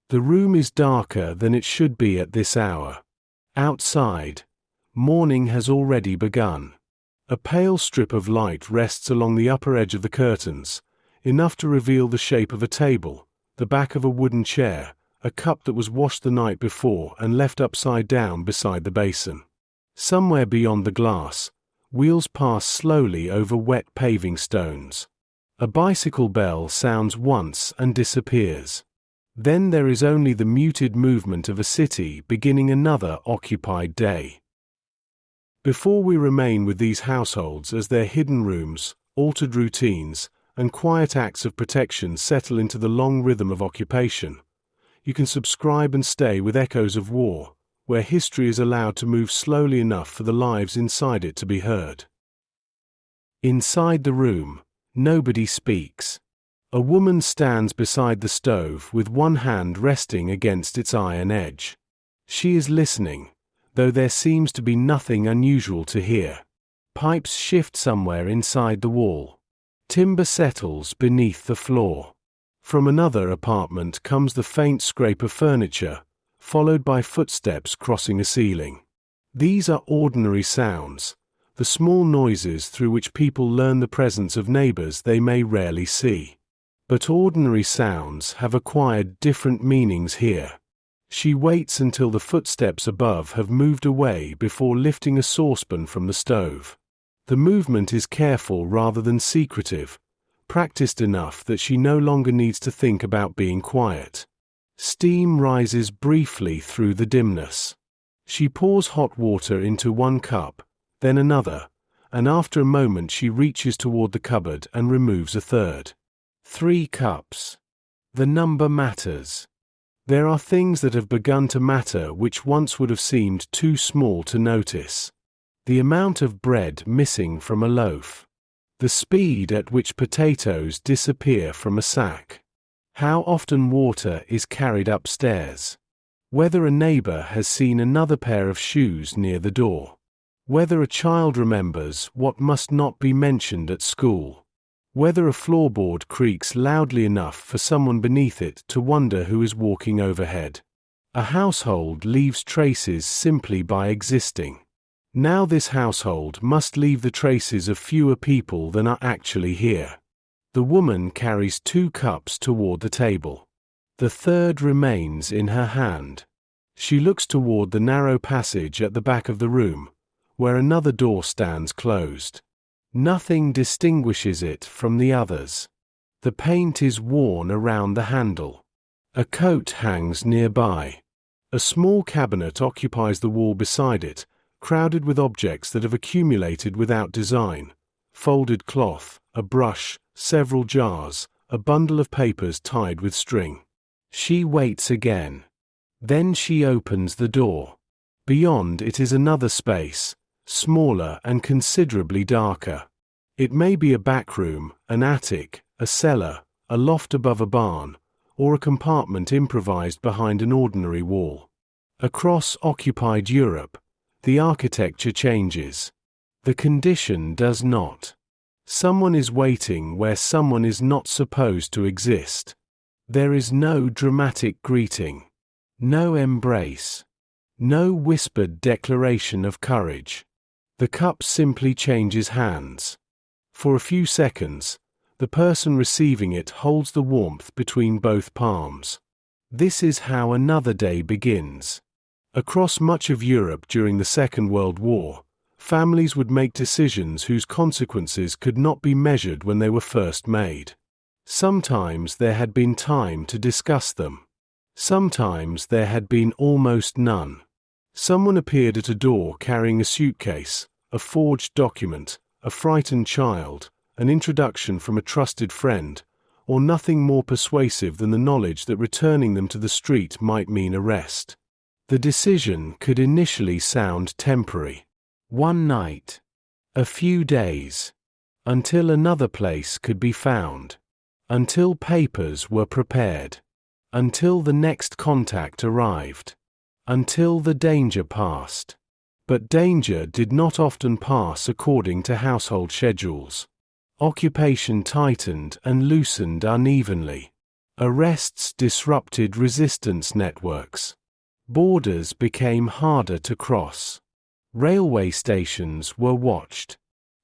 The room is darker than it should be at this hour. Outside, morning has already begun. A pale strip of light rests along the upper edge of the curtains, enough to reveal the shape of a table, the back of a wooden chair, a cup that was washed the night before and left upside down beside the basin. Somewhere beyond the glass, wheels pass slowly over wet paving stones. A bicycle bell sounds once and disappears. Then there is only the muted movement of a city beginning another occupied day. Before we remain with these households as their hidden rooms, altered routines, and quiet acts of protection settle into the long rhythm of occupation, you can subscribe and stay with Echoes of War, where history is allowed to move slowly enough for the lives inside it to be heard. Inside the room, nobody speaks. A woman stands beside the stove with one hand resting against its iron edge. She is listening, though there seems to be nothing unusual to hear. Pipes shift somewhere inside the wall. Timber settles beneath the floor. From another apartment comes the faint scrape of furniture, followed by footsteps crossing a ceiling. These are ordinary sounds, the small noises through which people learn the presence of neighbors they may rarely see. But ordinary sounds have acquired different meanings here. She waits until the footsteps above have moved away before lifting a saucepan from the stove. The movement is careful rather than secretive, practiced enough that she no longer needs to think about being quiet. Steam rises briefly through the dimness. She pours hot water into one cup, then another, and after a moment she reaches toward the cupboard and removes a third. 3 cups. The number matters. There are things that have begun to matter which once would have seemed too small to notice. The amount of bread missing from a loaf. The speed at which potatoes disappear from a sack. How often water is carried upstairs. Whether a neighbor has seen another pair of shoes near the door. Whether a child remembers what must not be mentioned at school. Whether a floorboard creaks loudly enough for someone beneath it to wonder who is walking overhead. A household leaves traces simply by existing. Now this household must leave the traces of fewer people than are actually here. The woman carries 2 cups toward the table. The third remains in her hand. She looks toward the narrow passage at the back of the room, where another door stands closed. Nothing distinguishes it from the others. The paint is worn around the handle. A coat hangs nearby. A small cabinet occupies the wall beside it, crowded with objects that have accumulated without design. Folded cloth, a brush, several jars, a bundle of papers tied with string. She waits again. Then she opens the door. Beyond it is another space, smaller and considerably darker. It may be a back room, an attic, a cellar, a loft above a barn, or a compartment improvised behind an ordinary wall. Across occupied Europe, the architecture changes. The condition does not. Someone is waiting where someone is not supposed to exist. There is no dramatic greeting. No embrace. No whispered declaration of courage. The cup simply changes hands. For a few seconds, the person receiving it holds the warmth between both palms. This is how another day begins. Across much of Europe during the Second World War, families would make decisions whose consequences could not be measured when they were first made. Sometimes there had been time to discuss them. Sometimes there had been almost none. Someone appeared at a door carrying a suitcase, a forged document, a frightened child, an introduction from a trusted friend, or nothing more persuasive than the knowledge that returning them to the street might mean arrest. The decision could initially sound temporary. One night. A few days. Until another place could be found. Until papers were prepared. Until the next contact arrived. Until the danger passed. But danger did not often pass according to household schedules. Occupation tightened and loosened unevenly. Arrests disrupted resistance networks. Borders became harder to cross. Railway stations were watched.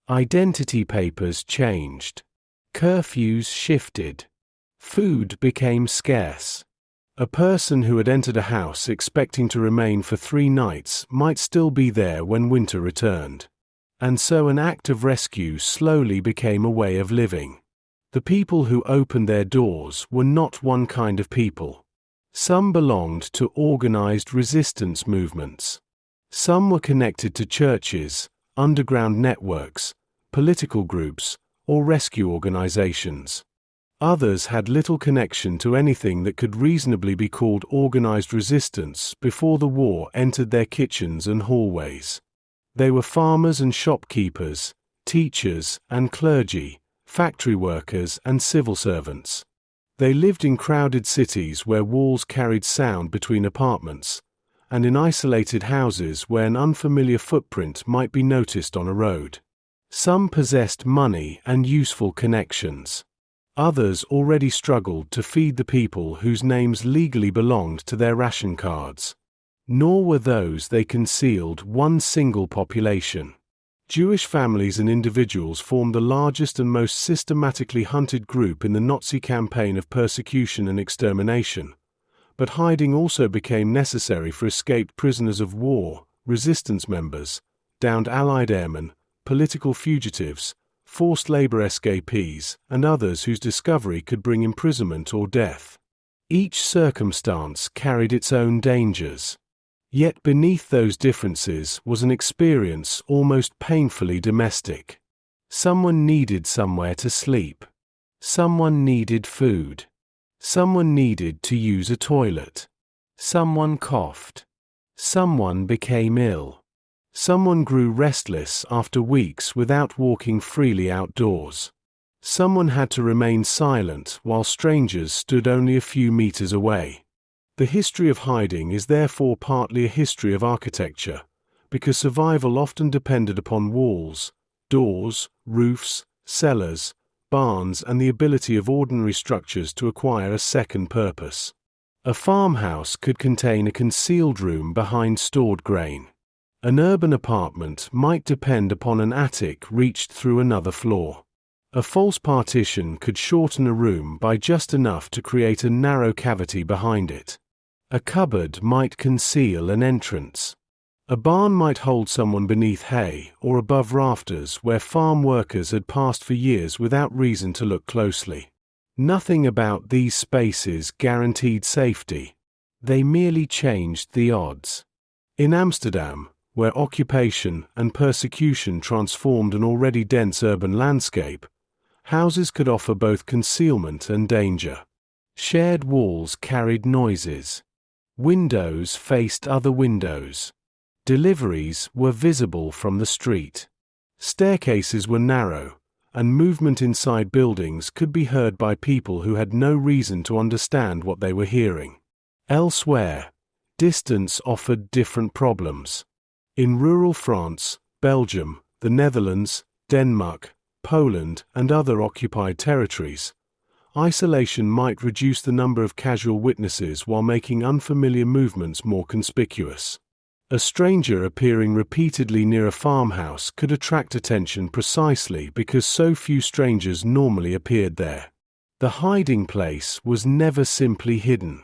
Identity papers changed. Curfews shifted. Food became scarce. A person who had entered a house expecting to remain for 3 nights might still be there when winter returned. And so an act of rescue slowly became a way of living. The people who opened their doors were not one kind of people. Some belonged to organized resistance movements. Some were connected to churches, underground networks, political groups, or rescue organizations. Others had little connection to anything that could reasonably be called organized resistance before the war entered their kitchens and hallways. They were farmers and shopkeepers, teachers and clergy, factory workers and civil servants. They lived in crowded cities where walls carried sound between apartments, and in isolated houses where an unfamiliar footprint might be noticed on a road. Some possessed money and useful connections. Others already struggled to feed the people whose names legally belonged to their ration cards. Nor were those they concealed one single population. Jewish families and individuals formed the largest and most systematically hunted group in the Nazi campaign of persecution and extermination. But hiding also became necessary for escaped prisoners of war, resistance members, downed Allied airmen, political fugitives, forced labor escapees, and others whose discovery could bring imprisonment or death. Each circumstance carried its own dangers. Yet beneath those differences was an experience almost painfully domestic. Someone needed somewhere to sleep. Someone needed food. Someone needed to use a toilet. Someone coughed. Someone became ill. Someone grew restless after weeks without walking freely outdoors. Someone had to remain silent while strangers stood only a few meters away. The history of hiding is therefore partly a history of architecture, because survival often depended upon walls, doors, roofs, cellars, barns, and the ability of ordinary structures to acquire a second purpose. A farmhouse could contain a concealed room behind stored grain. An urban apartment might depend upon an attic reached through another floor. A false partition could shorten a room by just enough to create a narrow cavity behind it. A cupboard might conceal an entrance. A barn might hold someone beneath hay or above rafters where farm workers had passed for years without reason to look closely. Nothing about these spaces guaranteed safety. They merely changed the odds. In Amsterdam, where occupation and persecution transformed an already dense urban landscape, houses could offer both concealment and danger. Shared walls carried noises. Windows faced other windows. Deliveries were visible from the street. Staircases were narrow, and movement inside buildings could be heard by people who had no reason to understand what they were hearing. Elsewhere, distance offered different problems. In rural France, Belgium, the Netherlands, Denmark, Poland, and other occupied territories, isolation might reduce the number of casual witnesses while making unfamiliar movements more conspicuous. A stranger appearing repeatedly near a farmhouse could attract attention precisely because so few strangers normally appeared there. The hiding place was never simply hidden.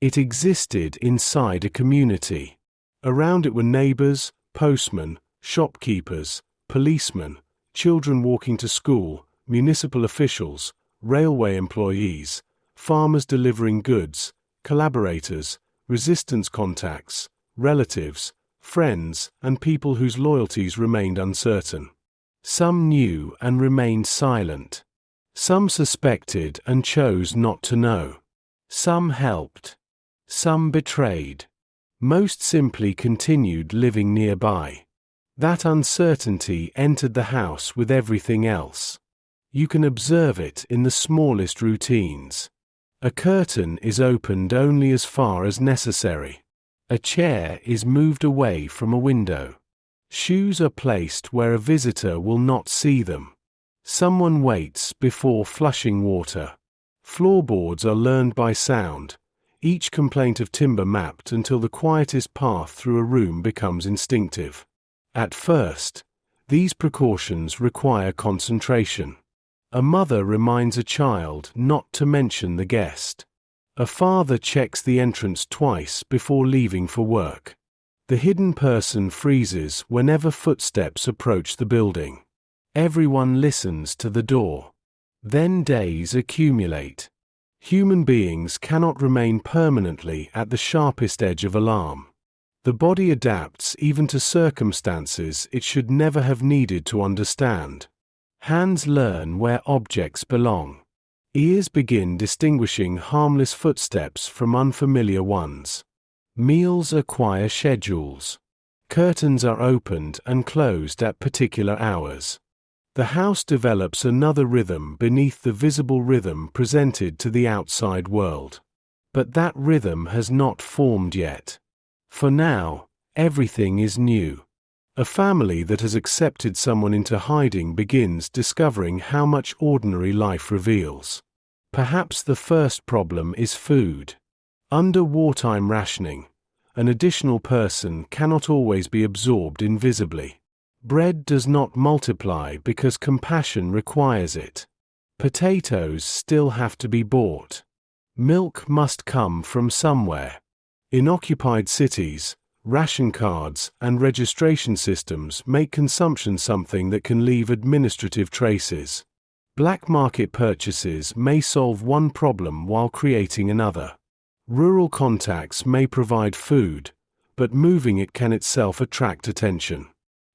It existed inside a community. Around it were neighbors, postmen, shopkeepers, policemen, children walking to school, municipal officials, railway employees, farmers delivering goods, collaborators, resistance contacts, relatives, friends, and people whose loyalties remained uncertain. Some knew and remained silent. Some suspected and chose not to know. Some helped. Some betrayed. Most simply continued living nearby. That uncertainty entered the house with everything else. You can observe it in the smallest routines. A curtain is opened only as far as necessary. A chair is moved away from a window. Shoes are placed where a visitor will not see them. Someone waits before flushing water. Floorboards are learned by sound, each complaint of timber mapped until the quietest path through a room becomes instinctive. At first, these precautions require concentration. A mother reminds a child not to mention the guest. A father checks the entrance twice before leaving for work. The hidden person freezes whenever footsteps approach the building. Everyone listens to the door. Then days accumulate. Human beings cannot remain permanently at the sharpest edge of alarm. The body adapts even to circumstances it should never have needed to understand. Hands learn where objects belong. Ears begin distinguishing harmless footsteps from unfamiliar ones. Meals acquire schedules. Curtains are opened and closed at particular hours. The house develops another rhythm beneath the visible rhythm presented to the outside world. But that rhythm has not formed yet. For now, everything is new. A family that has accepted someone into hiding begins discovering how much ordinary life reveals. Perhaps the first problem is food. Under wartime rationing, an additional person cannot always be absorbed invisibly. Bread does not multiply because compassion requires it. Potatoes still have to be bought. Milk must come from somewhere. In occupied cities, ration cards and registration systems make consumption something that can leave administrative traces. Black market purchases may solve one problem while creating another. Rural contacts may provide food, but moving it can itself attract attention.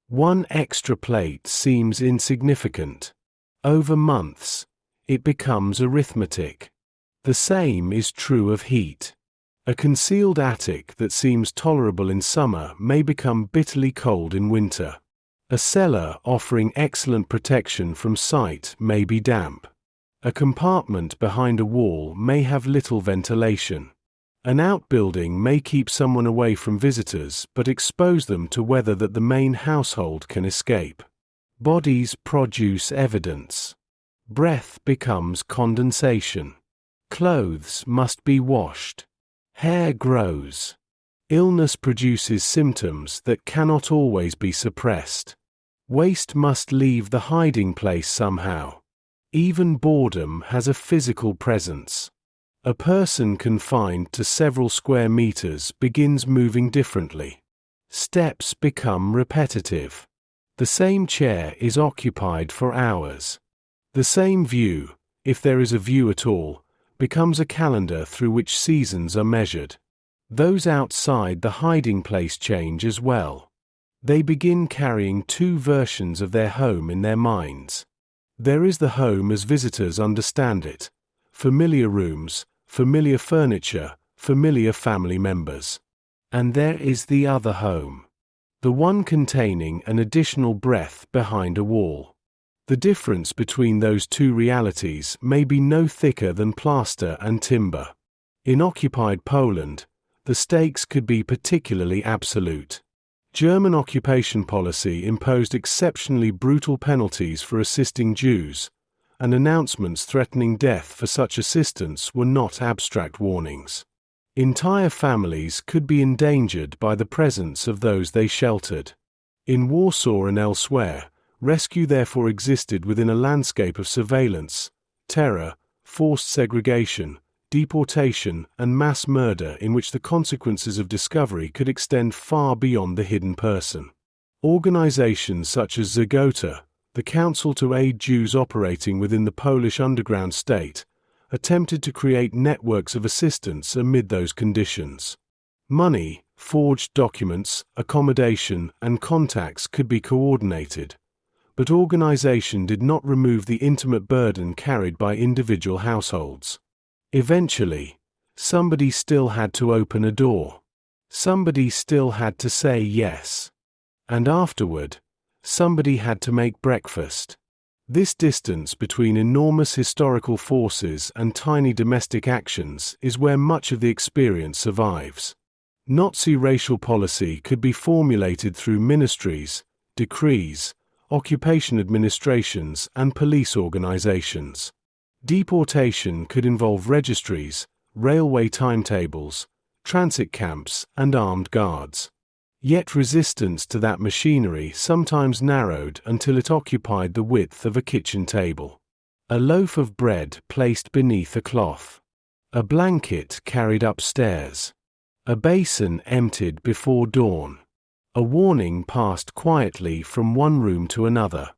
One extra plate seems insignificant. Over months, it becomes arithmetic. The same is true of heat. A concealed attic that seems tolerable in summer may become bitterly cold in winter. A cellar offering excellent protection from sight may be damp. A compartment behind a wall may have little ventilation. An outbuilding may keep someone away from visitors but expose them to weather that the main household can escape. Bodies produce evidence. Breath becomes condensation. Clothes must be washed. Hair grows. Illness produces symptoms that cannot always be suppressed. Waste must leave the hiding place somehow. Even boredom has a physical presence. A person confined to several square meters begins moving differently. Steps become repetitive. The same chair is occupied for hours. The same view, if there is a view at all, becomes a calendar through which seasons are measured. Those outside the hiding place change as well. They begin carrying two versions of their home in their minds. There is the home as visitors understand it. Familiar rooms, familiar furniture, familiar family members. And there is the other home. The one containing an additional breath behind a wall. The difference between those two realities may be no thicker than plaster and timber. In occupied Poland, the stakes could be particularly absolute. German occupation policy imposed exceptionally brutal penalties for assisting Jews, and announcements threatening death for such assistance were not abstract warnings. Entire families could be endangered by the presence of those they sheltered. In Warsaw and elsewhere, rescue therefore existed within a landscape of surveillance, terror, forced segregation, deportation, and mass murder in which the consequences of discovery could extend far beyond the hidden person. Organizations such as Zagota, the Council to Aid Jews operating within the Polish underground state, attempted to create networks of assistance amid those conditions. Money, forged documents, accommodation, and contacts could be coordinated. But organization did not remove the intimate burden carried by individual households. Eventually, somebody still had to open a door. Somebody still had to say yes. And afterward, somebody had to make breakfast. This distance between enormous historical forces and tiny domestic actions is where much of the experience survives. Nazi racial policy could be formulated through ministries, decrees, occupation administrations, and police organizations. Deportation could involve registries, railway timetables, transit camps, and armed guards. Yet resistance to that machinery sometimes narrowed until it occupied the width of a kitchen table. A loaf of bread placed beneath a cloth. A blanket carried upstairs. A basin emptied before dawn. A warning passed quietly from one room to another.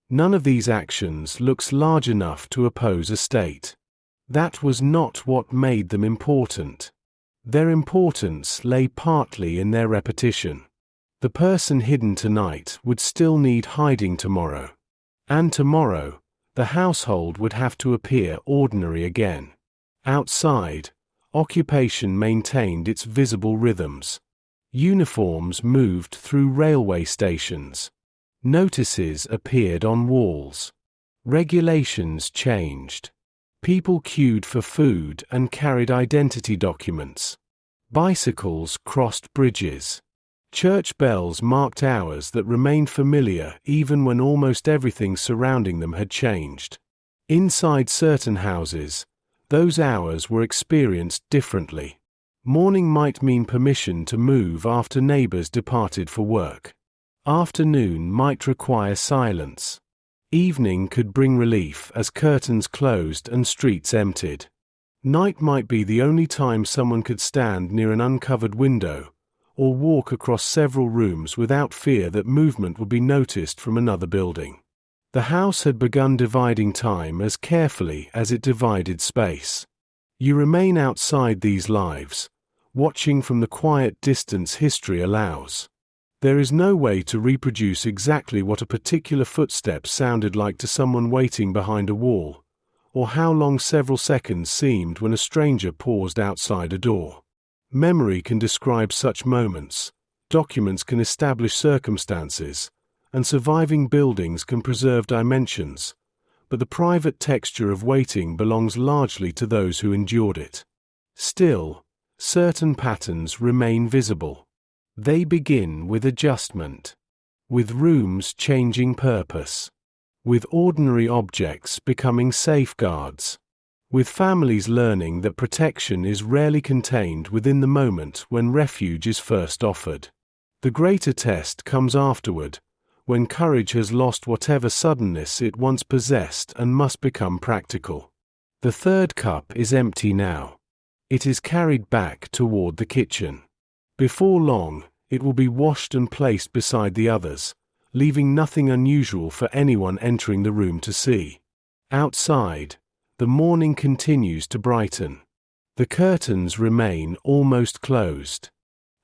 None of these actions looks large enough to oppose a state. That was not what made them important. Their importance lay partly in their repetition. The person hidden tonight would still need hiding tomorrow. And tomorrow, the household would have to appear ordinary again. Outside, occupation maintained its visible rhythms. Uniforms moved through railway stations. Notices appeared on walls. Regulations changed. People queued for food and carried identity documents. Bicycles crossed bridges. Church bells marked hours that remained familiar even when almost everything surrounding them had changed. Inside certain houses, those hours were experienced differently. Morning might mean permission to move after neighbors departed for work. Afternoon might require silence. Evening could bring relief as curtains closed and streets emptied. Night might be the only time someone could stand near an uncovered window, or walk across several rooms without fear that movement would be noticed from another building. The house had begun dividing time as carefully as it divided space. You remain outside these lives, watching from the quiet distance history allows. There is no way to reproduce exactly what a particular footstep sounded like to someone waiting behind a wall, or how long several seconds seemed when a stranger paused outside a door. Memory can describe such moments, documents can establish circumstances, and surviving buildings can preserve dimensions, but the private texture of waiting belongs largely to those who endured it. Still, certain patterns remain visible. They begin with adjustment, with rooms changing purpose, with ordinary objects becoming safeguards, with families learning that protection is rarely contained within the moment when refuge is first offered. The greater test comes afterward, when courage has lost whatever suddenness it once possessed and must become practical. The third cup is empty now. It is carried back toward the kitchen. Before long, it will be washed and placed beside the others, leaving nothing unusual for anyone entering the room to see. Outside, the morning continues to brighten. The curtains remain almost closed.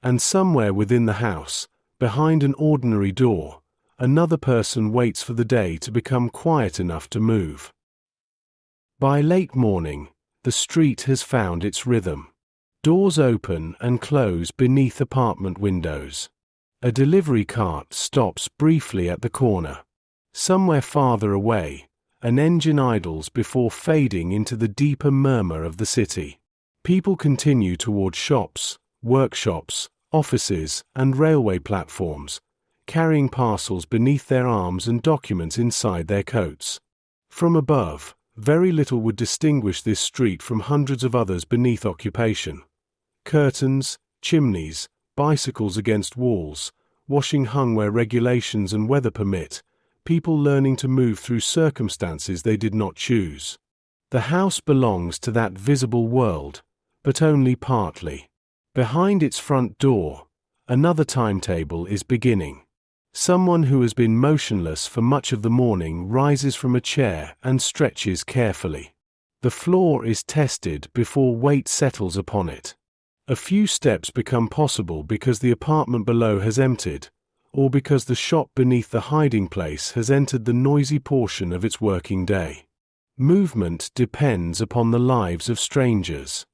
And somewhere within the house, behind an ordinary door, another person waits for the day to become quiet enough to move. By late morning, the street has found its rhythm. Doors open and close beneath apartment windows. A delivery cart stops briefly at the corner. Somewhere farther away, an engine idles before fading into the deeper murmur of the city. People continue toward shops, workshops, offices, and railway platforms, carrying parcels beneath their arms and documents inside their coats. From above, very little would distinguish this street from hundreds of others beneath occupation. Curtains, chimneys, bicycles against walls, washing hung where regulations and weather permit, people learning to move through circumstances they did not choose. The house belongs to that visible world, but only partly. Behind its front door, another timetable is beginning. Someone who has been motionless for much of the morning rises from a chair and stretches carefully. The floor is tested before weight settles upon it. A few steps become possible because the apartment below has emptied, or because the shop beneath the hiding place has entered the noisy portion of its working day. Movement depends upon the lives of strangers.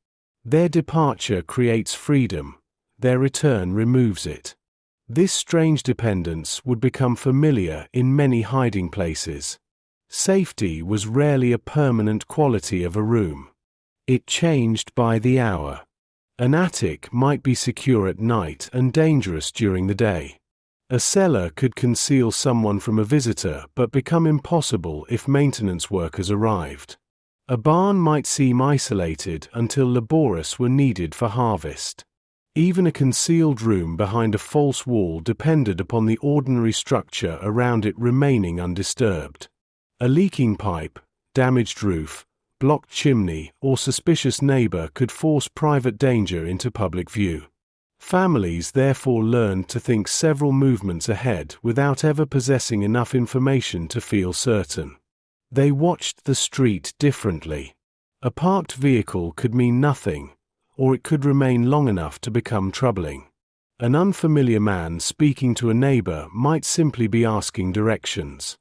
Their departure creates freedom, their return removes it. This strange dependence would become familiar in many hiding places. Safety was rarely a permanent quality of a room. It changed by the hour. An attic might be secure at night and dangerous during the day. A cellar could conceal someone from a visitor but become impossible if maintenance workers arrived. A barn might seem isolated until laborers were needed for harvest. Even a concealed room behind a false wall depended upon the ordinary structure around it remaining undisturbed. A leaking pipe, damaged roof, blocked chimney, or suspicious neighbor could force private danger into public view. Families therefore learned to think several movements ahead without ever possessing enough information to feel certain. They watched the street differently. A parked vehicle could mean nothing, or it could remain long enough to become troubling. An unfamiliar man speaking to a neighbor might simply be asking directions.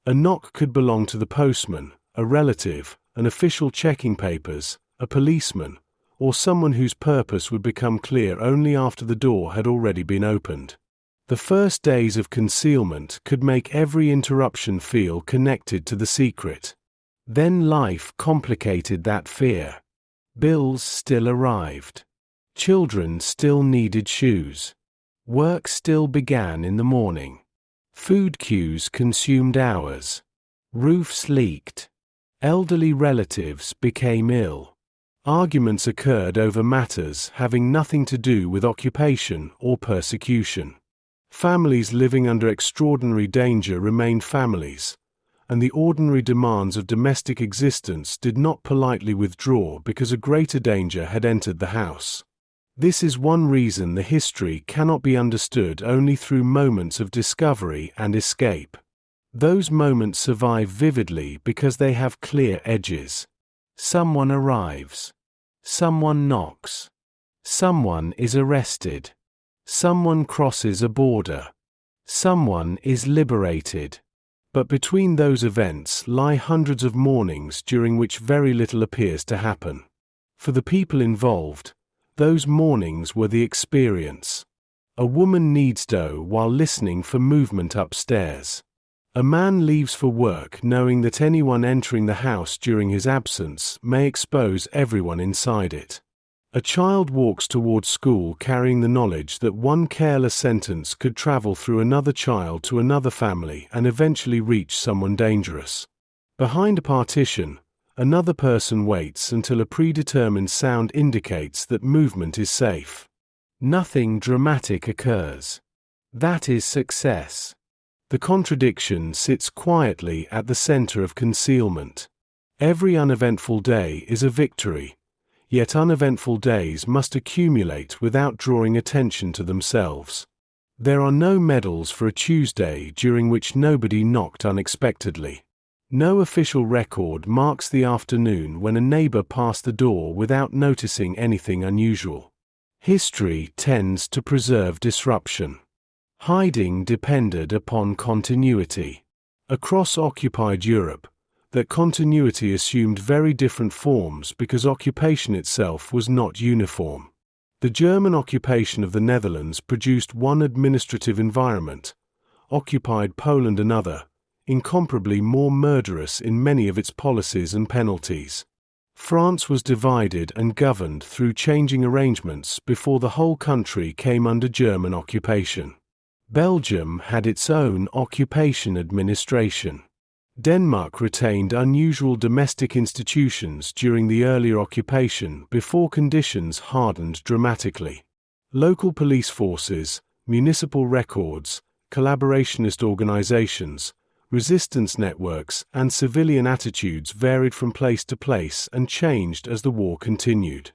A knock could belong to the postman, a relative, an official checking papers, a policeman, or someone whose purpose would become clear only after the door had already been opened. The first days of concealment could make every interruption feel connected to the secret. Then life complicated that fear. Bills still arrived. Children still needed shoes. Work still began in the morning. Food queues consumed hours. Roofs leaked. Elderly relatives became ill. Arguments occurred over matters having nothing to do with occupation or persecution. Families living under extraordinary danger remained families, and the ordinary demands of domestic existence did not politely withdraw because a greater danger had entered the house. This is one reason the history cannot be understood only through moments of discovery and escape. Those moments survive vividly because they have clear edges. Someone arrives. Someone knocks. Someone is arrested. Someone crosses a border. Someone is liberated. But between those events lie hundreds of mornings during which very little appears to happen. For the people involved, those mornings were the experience. A woman kneads dough while listening for movement upstairs. A man leaves for work knowing that anyone entering the house during his absence may expose everyone inside it. A child walks towards school carrying the knowledge that one careless sentence could travel through another child to another family and eventually reach someone dangerous. Behind a partition, another person waits until a predetermined sound indicates that movement is safe. Nothing dramatic occurs. That is success. The contradiction sits quietly at the center of concealment. Every uneventful day is a victory, yet uneventful days must accumulate without drawing attention to themselves. There are no medals for a Tuesday during which nobody knocked unexpectedly. No official record marks the afternoon when a neighbor passed the door without noticing anything unusual. History tends to preserve disruption. Hiding depended upon continuity. Across occupied Europe, that continuity assumed very different forms because occupation itself was not uniform. The German occupation of the Netherlands produced one administrative environment, occupied Poland another, incomparably more murderous in many of its policies and penalties. France was divided and governed through changing arrangements before the whole country came under German occupation. Belgium had its own occupation administration. Denmark retained unusual domestic institutions during the earlier occupation before conditions hardened dramatically. Local police forces, municipal records, collaborationist organizations, resistance networks, and civilian attitudes varied from place to place and changed as the war continued.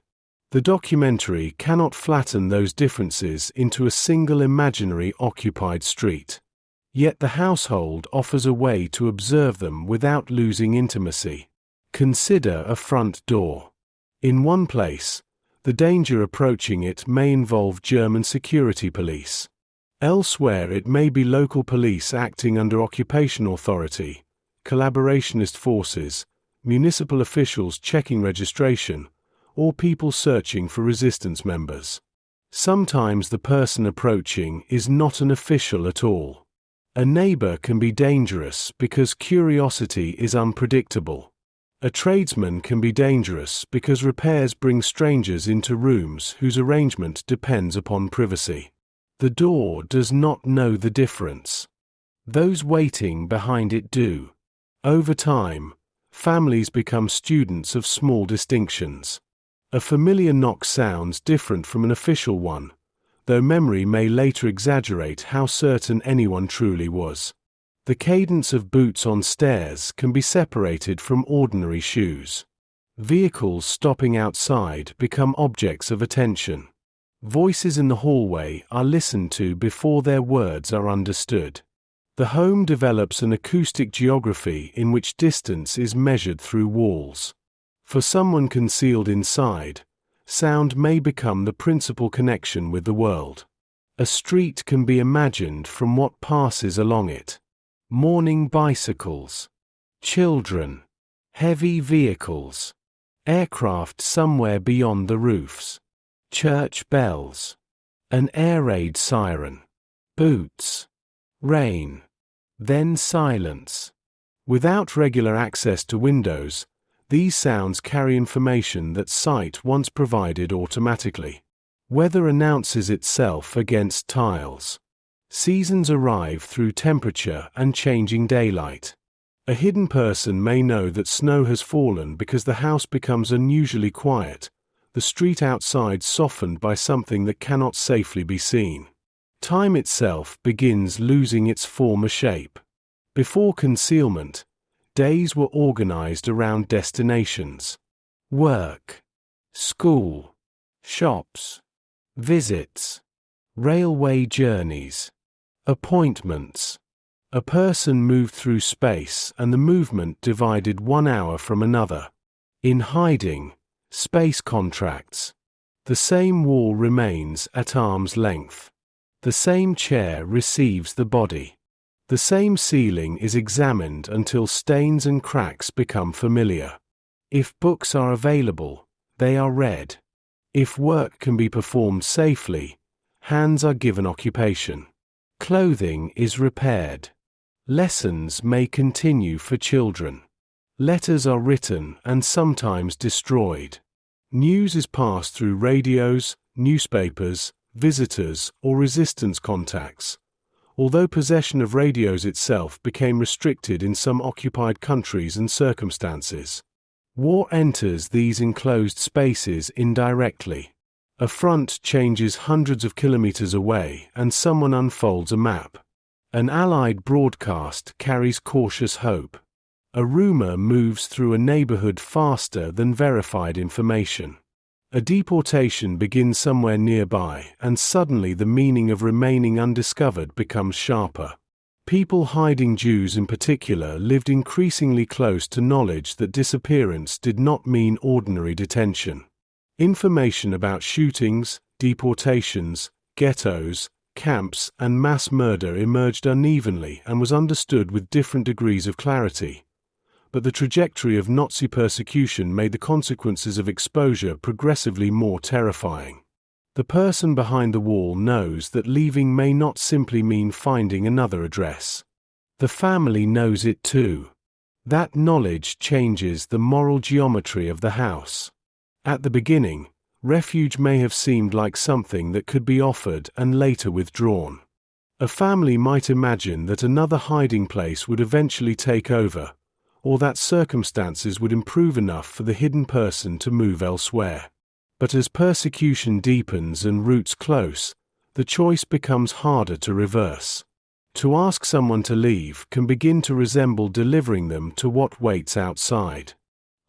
The documentary cannot flatten those differences into a single imaginary occupied street. Yet the household offers a way to observe them without losing intimacy. Consider a front door. In one place, the danger approaching it may involve German security police. Elsewhere it may be local police acting under occupation authority, collaborationist forces, municipal officials checking registration, or people searching for resistance members. Sometimes the person approaching is not an official at all. A neighbor can be dangerous because curiosity is unpredictable. A tradesman can be dangerous because repairs bring strangers into rooms whose arrangement depends upon privacy. The door does not know the difference. Those waiting behind it do. Over time, Families become students of small distinctions. A familiar knock sounds different from an official one, though memory may later exaggerate how certain anyone truly was. The cadence of boots on stairs can be separated from ordinary shoes. Vehicles stopping outside become objects of attention. Voices in the hallway are listened to before their words are understood. The home develops an acoustic geography in which distance is measured through walls. For someone concealed inside, sound may become the principal connection with the world. A street can be imagined from what passes along it. Morning bicycles, children, heavy vehicles, aircraft somewhere beyond the roofs, church bells, an air raid siren, boots, rain, then silence. Without regular access to windows, these sounds carry information that sight once provided automatically. Weather announces itself against tiles. Seasons arrive through temperature and changing daylight. A hidden person may know that snow has fallen because the house becomes unusually quiet, the street outside softened by something that cannot safely be seen. Time itself begins losing its former shape. Before concealment, days were organized around destinations. Work, school, shops, visits, railway journeys, appointments. A person moved through space and the movement divided 1 hour from another. In hiding, space contracts. The same wall remains at arm's length. The same chair receives the body. The same ceiling is examined until stains and cracks become familiar. If books are available, they are read. If work can be performed safely, hands are given occupation. Clothing is repaired. Lessons may continue for children. Letters are written and sometimes destroyed. News is passed through radios, newspapers, visitors, or resistance contacts. Although possession of radios itself became restricted in some occupied countries and circumstances. War enters these enclosed spaces indirectly. A front changes hundreds of kilometers away and someone unfolds a map. An Allied broadcast carries cautious hope. A rumor moves through a neighborhood faster than verified information. A deportation begins somewhere nearby, and suddenly the meaning of remaining undiscovered becomes sharper. People hiding, Jews in particular, lived increasingly close to knowledge that disappearance did not mean ordinary detention. Information about shootings, deportations, ghettos, camps, and mass murder emerged unevenly and was understood with different degrees of clarity. But the trajectory of Nazi persecution made the consequences of exposure progressively more terrifying. The person behind the wall knows that leaving may not simply mean finding another address. The family knows it too. That knowledge changes the moral geometry of the house. At the beginning, refuge may have seemed like something that could be offered and later withdrawn. A family might imagine that another hiding place would eventually take over, or that circumstances would improve enough for the hidden person to move elsewhere. But as persecution deepens and roots close, the choice becomes harder to reverse. To ask someone to leave can begin to resemble delivering them to what waits outside.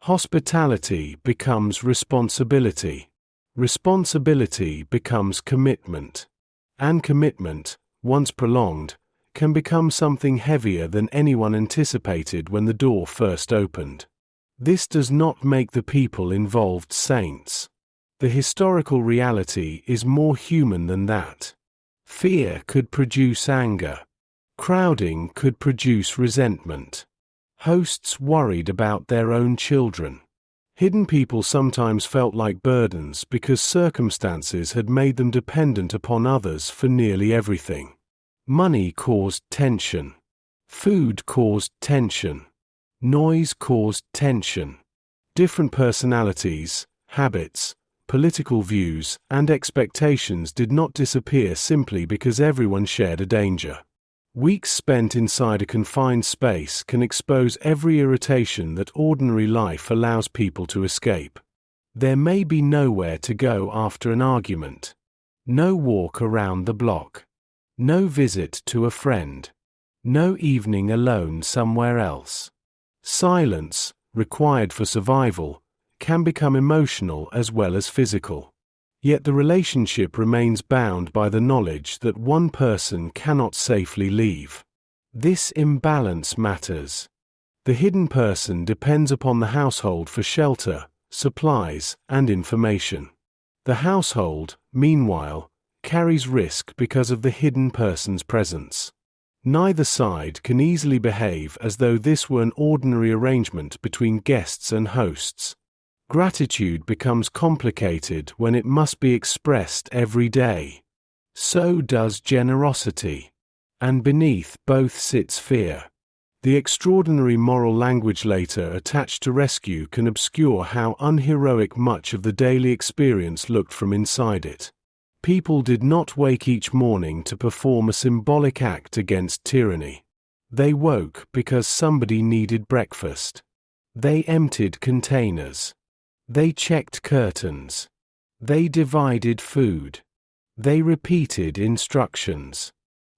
Hospitality becomes responsibility. Responsibility becomes commitment. And commitment, once prolonged, can become something heavier than anyone anticipated when the door first opened. This does not make the people involved saints. The historical reality is more human than that. Fear could produce anger. Crowding could produce resentment. Hosts worried about their own children. Hidden people sometimes felt like burdens because circumstances had made them dependent upon others for nearly everything. Money caused tension. Food caused tension. Noise caused tension. Different personalities, habits, political views, and expectations did not disappear simply because everyone shared a danger. Weeks spent inside a confined space can expose every irritation that ordinary life allows people to escape. There may be nowhere to go after an argument. No walk around the block. No visit to a friend. No evening alone somewhere else. Silence, required for survival, can become emotional as well as physical. Yet the relationship remains bound by the knowledge that one person cannot safely leave. This imbalance matters. The hidden person depends upon the household for shelter, supplies, and information. The household, meanwhile, carries risk because of the hidden person's presence. Neither side can easily behave as though this were an ordinary arrangement between guests and hosts. Gratitude becomes complicated when it must be expressed every day. So does generosity. And beneath both sits fear. The extraordinary moral language later attached to rescue can obscure how unheroic much of the daily experience looked from inside it. People did not wake each morning to perform a symbolic act against tyranny. They woke because somebody needed breakfast. They emptied containers. They checked curtains. They divided food. They repeated instructions.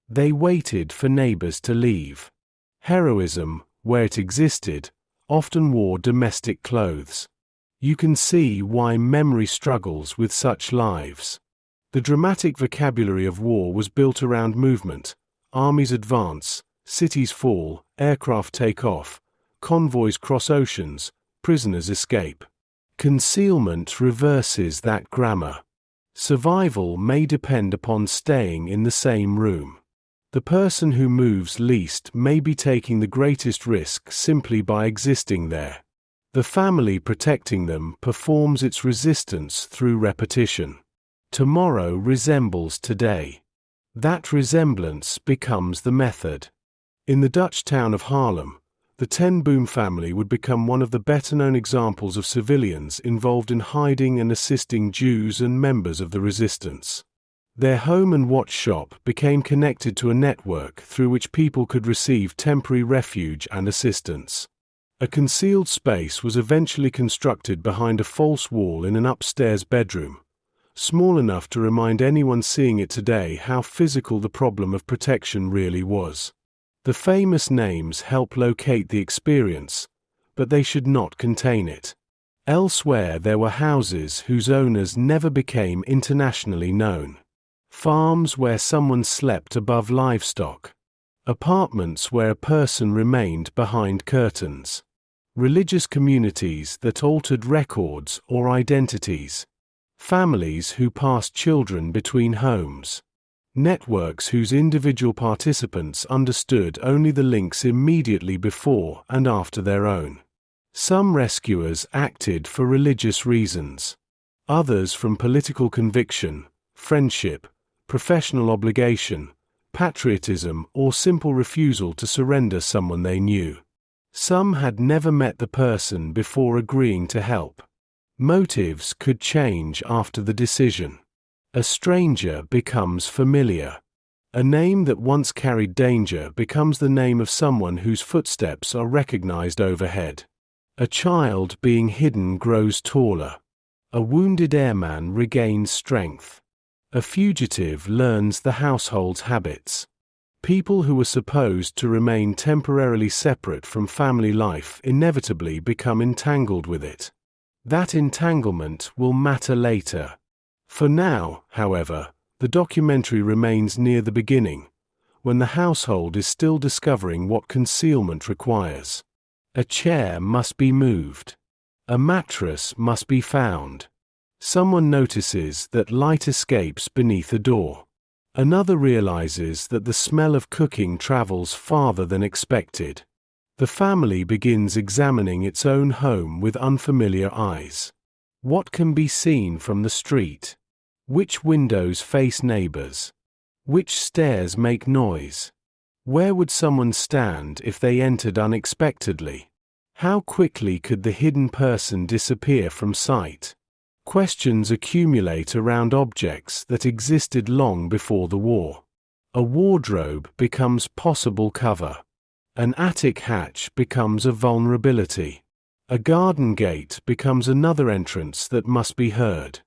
They waited for neighbors to leave. Heroism, where it existed, often wore domestic clothes. You can see why memory struggles with such lives. The dramatic vocabulary of war was built around movement. Armies advance, cities fall, aircraft take off, convoys cross oceans, prisoners escape. Concealment reverses that grammar. Survival may depend upon staying in the same room. The person who moves least may be taking the greatest risk simply by existing there. The family protecting them performs its resistance through repetition. Tomorrow resembles today. That resemblance becomes the method. In the Dutch town of Haarlem, the Ten Boom family would become one of the better-known examples of civilians involved in hiding and assisting Jews and members of the resistance. Their home and watch shop became connected to a network through which people could receive temporary refuge and assistance. A concealed space was eventually constructed behind a false wall in an upstairs bedroom, small enough to remind anyone seeing it today how physical the problem of protection really was. The famous names help locate the experience, but they should not contain it. Elsewhere there were houses whose owners never became internationally known. Farms where someone slept above livestock. Apartments where a person remained behind curtains. Religious communities that altered records or identities. Families who passed children between homes. Networks whose individual participants understood only the links immediately before and after their own. Some rescuers acted for religious reasons. Others from political conviction, friendship, professional obligation, patriotism, or simple refusal to surrender someone they knew. Some had never met the person before agreeing to help. Motives could change after the decision. A stranger becomes familiar. A name that once carried danger becomes the name of someone whose footsteps are recognized overhead. A child being hidden grows taller. A wounded airman regains strength. A fugitive learns the household's habits. People who were supposed to remain temporarily separate from family life inevitably become entangled with it. That entanglement will matter later. For now, however, the documentary remains near the beginning, when the household is still discovering what concealment requires. A chair must be moved. A mattress must be found. Someone notices that light escapes beneath a door. Another realizes that the smell of cooking travels farther than expected. The family begins examining its own home with unfamiliar eyes. What can be seen from the street? Which windows face neighbors? Which stairs make noise? Where would someone stand if they entered unexpectedly? How quickly could the hidden person disappear from sight? Questions accumulate around objects that existed long before the war. A wardrobe becomes possible cover. An attic hatch becomes a vulnerability. A garden gate becomes another entrance that must be heard.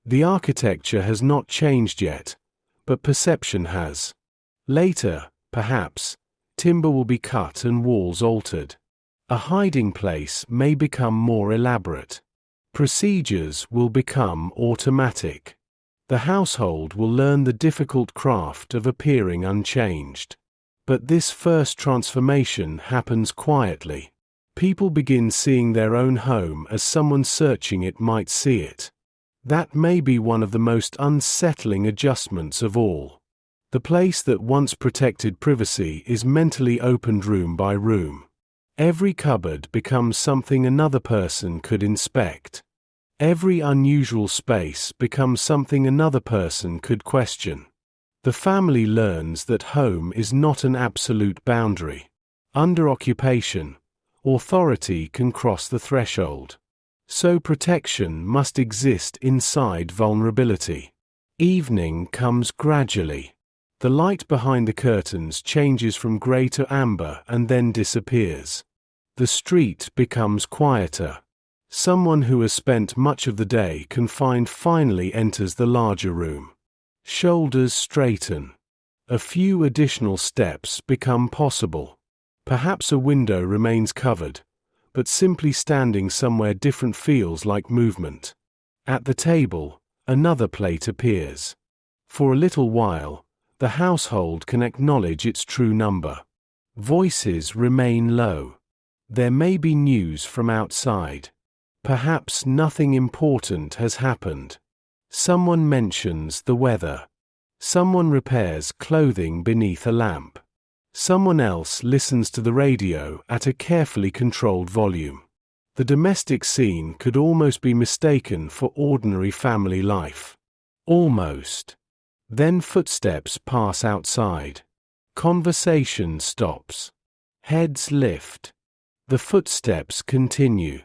The architecture has not changed yet, but perception has. Later, perhaps, timber will be cut and walls altered. A hiding place may become more elaborate. Procedures will become automatic. The household will learn the difficult craft of appearing unchanged. But this first transformation happens quietly. People begin seeing their own home as someone searching it might see it. That may be one of the most unsettling adjustments of all. The place that once protected privacy is mentally opened room by room. Every cupboard becomes something another person could inspect. Every unusual space becomes something another person could question. The family learns that home is not an absolute boundary. Under occupation, authority can cross the threshold. So protection must exist inside vulnerability. Evening comes gradually. The light behind the curtains changes from grey to amber and then disappears. The street becomes quieter. Someone who has spent much of the day confined finally enters the larger room. Shoulders straighten. A few additional steps become possible. Perhaps a window remains covered, but simply standing somewhere different feels like movement. At the table, another plate appears. For a little while, the household can acknowledge its true number. Voices remain low. There may be news from outside. Perhaps nothing important has happened. Someone mentions the weather. Someone repairs clothing beneath a lamp. Someone else listens to the radio at a carefully controlled volume. The domestic scene could almost be mistaken for ordinary family life. Almost. Then footsteps pass outside. Conversation stops. Heads lift. The footsteps continue.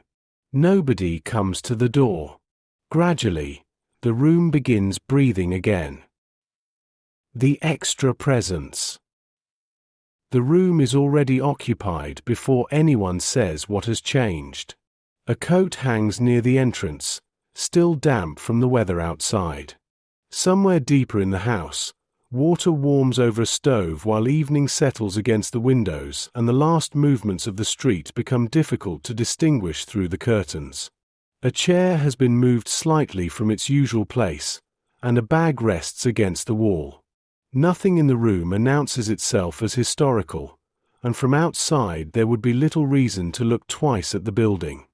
Nobody comes to the door. Gradually, the room begins breathing again. The extra presence. The room is already occupied before anyone says what has changed. A coat hangs near the entrance, still damp from the weather outside. Somewhere deeper in the house, water warms over a stove while evening settles against the windows and the last movements of the street become difficult to distinguish through the curtains. A chair has been moved slightly from its usual place, and a bag rests against the wall. Nothing in the room announces itself as historical, and from outside there would be little reason to look twice at the building.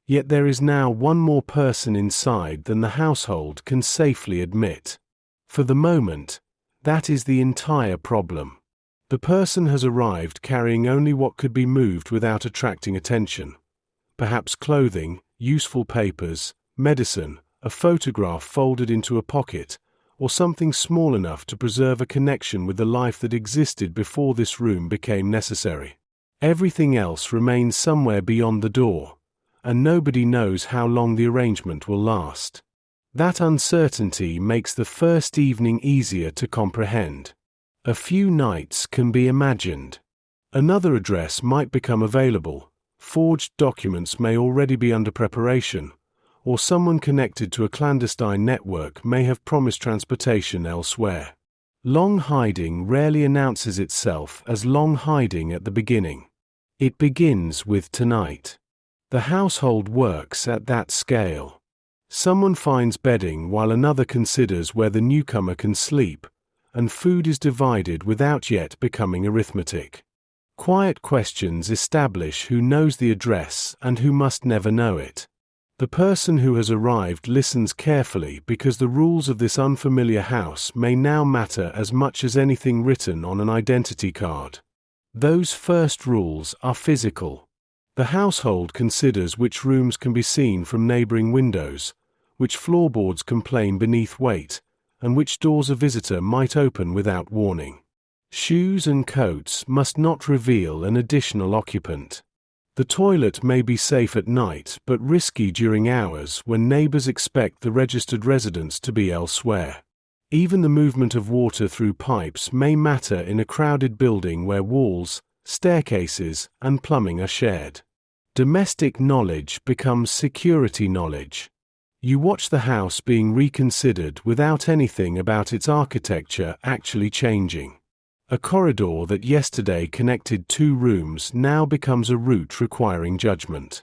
Yet there is now one more person inside than the household can safely admit. For the moment, that is the entire problem. The person has arrived carrying only what could be moved without attracting attention. Perhaps clothing, useful papers, medicine, a photograph folded into a pocket, or something small enough to preserve a connection with the life that existed before this room became necessary. Everything else remains somewhere beyond the door, and nobody knows how long the arrangement will last. That uncertainty makes the first evening easier to comprehend. A few nights can be imagined. Another address might become available, forged documents may already be under preparation, or someone connected to a clandestine network may have promised transportation elsewhere. Long hiding rarely announces itself as long hiding at the beginning. It begins with tonight. The household works at that scale. Someone finds bedding while another considers where the newcomer can sleep, and food is divided without yet becoming arithmetic. Quiet questions establish who knows the address and who must never know it. The person who has arrived listens carefully because the rules of this unfamiliar house may now matter as much as anything written on an identity card. Those first rules are physical. The household considers which rooms can be seen from neighboring windows, which floorboards complain beneath weight, and which doors a visitor might open without warning. Shoes and coats must not reveal an additional occupant. The toilet may be safe at night but risky during hours when neighbors expect the registered residents to be elsewhere. Even the movement of water through pipes may matter in a crowded building where walls, staircases, and plumbing are shared. Domestic knowledge becomes security knowledge. You watch the house being reconsidered without anything about its architecture actually changing. A corridor that yesterday connected two rooms now becomes a route requiring judgment.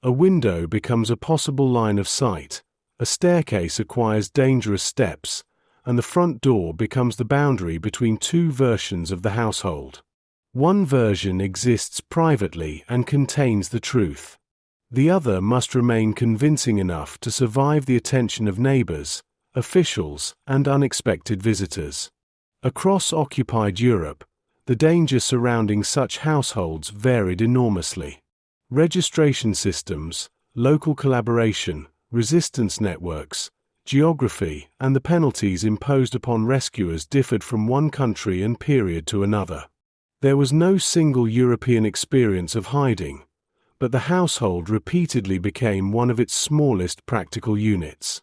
A window becomes a possible line of sight, a staircase acquires dangerous steps, and the front door becomes the boundary between two versions of the household. One version exists privately and contains the truth. The other must remain convincing enough to survive the attention of neighbors, officials, and unexpected visitors. Across occupied Europe, the danger surrounding such households varied enormously. Registration systems, local collaboration, resistance networks, geography, and the penalties imposed upon rescuers differed from one country and period to another. There was no single European experience of hiding, but the household repeatedly became one of its smallest practical units.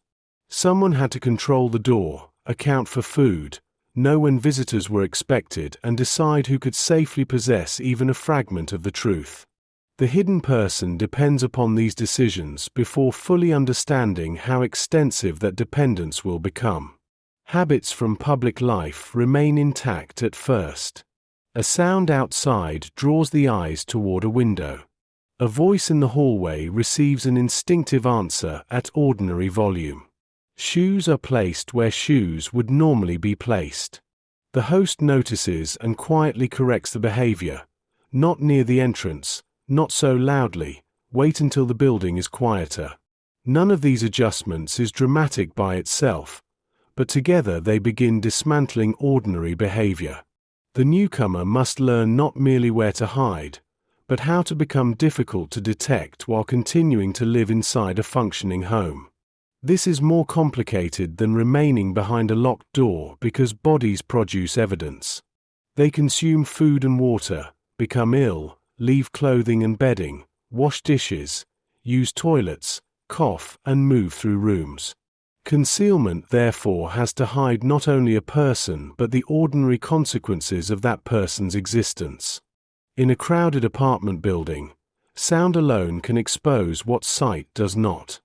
Someone had to control the door, account for food, know when visitors were expected, and decide who could safely possess even a fragment of the truth. The hidden person depends upon these decisions before fully understanding how extensive that dependence will become. Habits from public life remain intact at first. A sound outside draws the eyes toward a window. A voice in the hallway receives an instinctive answer at ordinary volume. Shoes are placed where shoes would normally be placed. The host notices and quietly corrects the behavior. Not near the entrance, not so loudly, wait until the building is quieter. None of these adjustments is dramatic by itself, but together they begin dismantling ordinary behavior. The newcomer must learn not merely where to hide, but how to become difficult to detect while continuing to live inside a functioning home. This is more complicated than remaining behind a locked door because bodies produce evidence. They consume food and water, become ill, leave clothing and bedding, wash dishes, use toilets, cough, and move through rooms. Concealment, therefore, has to hide not only a person but the ordinary consequences of that person's existence. In a crowded apartment building, sound alone can expose what sight does not.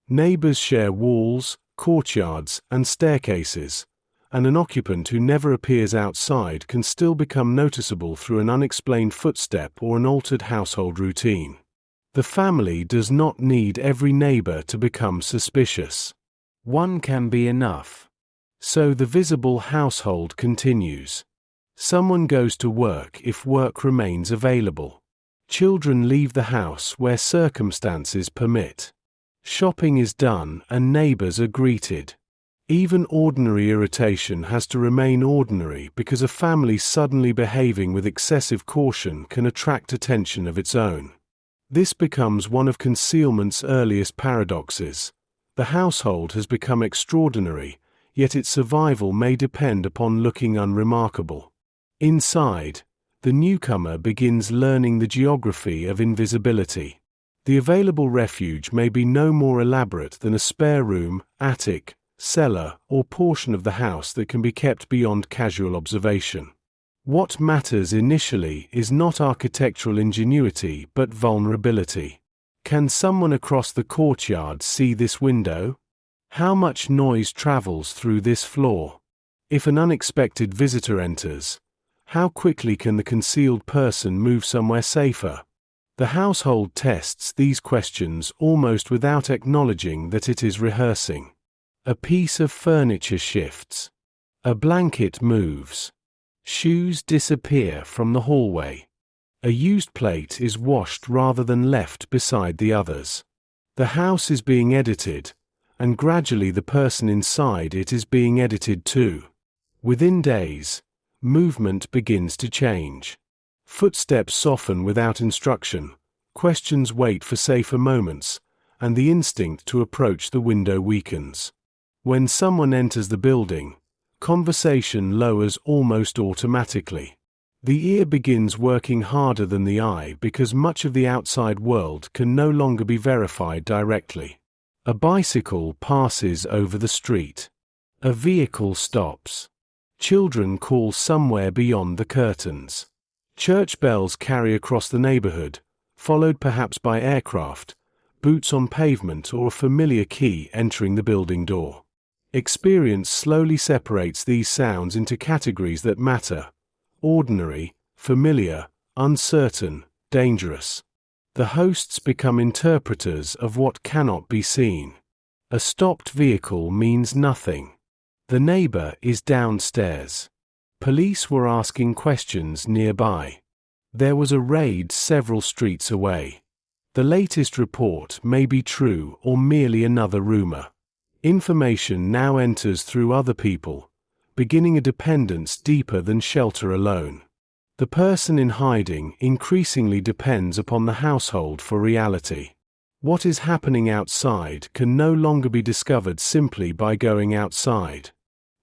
Neighbors share walls, courtyards, and staircases, and an occupant who never appears outside can still become noticeable through an unexplained footstep or an altered household routine. The family does not need every neighbor to become suspicious. One can be enough. So the visible household continues. Someone goes to work if work remains available. Children leave the house where circumstances permit. Shopping is done and neighbors are greeted. Even ordinary irritation has to remain ordinary because a family suddenly behaving with excessive caution can attract attention of its own. This becomes one of concealment's earliest paradoxes. The household has become extraordinary, yet its survival may depend upon looking unremarkable. Inside, the newcomer begins learning the geography of invisibility. The available refuge may be no more elaborate than a spare room, attic, cellar, or portion of the house that can be kept beyond casual observation. What matters initially is not architectural ingenuity but vulnerability. Can someone across the courtyard see this window? How much noise travels through this floor? If an unexpected visitor enters, how quickly can the concealed person move somewhere safer? The household tests these questions almost without acknowledging that it is rehearsing. A piece of furniture shifts. A blanket moves. Shoes disappear from the hallway. A used plate is washed rather than left beside the others. The house is being edited, and gradually the person inside it is being edited too. Within days, movement begins to change. Footsteps soften without instruction, questions wait for safer moments, and the instinct to approach the window weakens. When someone enters the building, conversation lowers almost automatically. The ear begins working harder than the eye because much of the outside world can no longer be verified directly. A bicycle passes over the street. A vehicle stops. Children call somewhere beyond the curtains. Church bells carry across the neighborhood, followed perhaps by aircraft, boots on pavement, or a familiar key entering the building door. Experience slowly separates these sounds into categories that matter: ordinary, familiar, uncertain, dangerous. The hosts become interpreters of what cannot be seen. A stopped vehicle means nothing. The neighbor is downstairs. Police were asking questions nearby. There was a raid several streets away. The latest report may be true or merely another rumor. Information now enters through other people, beginning a dependence deeper than shelter alone. The person in hiding increasingly depends upon the household for reality. What is happening outside can no longer be discovered simply by going outside.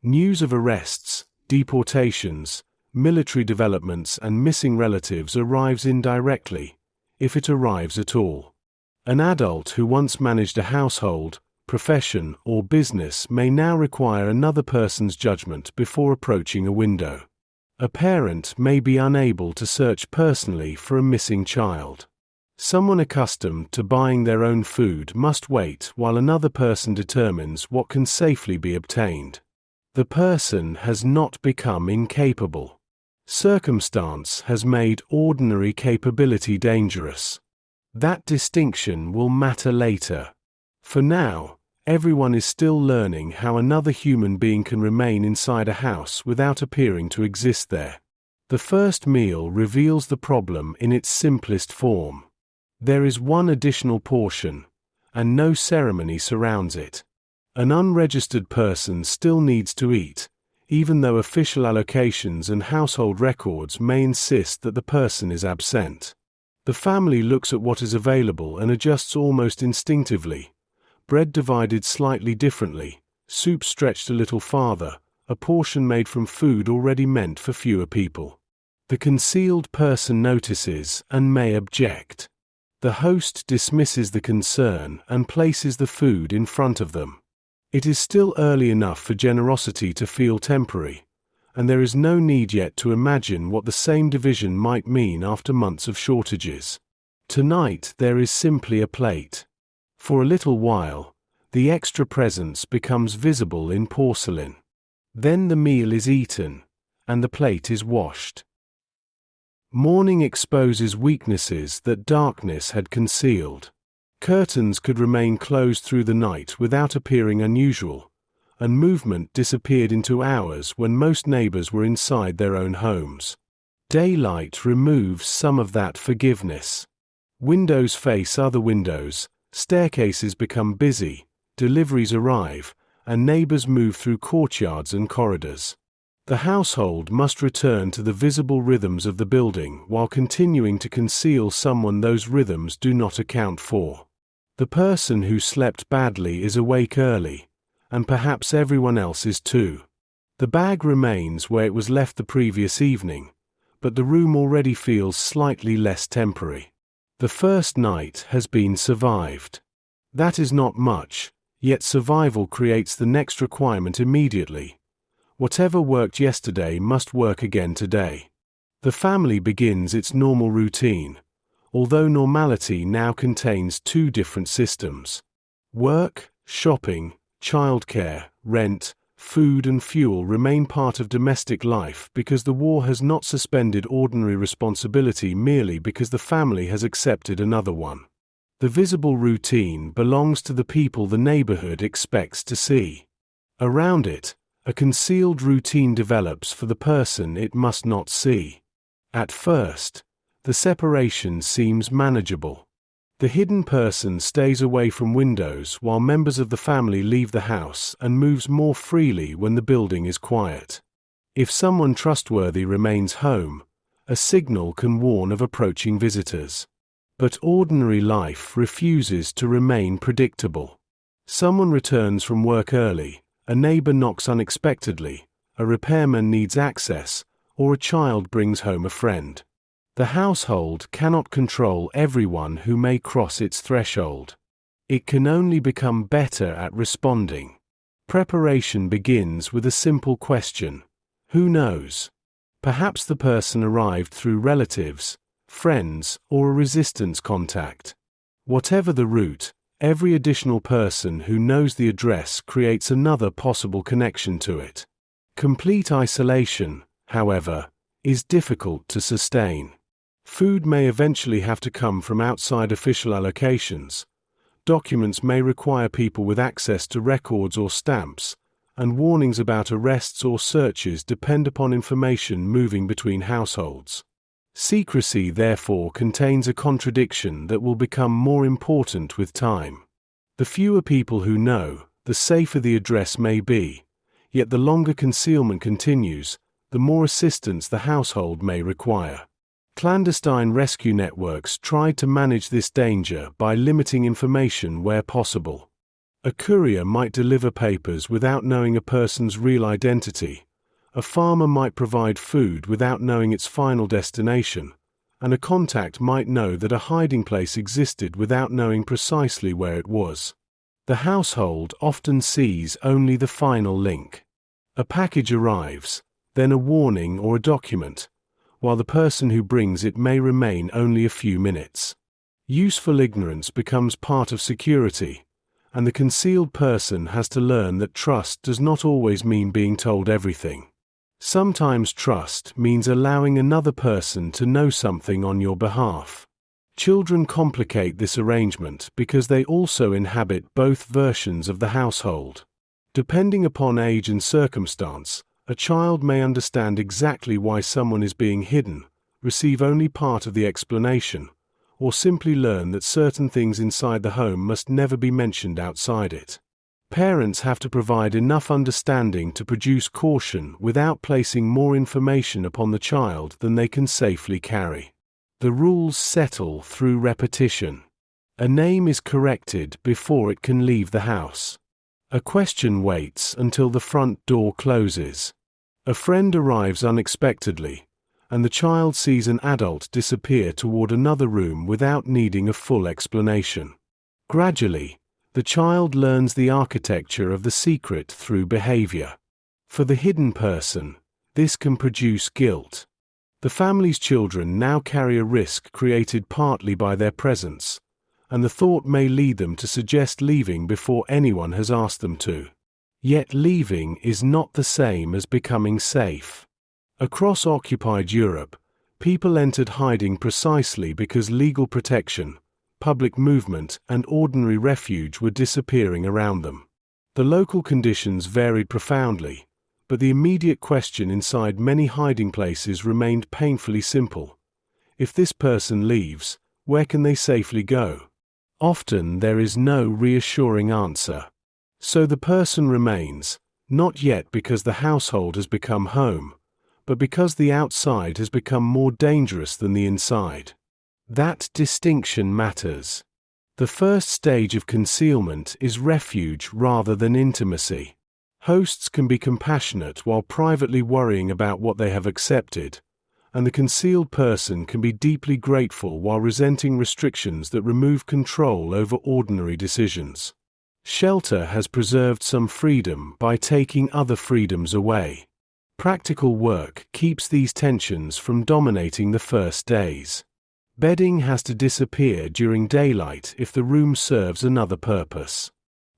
News of arrests, deportations, military developments, and missing relatives arrives indirectly, if it arrives at all. An adult who once managed a household, profession, or business may now require another person's judgment before approaching a window. A parent may be unable to search personally for a missing child. Someone accustomed to buying their own food must wait while another person determines what can safely be obtained. The person has not become incapable. Circumstance has made ordinary capability dangerous. That distinction will matter later. For now, everyone is still learning how another human being can remain inside a house without appearing to exist there. The first meal reveals the problem in its simplest form. There is one additional portion, and no ceremony surrounds it. An unregistered person still needs to eat, even though official allocations and household records may insist that the person is absent. The family looks at what is available and adjusts almost instinctively. Bread divided slightly differently, soup stretched a little farther, a portion made from food already meant for fewer people. The concealed person notices and may object. The host dismisses the concern and places the food in front of them. It is still early enough for generosity to feel temporary, and there is no need yet to imagine what the same division might mean after months of shortages. Tonight there is simply a plate. For a little while, the extra presence becomes visible in porcelain. Then the meal is eaten, and the plate is washed. Morning exposes weaknesses that darkness had concealed. Curtains could remain closed through the night without appearing unusual, and movement disappeared into hours when most neighbors were inside their own homes. Daylight removes some of that forgiveness. Windows face other windows, staircases become busy, deliveries arrive, and neighbors move through courtyards and corridors. The household must return to the visible rhythms of the building while continuing to conceal someone those rhythms do not account for. The person who slept badly is awake early, and perhaps everyone else is too. The bag remains where it was left the previous evening, but the room already feels slightly less temporary. The first night has been survived. That is not much, yet survival creates the next requirement immediately. Whatever worked yesterday must work again today. The family begins its normal routine, although normality now contains two different systems. Work, shopping, childcare, rent, food and fuel remain part of domestic life because the war has not suspended ordinary responsibility merely because the family has accepted another one. The visible routine belongs to the people the neighborhood expects to see. Around it, a concealed routine develops for the person it must not see. At first, the separation seems manageable. The hidden person stays away from windows while members of the family leave the house and moves more freely when the building is quiet. If someone trustworthy remains home, a signal can warn of approaching visitors. But ordinary life refuses to remain predictable. Someone returns from work early, a neighbor knocks unexpectedly, a repairman needs access, or a child brings home a friend. The household cannot control everyone who may cross its threshold. It can only become better at responding. Preparation begins with a simple question. Who knows? Perhaps the person arrived through relatives, friends, or a resistance contact. Whatever the route, every additional person who knows the address creates another possible connection to it. Complete isolation, however, is difficult to sustain. Food may eventually have to come from outside official allocations. Documents may require people with access to records or stamps, and warnings about arrests or searches depend upon information moving between households. Secrecy, therefore, contains a contradiction that will become more important with time. The fewer people who know, the safer the address may be, yet the longer concealment continues, the more assistance the household may require. Clandestine rescue networks tried to manage this danger by limiting information where possible. A courier might deliver papers without knowing a person's real identity. A farmer might provide food without knowing its final destination, and a contact might know that a hiding place existed without knowing precisely where it was. The household often sees only the final link. A package arrives, then a warning or a document, while the person who brings it may remain only a few minutes. Useful ignorance becomes part of security, and the concealed person has to learn that trust does not always mean being told everything. Sometimes trust means allowing another person to know something on your behalf. Children complicate this arrangement because they also inhabit both versions of the household. Depending upon age and circumstance, a child may understand exactly why someone is being hidden, receive only part of the explanation, or simply learn that certain things inside the home must never be mentioned outside it. Parents have to provide enough understanding to produce caution without placing more information upon the child than they can safely carry. The rules settle through repetition. A name is corrected before it can leave the house. A question waits until the front door closes. A friend arrives unexpectedly, and the child sees an adult disappear toward another room without needing a full explanation. Gradually, the child learns the architecture of the secret through behavior. For the hidden person, this can produce guilt. The family's children now carry a risk created partly by their presence, and the thought may lead them to suggest leaving before anyone has asked them to. Yet leaving is not the same as becoming safe. Across occupied Europe, people entered hiding precisely because legal protection, public movement, and ordinary refuge were disappearing around them. The local conditions varied profoundly, but the immediate question inside many hiding places remained painfully simple. If this person leaves, where can they safely go? Often there is no reassuring answer. So the person remains, not yet because the household has become home, but because the outside has become more dangerous than the inside. That distinction matters. The first stage of concealment is refuge rather than intimacy. Hosts can be compassionate while privately worrying about what they have accepted, and the concealed person can be deeply grateful while resenting restrictions that remove control over ordinary decisions. Shelter has preserved some freedom by taking other freedoms away. Practical work keeps these tensions from dominating the first days. Bedding has to disappear during daylight if the room serves another purpose.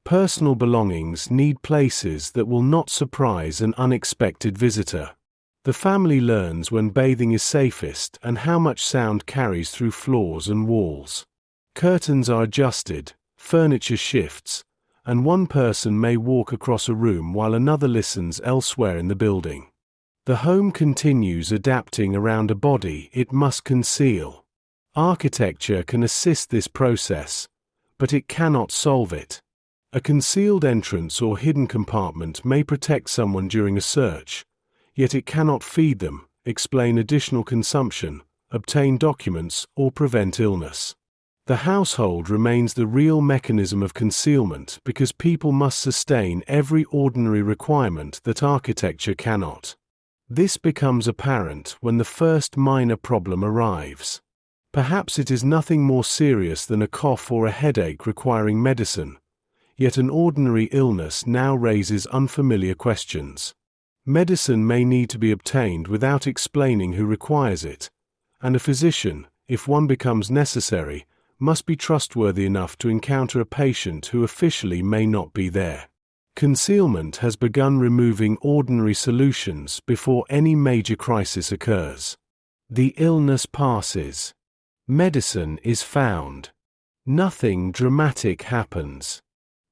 Personal belongings need places that will not surprise an unexpected visitor. The family learns when bathing is safest and how much sound carries through floors and walls. Curtains are adjusted, furniture shifts, and one person may walk across a room while another listens elsewhere in the building. The home continues adapting around a body it must conceal. Architecture can assist this process, but it cannot solve it. A concealed entrance or hidden compartment may protect someone during a search, yet it cannot feed them, explain additional consumption, obtain documents, or prevent illness. The household remains the real mechanism of concealment because people must sustain every ordinary requirement that architecture cannot. This becomes apparent when the first minor problem arrives. Perhaps it is nothing more serious than a cough or a headache requiring medicine, Yet an ordinary illness now raises unfamiliar questions. Medicine may need to be obtained without explaining who requires it, and a physician, if one becomes necessary, must be trustworthy enough to encounter a patient who officially may not be there. Concealment has begun removing ordinary solutions before any major crisis occurs. The illness passes. Medicine is found. Nothing dramatic happens.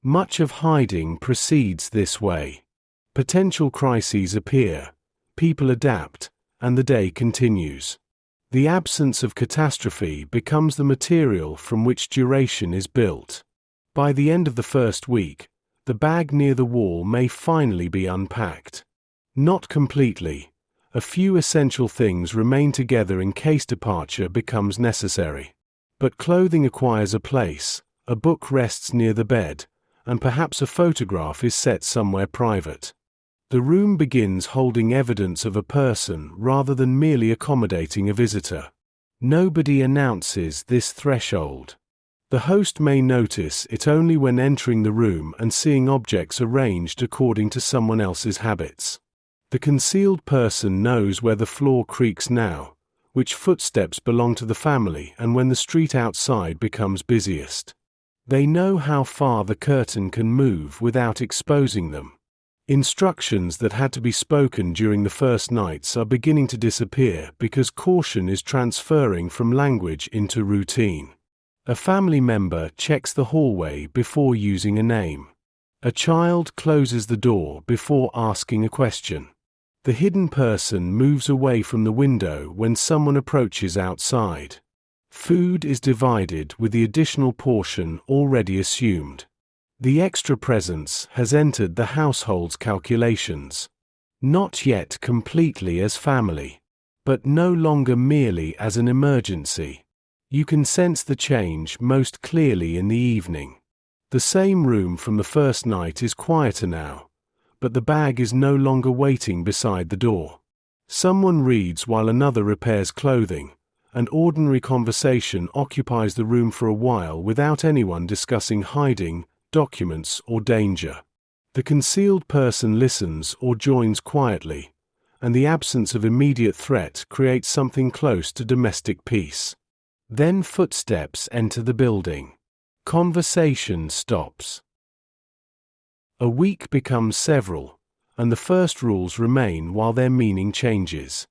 Much of hiding proceeds this way. Potential crises appear, people adapt, and the day continues. The absence of catastrophe becomes the material from which duration is built. By the end of the first week, the bag near the wall may finally be unpacked. Not completely. A few essential things remain together in case departure becomes necessary. But clothing acquires a place, a book rests near the bed, and perhaps a photograph is set somewhere private. The room begins holding evidence of a person rather than merely accommodating a visitor. Nobody announces this threshold. The host may notice it only when entering the room and seeing objects arranged according to someone else's habits. The concealed person knows where the floor creaks now, which footsteps belong to the family, and when the street outside becomes busiest. They know how far the curtain can move without exposing them. Instructions that had to be spoken during the first nights are beginning to disappear because caution is transferring from language into routine. A family member checks the hallway before using a name. A child closes the door before asking a question. The hidden person moves away from the window when someone approaches outside. Food is divided with the additional portion already assumed. The extra presence has entered the household's calculations. Not yet completely as family, but no longer merely as an emergency. You can sense the change most clearly in the evening. The same room from the first night is quieter now, but the bag is no longer waiting beside the door. Someone reads while another repairs clothing, and ordinary conversation occupies the room for a while without anyone discussing hiding, documents, or danger. The concealed person listens or joins quietly, and the absence of immediate threat creates something close to domestic peace. Then footsteps enter the building. Conversation stops. A week becomes several, and the first rules remain while their meaning changes.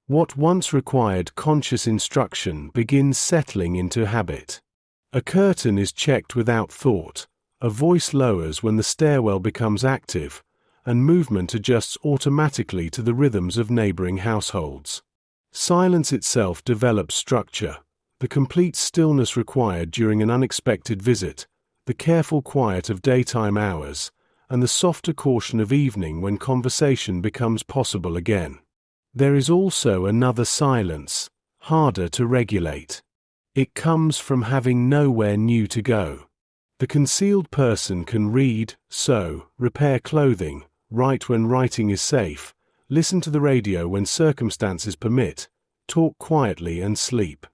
What once required conscious instruction begins settling into habit. A curtain is checked without thought, a voice lowers when the stairwell becomes active, and movement adjusts automatically to the rhythms of neighboring households. Silence itself develops structure. The complete stillness required during an unexpected visit, the careful quiet of daytime hours, and the softer caution of evening when conversation becomes possible again. There is also another silence, harder to regulate. It comes from having nowhere new to go. The concealed person can read, sew, repair clothing, write when writing is safe, listen to the radio when circumstances permit, talk quietly and sleep.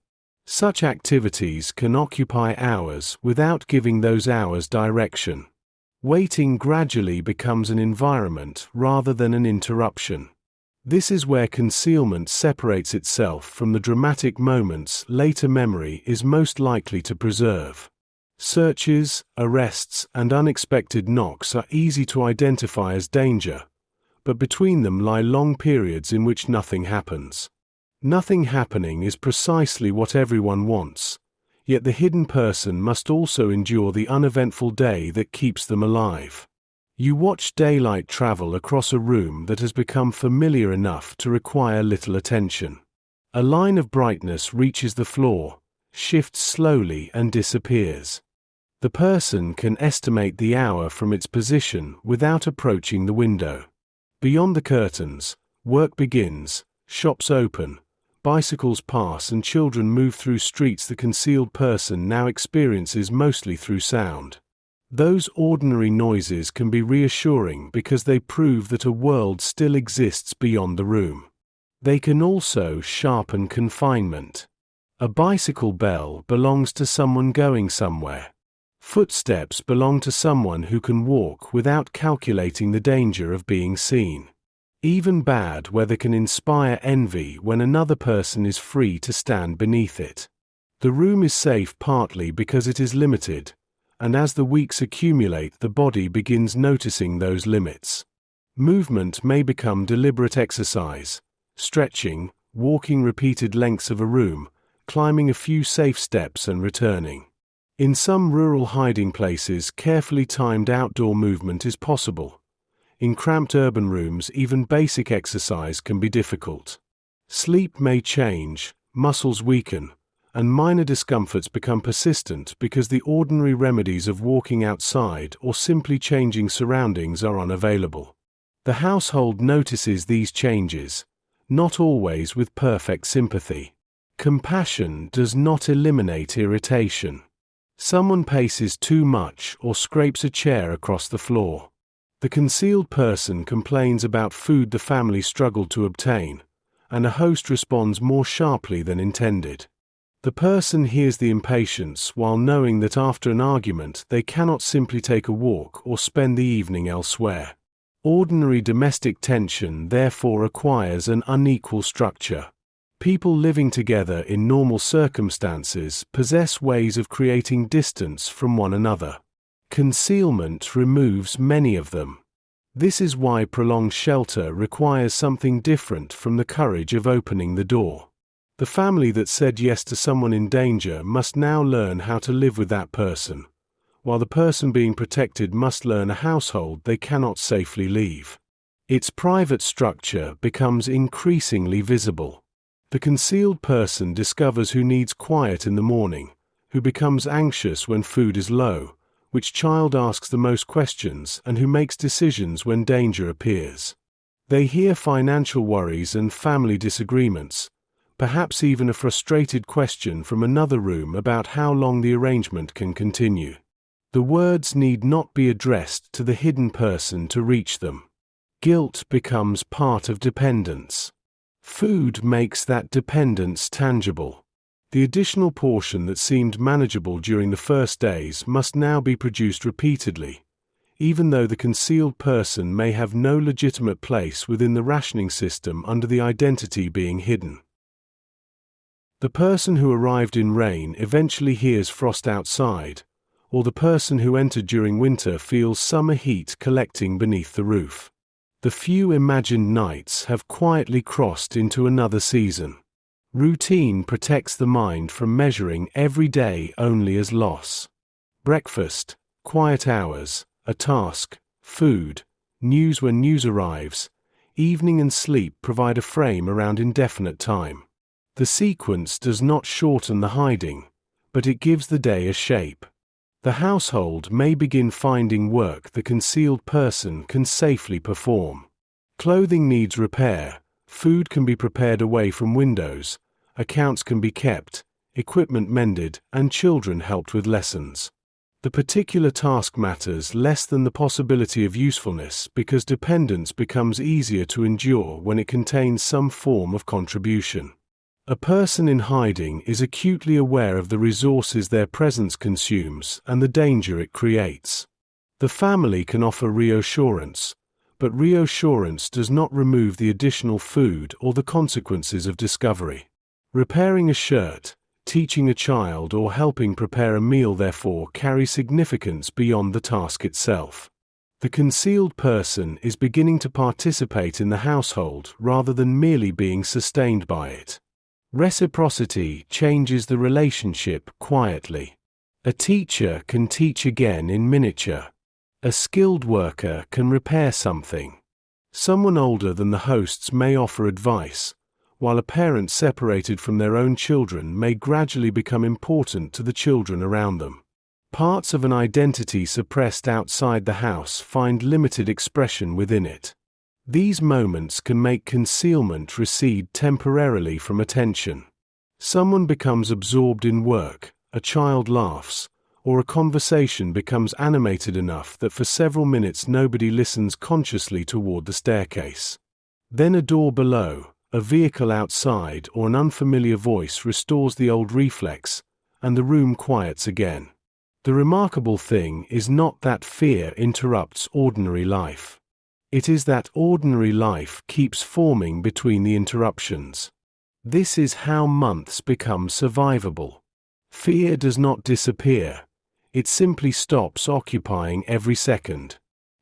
Such activities can occupy hours without giving those hours direction. Waiting gradually becomes an environment rather than an interruption. This is where concealment separates itself from the dramatic moments later memory is most likely to preserve. Searches, arrests, and unexpected knocks are easy to identify as danger, but between them lie long periods in which nothing happens. Nothing happening is precisely what everyone wants, yet the hidden person must also endure the uneventful day that keeps them alive. You watch daylight travel across a room that has become familiar enough to require little attention. A line of brightness reaches the floor, shifts slowly and disappears. The person can estimate the hour from its position without approaching the window. Beyond the curtains, work begins, shops open, bicycles pass and children move through streets the concealed person now experiences mostly through sound. Those ordinary noises can be reassuring because they prove that a world still exists beyond the room. They can also sharpen confinement. A bicycle bell belongs to someone going somewhere. Footsteps belong to someone who can walk without calculating the danger of being seen. Even bad weather can inspire envy when another person is free to stand beneath it. The room is safe partly because it is limited, and as the weeks accumulate, the body begins noticing those limits. Movement may become deliberate exercise, stretching, walking repeated lengths of a room, climbing a few safe steps and returning. In some rural hiding places, carefully timed outdoor movement is possible. In cramped urban rooms, even basic exercise can be difficult. Sleep may change, muscles weaken, and minor discomforts become persistent because the ordinary remedies of walking outside or simply changing surroundings are unavailable. The household notices these changes, not always with perfect sympathy. Compassion does not eliminate irritation. Someone paces too much or scrapes a chair across the floor. The concealed person complains about food the family struggled to obtain, and a host responds more sharply than intended. The person hears the impatience while knowing that after an argument they cannot simply take a walk or spend the evening elsewhere. Ordinary domestic tension therefore acquires an unequal structure. People living together in normal circumstances possess ways of creating distance from one another. Concealment removes many of them. This is why prolonged shelter requires something different from the courage of opening the door. The family that said yes to someone in danger must now learn how to live with that person, while the person being protected must learn a household they cannot safely leave. Its private structure becomes increasingly visible. The concealed person discovers who needs quiet in the morning, who becomes anxious when food is low, which child asks the most questions, and who makes decisions when danger appears. They hear financial worries and family disagreements, perhaps even a frustrated question from another room about how long the arrangement can continue. The words need not be addressed to the hidden person to reach them. Guilt becomes part of dependence. Food makes that dependence tangible. The additional portion that seemed manageable during the first days must now be produced repeatedly, even though the concealed person may have no legitimate place within the rationing system under the identity being hidden. The person who arrived in rain eventually hears frost outside, or the person who entered during winter feels summer heat collecting beneath the roof. The few imagined nights have quietly crossed into another season. Routine protects the mind from measuring every day only as loss. Breakfast, quiet hours, a task, food, news when news arrives, evening and sleep provide a frame around indefinite time. The sequence does not shorten the hiding, but it gives the day a shape. The household may begin finding work the concealed person can safely perform. Clothing needs repair, food can be prepared away from windows, accounts can be kept, equipment mended, and children helped with lessons. The particular task matters less than the possibility of usefulness because dependence becomes easier to endure when it contains some form of contribution. A person in hiding is acutely aware of the resources their presence consumes and the danger it creates. The family can offer reassurance, but reassurance does not remove the additional food or the consequences of discovery. Repairing a shirt, teaching a child, or helping prepare a meal therefore carry significance beyond the task itself. The concealed person is beginning to participate in the household rather than merely being sustained by it. Reciprocity changes the relationship quietly. A teacher can teach again in miniature. A skilled worker can repair something. Someone older than the hosts may offer advice, while a parent separated from their own children may gradually become important to the children around them. Parts of an identity suppressed outside the house find limited expression within it. These moments can make concealment recede temporarily from attention. Someone becomes absorbed in work, a child laughs, or a conversation becomes animated enough that for several minutes nobody listens consciously toward the staircase. Then a door below, a vehicle outside, or an unfamiliar voice restores the old reflex, and the room quiets again. The remarkable thing is not that fear interrupts ordinary life. It is that ordinary life keeps forming between the interruptions. This is how months become survivable. Fear does not disappear. It simply stops occupying every second.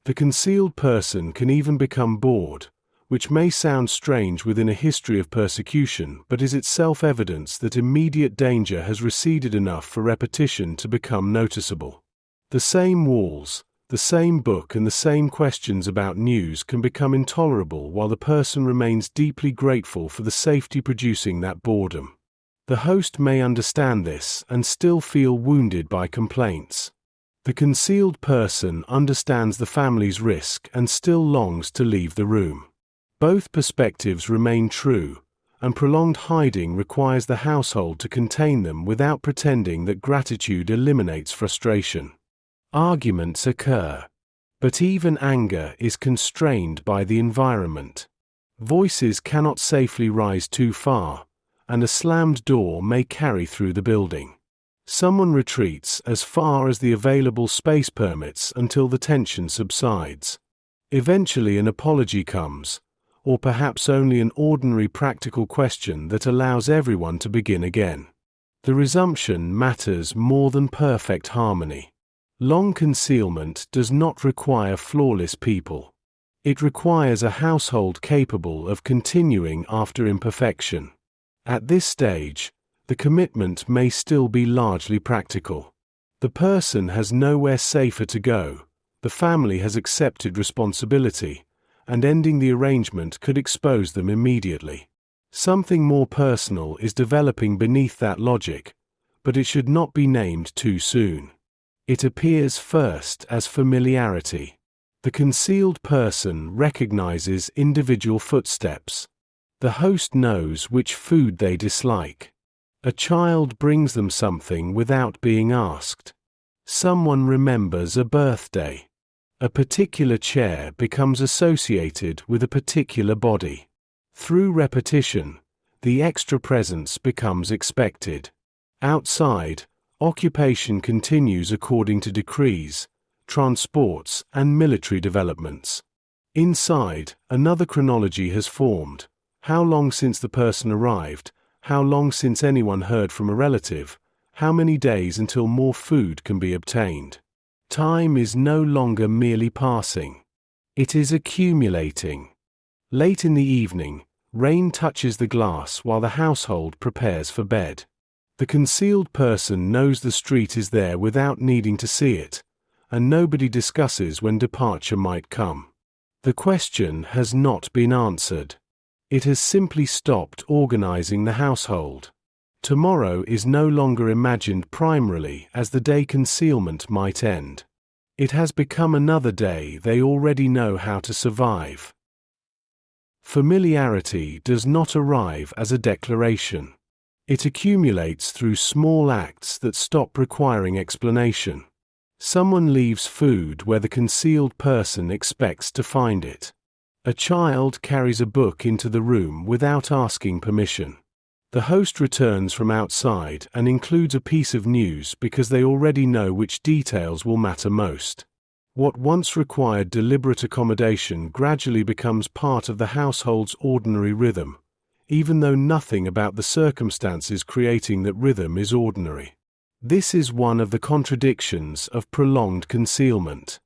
The concealed person can even become bored, which may sound strange within a history of persecution, but is itself evidence that immediate danger has receded enough for repetition to become noticeable. The same walls, the same book and the same questions about news can become intolerable while the person remains deeply grateful for the safety producing that boredom. The host may understand this and still feel wounded by complaints. The concealed person understands the family's risk and still longs to leave the room. Both perspectives remain true, and prolonged hiding requires the household to contain them without pretending that gratitude eliminates frustration. Arguments occur, but even anger is constrained by the environment. Voices cannot safely rise too far, and a slammed door may carry through the building. Someone retreats as far as the available space permits until the tension subsides. Eventually an apology comes, or perhaps only an ordinary practical question that allows everyone to begin again. The resumption matters more than perfect harmony. Long concealment does not require flawless people. It requires a household capable of continuing after imperfection. At this stage, the commitment may still be largely practical. The person has nowhere safer to go, the family has accepted responsibility, and ending the arrangement could expose them immediately. Something more personal is developing beneath that logic, but it should not be named too soon. It appears first as familiarity. The concealed person recognizes individual footsteps. The host knows which food they dislike. A child brings them something without being asked. Someone remembers a birthday. A particular chair becomes associated with a particular body. Through repetition, the extra presence becomes expected. Outside, occupation continues according to decrees, transports, and military developments. Inside, another chronology has formed. How long since the person arrived? How long since anyone heard from a relative? How many days until more food can be obtained? Time is no longer merely passing. It is accumulating. Late in the evening, rain touches the glass while the household prepares for bed. The concealed person knows the street is there without needing to see it, and nobody discusses when departure might come. The question has not been answered. It has simply stopped organizing the household. Tomorrow is no longer imagined primarily as the day concealment might end. It has become another day they already know how to survive. Familiarity does not arrive as a declaration. It accumulates through small acts that stop requiring explanation. Someone leaves food where the concealed person expects to find it. A child carries a book into the room without asking permission. The host returns from outside and includes a piece of news because they already know which details will matter most. What once required deliberate accommodation gradually becomes part of the household's ordinary rhythm, even though nothing about the circumstances creating that rhythm is ordinary. This is one of the contradictions of prolonged concealment.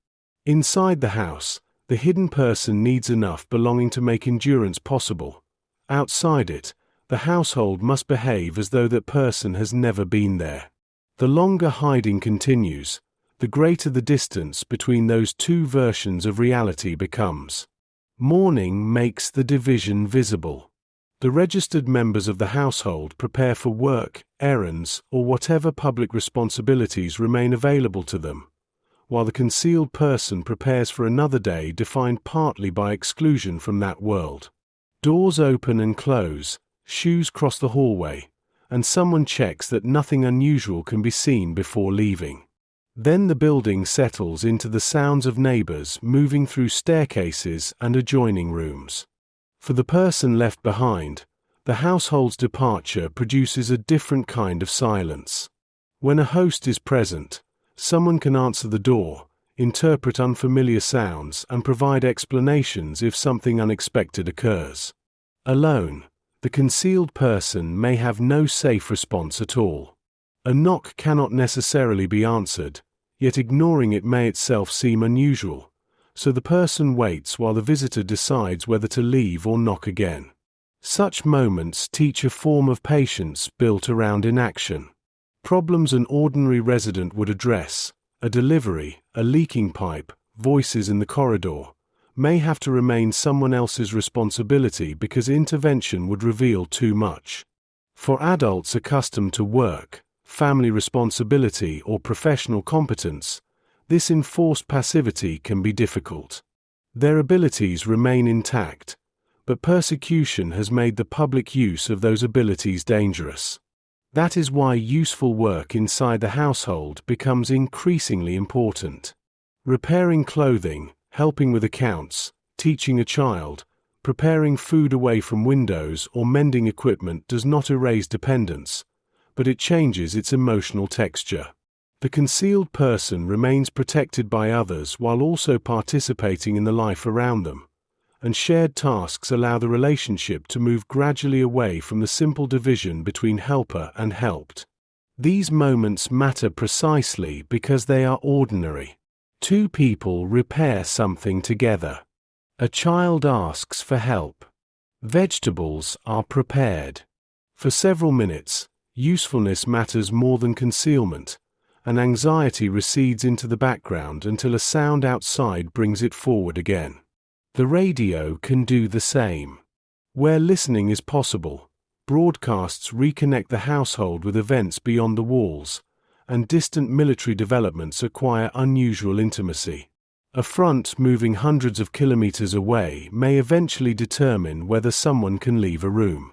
Inside the house, the hidden person needs enough belonging to make endurance possible. Outside it, the household must behave as though that person has never been there. The longer hiding continues, the greater the distance between those two versions of reality becomes. Mourning makes the division visible. The registered members of the household prepare for work, errands, or whatever public responsibilities remain available to them, while the concealed person prepares for another day defined partly by exclusion from that world. Doors open and close, shoes cross the hallway, and someone checks that nothing unusual can be seen before leaving. Then the building settles into the sounds of neighbors moving through staircases and adjoining rooms. For the person left behind, the household's departure produces a different kind of silence. When a host is present, Someone can answer the door, interpret unfamiliar sounds, and provide explanations if something unexpected occurs. Alone, the concealed person may have no safe response at all. A knock cannot necessarily be answered, yet ignoring it may itself seem unusual, so the person waits while the visitor decides whether to leave or knock again. Such moments teach a form of patience built around inaction. Problems an ordinary resident would address, a delivery, a leaking pipe, voices in the corridor, may have to remain someone else's responsibility because intervention would reveal too much. For adults accustomed to work, family responsibility, or professional competence, this enforced passivity can be difficult. Their abilities remain intact, but persecution has made the public use of those abilities dangerous. That is why useful work inside the household becomes increasingly important. Repairing clothing, helping with accounts, teaching a child, preparing food away from windows, or mending equipment does not erase dependence, but it changes its emotional texture. The concealed person remains protected by others while also participating in the life around them, and shared tasks allow the relationship to move gradually away from the simple division between helper and helped. These moments matter precisely because they are ordinary. Two people repair something together. A child asks for help. Vegetables are prepared. For several minutes, usefulness matters more than concealment, and anxiety recedes into the background until a sound outside brings it forward again. The radio can do the same. Where listening is possible, broadcasts reconnect the household with events beyond the walls, and distant military developments acquire unusual intimacy. A front moving hundreds of kilometers away may eventually determine whether someone can leave a room.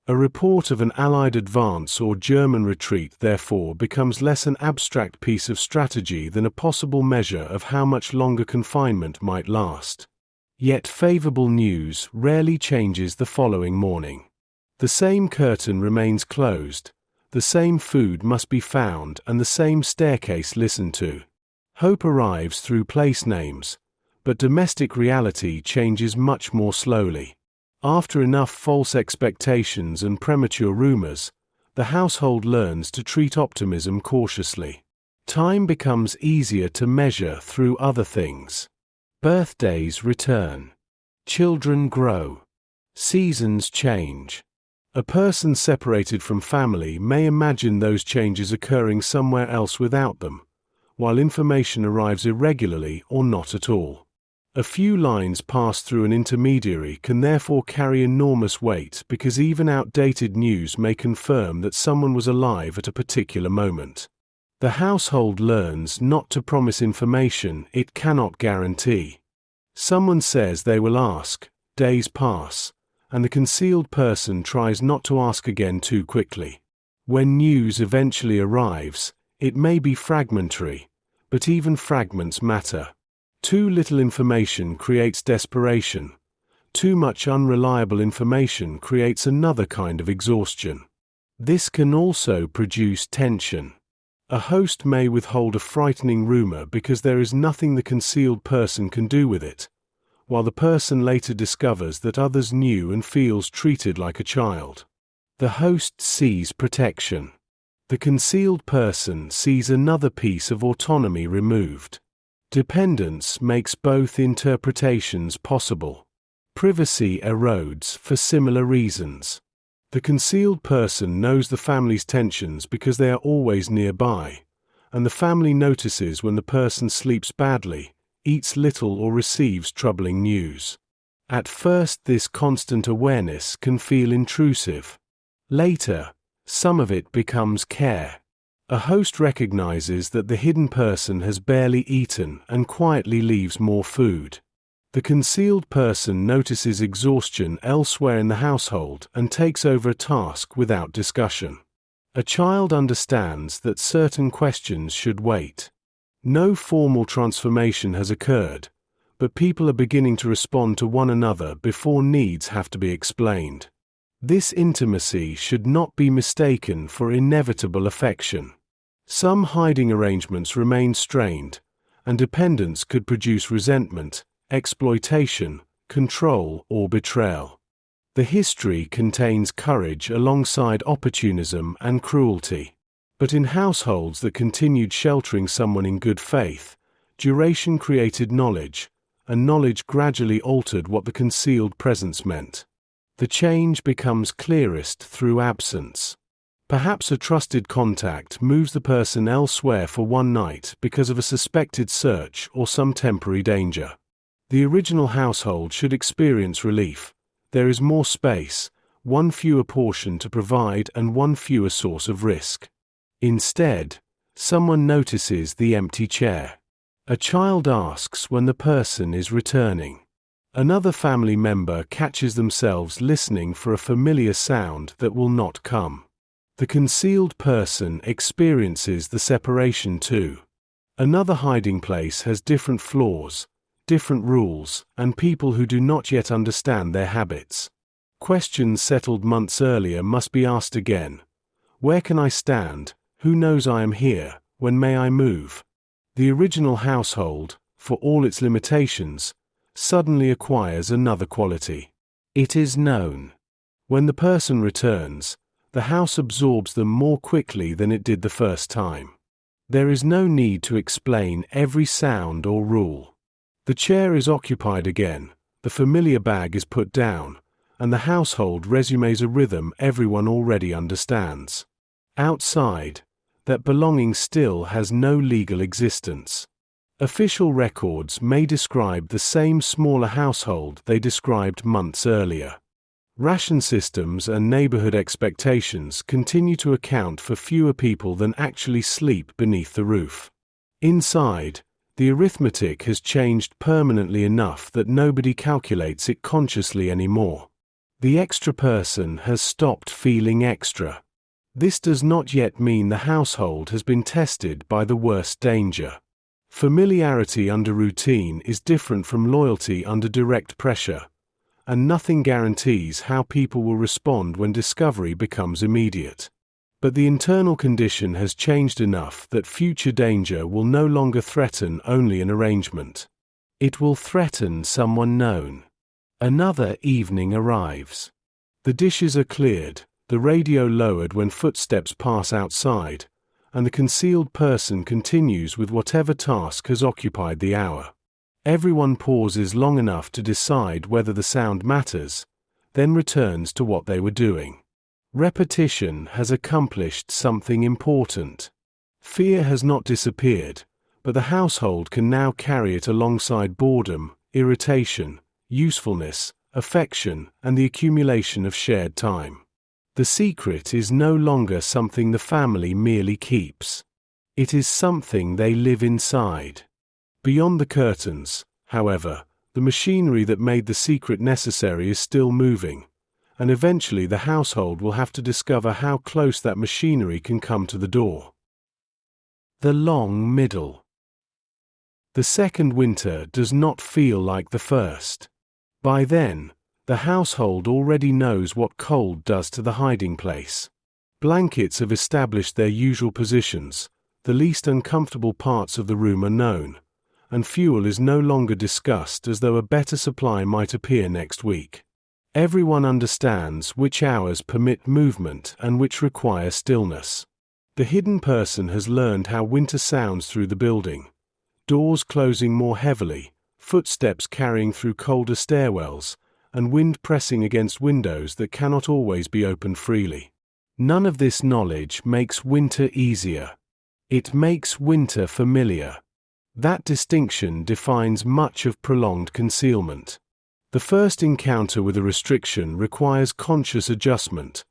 A report of an Allied advance or German retreat therefore becomes less an abstract piece of strategy than a possible measure of how much longer confinement might last. Yet favorable news rarely changes the following morning. The same curtain remains closed, the same food must be found, and the same staircase listened to. Hope arrives through place names, but domestic reality changes much more slowly. After enough false expectations and premature rumors, the household learns to treat optimism cautiously. Time becomes easier to measure through other things. Birthdays return. Children grow. Seasons change. A person separated from family may imagine those changes occurring somewhere else without them, while information arrives irregularly or not at all. A few lines passed through an intermediary can therefore carry enormous weight because even outdated news may confirm that someone was alive at a particular moment. The household learns not to promise information it cannot guarantee. Someone says they will ask, days pass, and the concealed person tries not to ask again too quickly. When news eventually arrives, it may be fragmentary, but even fragments matter. Too little information creates desperation. Too much unreliable information creates another kind of exhaustion. This can also produce tension. A host may withhold a frightening rumor because there is nothing the concealed person can do with it, while the person later discovers that others knew and feels treated like a child. The host sees protection. The concealed person sees another piece of autonomy removed. Dependence makes both interpretations possible. Privacy erodes for similar reasons. The concealed person knows the family's tensions because they are always nearby, and the family notices when the person sleeps badly, eats little, or receives troubling news. At first, this constant awareness can feel intrusive. Later, some of it becomes care. A host recognizes that the hidden person has barely eaten and quietly leaves more food. The concealed person notices exhaustion elsewhere in the household and takes over a task without discussion. A child understands that certain questions should wait. No formal transformation has occurred, but people are beginning to respond to one another before needs have to be explained. This intimacy should not be mistaken for inevitable affection. Some hiding arrangements remain strained, and dependence could produce resentment, exploitation, control, or betrayal. The history contains courage alongside opportunism and cruelty. But in households that continued sheltering someone in good faith, duration created knowledge, and knowledge gradually altered what the concealed presence meant. The change becomes clearest through absence. Perhaps a trusted contact moves the person elsewhere for one night because of a suspected search or some temporary danger. The original household should experience relief. There is more space, one fewer portion to provide and one fewer source of risk. Instead, someone notices the empty chair. A child asks when the person is returning. Another family member catches themselves listening for a familiar sound that will not come. The concealed person experiences the separation too. Another hiding place has different floors, different rules, and people who do not yet understand their habits. Questions settled months earlier must be asked again. Where can I stand? Who knows I am here? When may I move? The original household, for all its limitations, suddenly acquires another quality. It is known. When the person returns, the house absorbs them more quickly than it did the first time. There is no need to explain every sound or rule. The chair is occupied again, the familiar bag is put down, and the household resumes a rhythm everyone already understands. Outside, that belonging still has no legal existence. Official records may describe the same smaller household they described months earlier. Ration systems and neighborhood expectations continue to account for fewer people than actually sleep beneath the roof. Inside, the arithmetic has changed permanently enough that nobody calculates it consciously anymore. The extra person has stopped feeling extra. This does not yet mean the household has been tested by the worst danger. Familiarity under routine is different from loyalty under direct pressure, and nothing guarantees how people will respond when discovery becomes immediate. But the internal condition has changed enough that future danger will no longer threaten only an arrangement. It will threaten someone known. Another evening arrives. The dishes are cleared, the radio lowered when footsteps pass outside, and the concealed person continues with whatever task has occupied the hour. Everyone pauses long enough to decide whether the sound matters, then returns to what they were doing. Repetition has accomplished something important. Fear has not disappeared, but the household can now carry it alongside boredom, irritation, usefulness, affection, and the accumulation of shared time. The secret is no longer something the family merely keeps. It is something they live inside. Beyond the curtains, however, the machinery that made the secret necessary is still moving, and eventually the household will have to discover how close that machinery can come to the door. The long middle. The second winter does not feel like the first. By then, the household already knows what cold does to the hiding place. Blankets have established their usual positions, the least uncomfortable parts of the room are known, and fuel is no longer discussed as though a better supply might appear next week. Everyone understands which hours permit movement and which require stillness. The hidden person has learned how winter sounds through the building. Doors closing more heavily, footsteps carrying through colder stairwells, and wind pressing against windows that cannot always be opened freely. None of this knowledge makes winter easier. It makes winter familiar. That distinction defines much of prolonged concealment. The first encounter with a restriction requires conscious adjustment.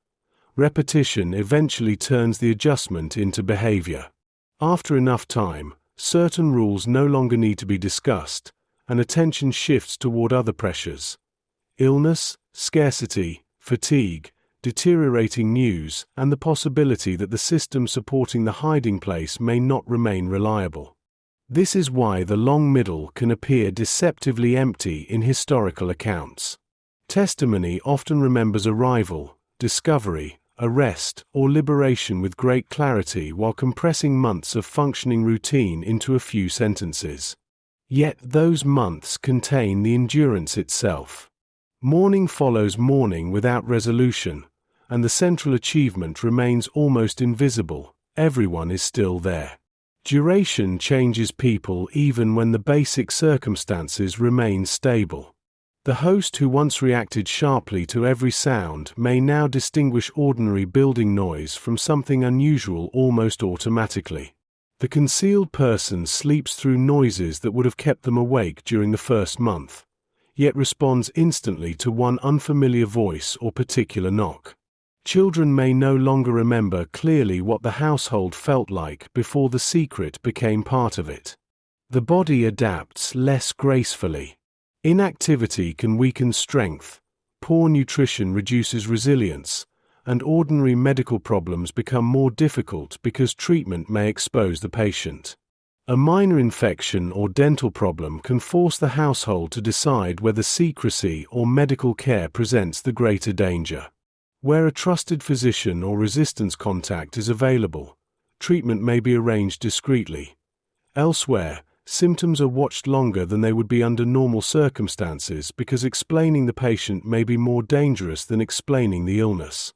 Repetition eventually turns the adjustment into behavior. After enough time, certain rules no longer need to be discussed, and attention shifts toward other pressures. Illness, scarcity, fatigue, deteriorating news, and the possibility that the system supporting the hiding place may not remain reliable. This is why the long middle can appear deceptively empty in historical accounts. Testimony often remembers arrival, discovery, arrest, or liberation with great clarity while compressing months of functioning routine into a few sentences. Yet those months contain the endurance itself. Morning follows morning without resolution, and the central achievement remains almost invisible. Everyone is still there. Duration changes people even when the basic circumstances remain stable. The host who once reacted sharply to every sound may now distinguish ordinary building noise from something unusual almost automatically. The concealed person sleeps through noises that would have kept them awake during the first month, yet responds instantly to one unfamiliar voice or particular knock. Children may no longer remember clearly what the household felt like before the secret became part of it. The body adapts less gracefully. Inactivity can weaken strength, poor nutrition reduces resilience, and ordinary medical problems become more difficult because treatment may expose the patient. A minor infection or dental problem can force the household to decide whether secrecy or medical care presents the greater danger. Where a trusted physician or resistance contact is available, treatment may be arranged discreetly. Elsewhere, symptoms are watched longer than they would be under normal circumstances because explaining the patient may be more dangerous than explaining the illness.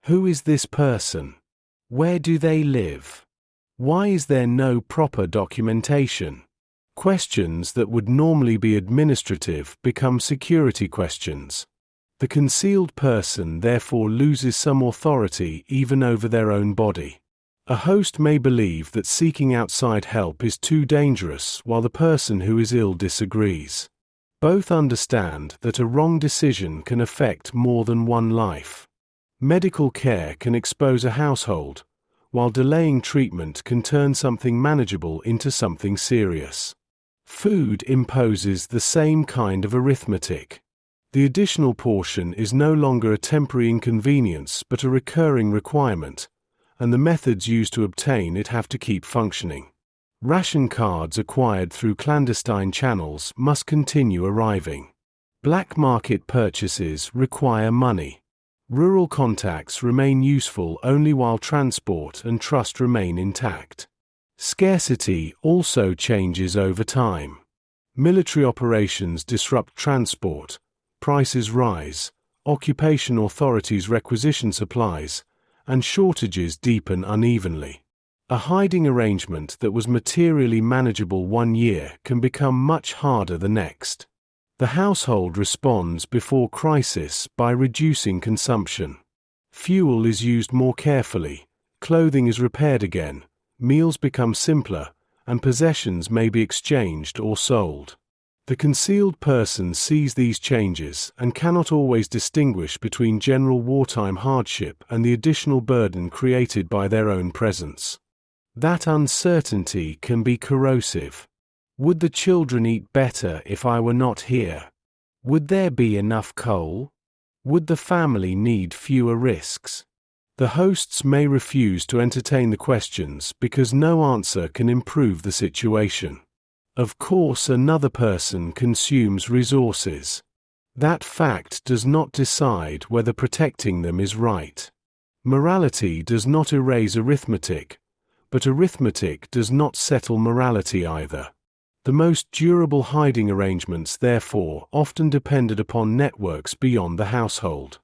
Who is this person? Where do they live? Why is there no proper documentation? Questions that would normally be administrative become security questions. The concealed person therefore loses some authority even over their own body. A host may believe that seeking outside help is too dangerous while the person who is ill disagrees. Both understand that a wrong decision can affect more than one life. Medical care can expose a household, while delaying treatment can turn something manageable into something serious. Food imposes the same kind of arithmetic. The additional portion is no longer a temporary inconvenience but a recurring requirement, and the methods used to obtain it have to keep functioning. Ration cards acquired through clandestine channels must continue arriving. Black market purchases require money. Rural contacts remain useful only while transport and trust remain intact. Scarcity also changes over time. Military operations disrupt transport, prices rise, occupation authorities requisition supplies, and shortages deepen unevenly. A hiding arrangement that was materially manageable one year can become much harder the next. The household responds before crisis by reducing consumption. Fuel is used more carefully, clothing is repaired again, meals become simpler, and possessions may be exchanged or sold. The concealed person sees these changes and cannot always distinguish between general wartime hardship and the additional burden created by their own presence. That uncertainty can be corrosive. Would the children eat better if I were not here? Would there be enough coal? Would the family need fewer risks? The hosts may refuse to entertain the questions because no answer can improve the situation. Of course, another person consumes resources. That fact does not decide whether protecting them is right. Morality does not erase arithmetic, but arithmetic does not settle morality either. The most durable hiding arrangements, therefore, often depended upon networks beyond the household.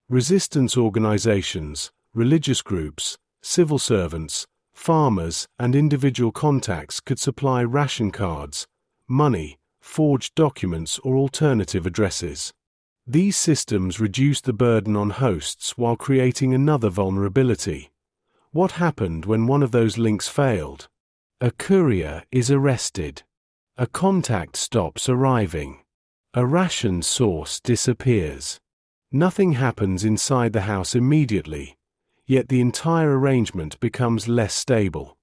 Resistance organizations, religious groups, civil servants, farmers, and individual contacts could supply ration cards, money, forged documents, or alternative addresses. These systems reduced the burden on hosts while creating another vulnerability. What happened when one of those links failed? A courier is arrested. A contact stops arriving. A ration source disappears. Nothing happens inside the house immediately, yet the entire arrangement becomes less stable.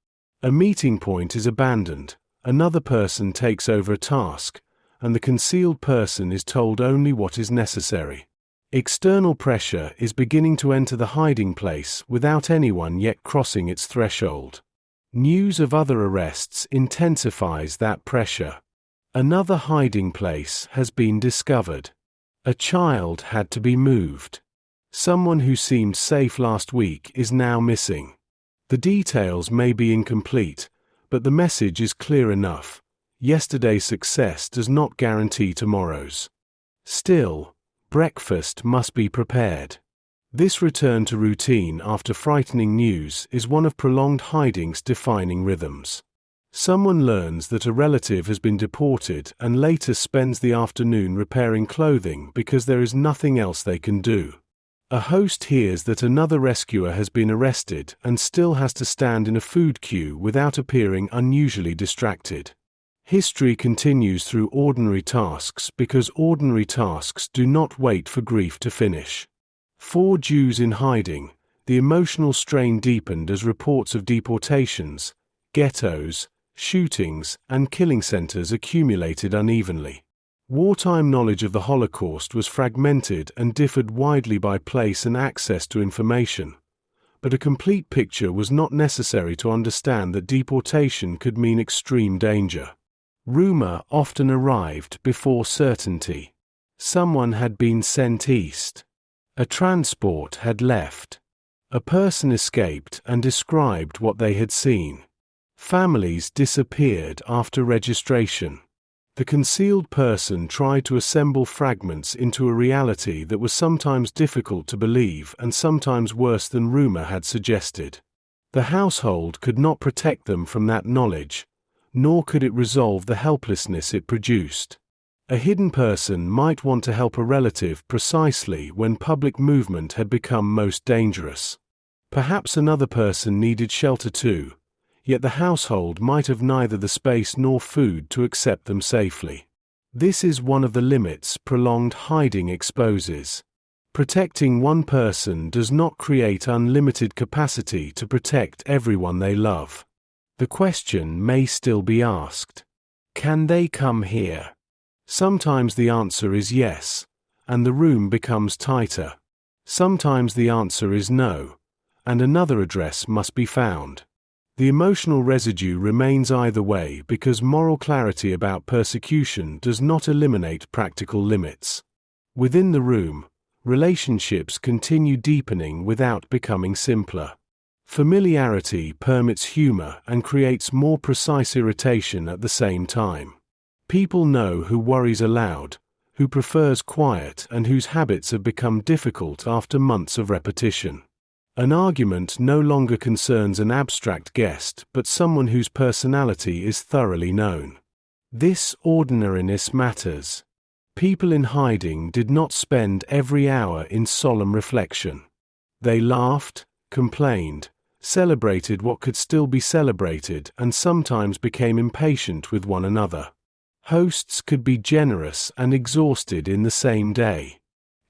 A meeting point is abandoned, another person takes over a task, and the concealed person is told only what is necessary. External pressure is beginning to enter the hiding place without anyone yet crossing its threshold. News of other arrests intensifies that pressure. Another hiding place has been discovered. A child had to be moved. Someone who seemed safe last week is now missing. The details may be incomplete, but the message is clear enough. Yesterday's success does not guarantee tomorrow's. Still, breakfast must be prepared. This return to routine after frightening news is one of prolonged hiding's defining rhythms. Someone learns that a relative has been deported and later spends the afternoon repairing clothing because there is nothing else they can do. A host hears that another rescuer has been arrested and still has to stand in a food queue without appearing unusually distracted. History continues through ordinary tasks because ordinary tasks do not wait for grief to finish. For Jews in hiding, the emotional strain deepened as reports of deportations, ghettos, shootings, and killing centers accumulated unevenly. Wartime knowledge of the Holocaust was fragmented and differed widely by place and access to information, but a complete picture was not necessary to understand that deportation could mean extreme danger. Rumor often arrived before certainty. Someone had been sent east. A transport had left. A person escaped and described what they had seen. Families disappeared after registration. The concealed person tried to assemble fragments into a reality that was sometimes difficult to believe and sometimes worse than rumor had suggested. The household could not protect them from that knowledge, nor could it resolve the helplessness it produced. A hidden person might want to help a relative precisely when public movement had become most dangerous. Perhaps another person needed shelter too, yet the household might have neither the space nor food to accept them safely. This is one of the limits prolonged hiding exposes. Protecting one person does not create unlimited capacity to protect everyone they love. The question may still be asked: can they come here? Sometimes the answer is yes, and the room becomes tighter. Sometimes the answer is no, and another address must be found. The emotional residue remains either way because moral clarity about persecution does not eliminate practical limits. Within the room, relationships continue deepening without becoming simpler. Familiarity permits humor and creates more precise irritation at the same time. People know who worries aloud, who prefers quiet, and whose habits have become difficult after months of repetition. An argument no longer concerns an abstract guest but someone whose personality is thoroughly known. This ordinariness matters. People in hiding did not spend every hour in solemn reflection. They laughed, complained, celebrated what could still be celebrated, and sometimes became impatient with one another. Hosts could be generous and exhausted in the same day.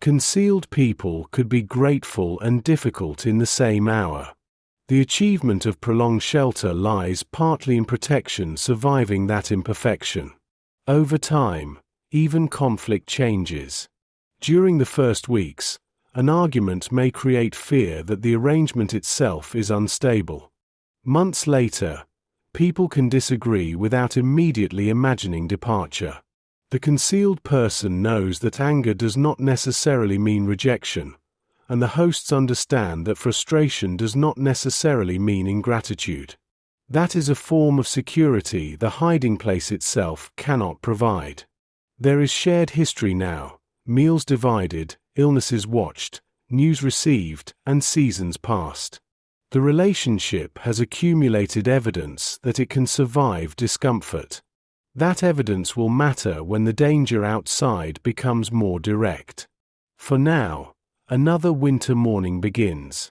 Concealed people could be grateful and difficult in the same hour. The achievement of prolonged shelter lies partly in protection surviving that imperfection. Over time, even conflict changes. During the first weeks, an argument may create fear that the arrangement itself is unstable. Months later, people can disagree without immediately imagining departure. The concealed person knows that anger does not necessarily mean rejection, and the hosts understand that frustration does not necessarily mean ingratitude. That is a form of security the hiding place itself cannot provide. There is shared history now, meals divided, illnesses watched, news received, and seasons passed. The relationship has accumulated evidence that it can survive discomfort. That evidence will matter when the danger outside becomes more direct. For now, another winter morning begins.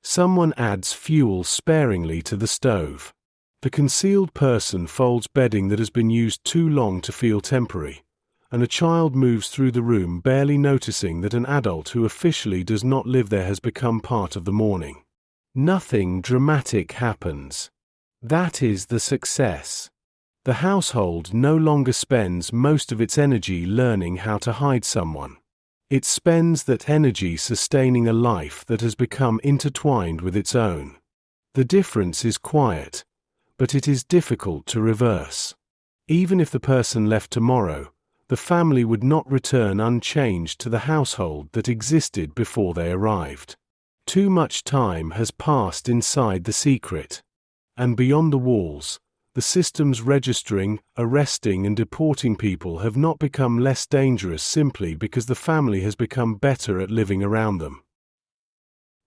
Someone adds fuel sparingly to the stove. The concealed person folds bedding that has been used too long to feel temporary, and a child moves through the room barely noticing that an adult who officially does not live there has become part of the morning. Nothing dramatic happens. That is the success. The household no longer spends most of its energy learning how to hide someone. It spends that energy sustaining a life that has become intertwined with its own. The difference is quiet, but it is difficult to reverse. Even if the person left tomorrow, the family would not return unchanged to the household that existed before they arrived. Too much time has passed inside the secret. And beyond the walls, the systems registering, arresting and deporting people have not become less dangerous simply because the family has become better at living around them.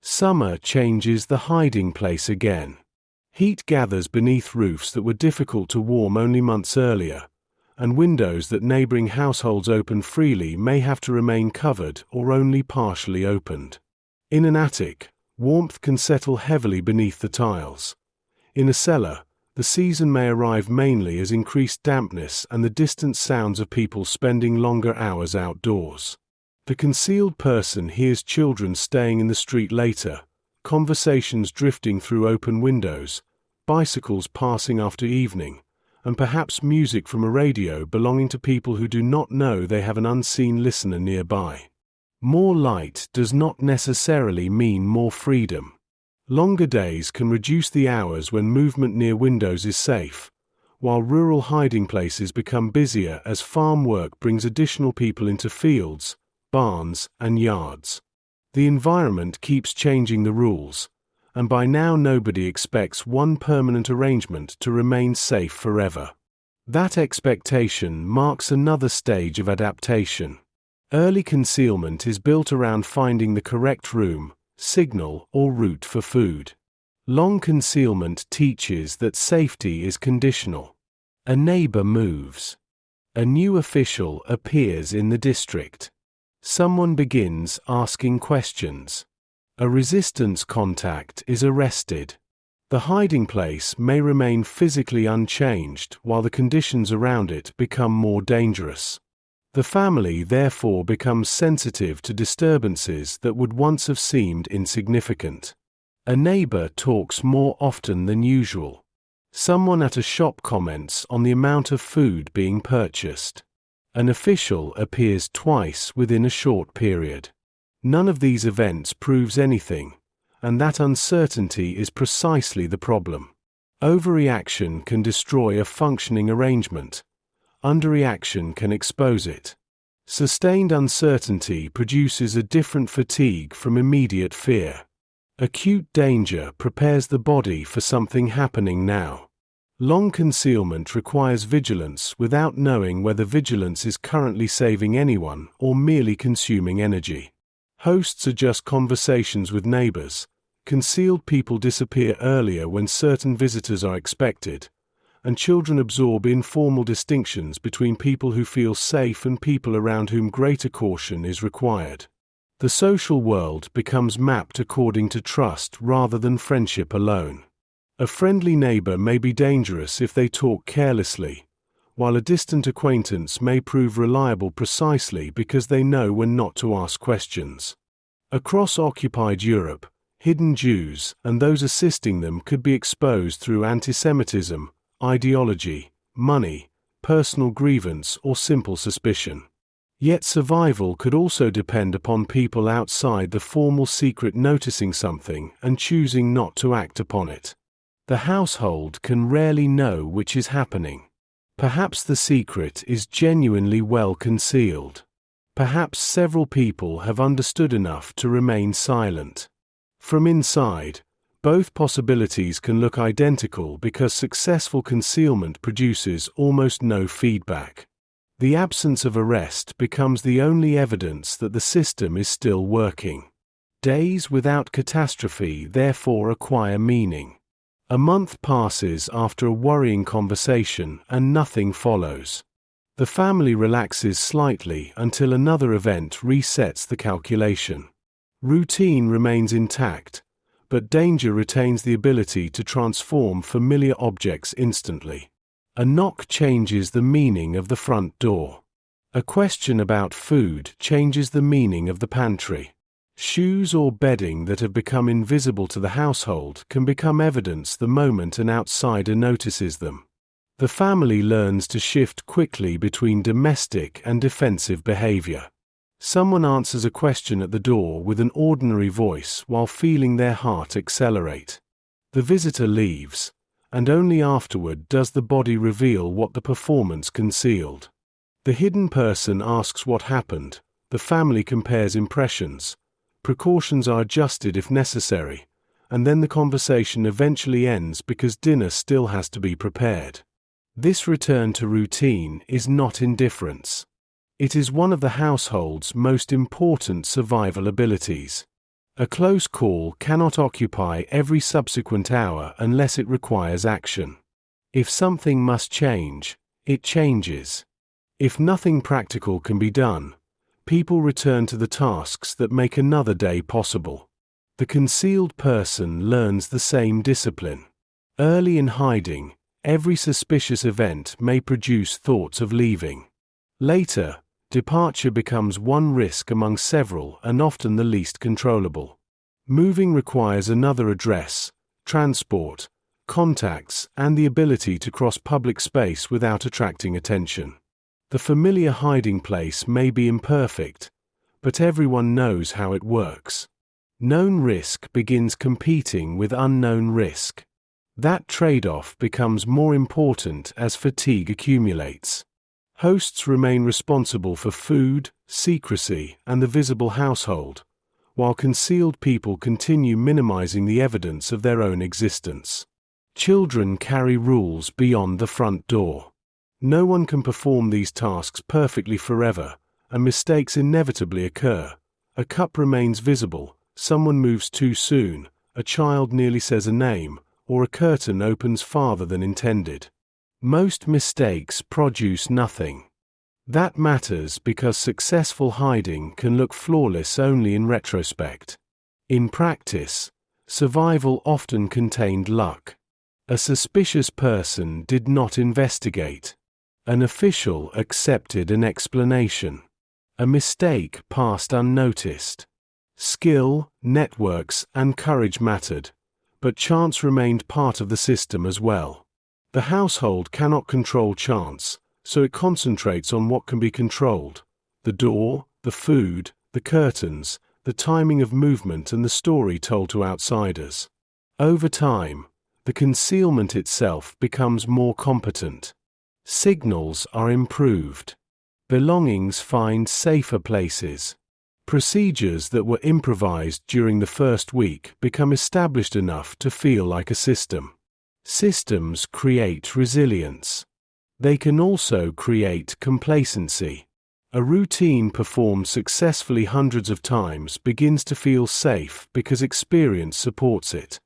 Summer changes the hiding place again. Heat gathers beneath roofs that were difficult to warm only months earlier, and windows that neighboring households open freely may have to remain covered or only partially opened. In an attic, warmth can settle heavily beneath the tiles. In a cellar, the season may arrive mainly as increased dampness and the distant sounds of people spending longer hours outdoors. The concealed person hears children staying in the street later, conversations drifting through open windows, bicycles passing after evening, and perhaps music from a radio belonging to people who do not know they have an unseen listener nearby. More light does not necessarily mean more freedom. Longer days can reduce the hours when movement near windows is safe, while rural hiding places become busier as farm work brings additional people into fields, barns, and yards. The environment keeps changing the rules, and by now nobody expects one permanent arrangement to remain safe forever. That expectation marks another stage of adaptation. Early concealment is built around finding the correct room, signal, or route for food. Long concealment teaches that safety is conditional. A neighbor moves. A new official appears in the district. Someone begins asking questions. A resistance contact is arrested. The hiding place may remain physically unchanged while the conditions around it become more dangerous. The family therefore becomes sensitive to disturbances that would once have seemed insignificant. A neighbor talks more often than usual. Someone at a shop comments on the amount of food being purchased. An official appears twice within a short period. None of these events proves anything, and that uncertainty is precisely the problem. Overreaction can destroy a functioning arrangement. Underreaction can expose it. Sustained uncertainty produces a different fatigue from immediate fear. Acute danger prepares the body for something happening now. Long concealment requires vigilance without knowing whether vigilance is currently saving anyone or merely consuming energy. Hosts adjust conversations with neighbors. Concealed people disappear earlier when certain visitors are expected, and children absorb informal distinctions between people who feel safe and people around whom greater caution is required. The social world becomes mapped according to trust rather than friendship alone. A friendly neighbor may be dangerous if they talk carelessly, while a distant acquaintance may prove reliable precisely because they know when not to ask questions. Across occupied Europe, hidden Jews and those assisting them could be exposed through antisemitism, ideology, money, personal grievance, or simple suspicion. Yet survival could also depend upon people outside the formal secret noticing something and choosing not to act upon it. The household can rarely know which is happening. Perhaps the secret is genuinely well concealed. Perhaps several people have understood enough to remain silent. From inside, both possibilities can look identical because successful concealment produces almost no feedback. The absence of arrest becomes the only evidence that the system is still working. Days without catastrophe therefore acquire meaning. A month passes after a worrying conversation and nothing follows. The family relaxes slightly until another event resets the calculation. Routine remains intact, but danger retains the ability to transform familiar objects instantly. A knock changes the meaning of the front door. A question about food changes the meaning of the pantry. Shoes or bedding that have become invisible to the household can become evidence the moment an outsider notices them. The family learns to shift quickly between domestic and defensive behavior. Someone answers a question at the door with an ordinary voice while feeling their heart accelerate. The visitor leaves, and only afterward does the body reveal what the performance concealed. The hidden person asks what happened, the family compares impressions, precautions are adjusted if necessary, and then the conversation eventually ends because dinner still has to be prepared. This return to routine is not indifference. It is one of the household's most important survival abilities. A close call cannot occupy every subsequent hour unless it requires action. If something must change, it changes. If nothing practical can be done, people return to the tasks that make another day possible. The concealed person learns the same discipline. Early in hiding, every suspicious event may produce thoughts of leaving. Later, departure becomes one risk among several and often the least controllable. Moving requires another address, transport, contacts, and the ability to cross public space without attracting attention. The familiar hiding place may be imperfect, but everyone knows how it works. Known risk begins competing with unknown risk. That trade-off becomes more important as fatigue accumulates. Hosts remain responsible for food, secrecy, and the visible household, while concealed people continue minimizing the evidence of their own existence. Children carry rules beyond the front door. No one can perform these tasks perfectly forever, and mistakes inevitably occur. A cup remains visible, someone moves too soon, a child nearly says a name, or a curtain opens farther than intended. Most mistakes produce nothing. That matters because successful hiding can look flawless only in retrospect. In practice, survival often contained luck. A suspicious person did not investigate. An official accepted an explanation. A mistake passed unnoticed. Skill, networks, and courage mattered, but chance remained part of the system as well. The household cannot control chance, so it concentrates on what can be controlled: the door, the food, the curtains, the timing of movement, and the story told to outsiders. Over time, the concealment itself becomes more competent. Signals are improved. Belongings find safer places. Procedures that were improvised during the first week become established enough to feel like a system. Systems create resilience. They can also create complacency. A routine performed successfully hundreds of times begins to feel safe because experience supports it.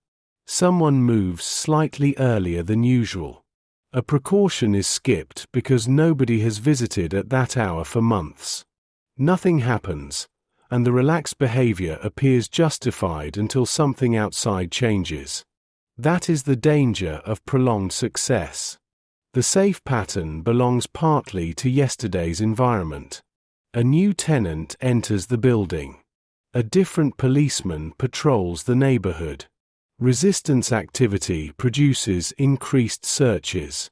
Someone moves slightly earlier than usual. A precaution is skipped because nobody has visited at that hour for months. Nothing happens, and the relaxed behavior appears justified until something outside changes. That is the danger of prolonged success. The safe pattern belongs partly to yesterday's environment. A new tenant enters the building. A different policeman patrols the neighborhood. Resistance activity produces increased searches.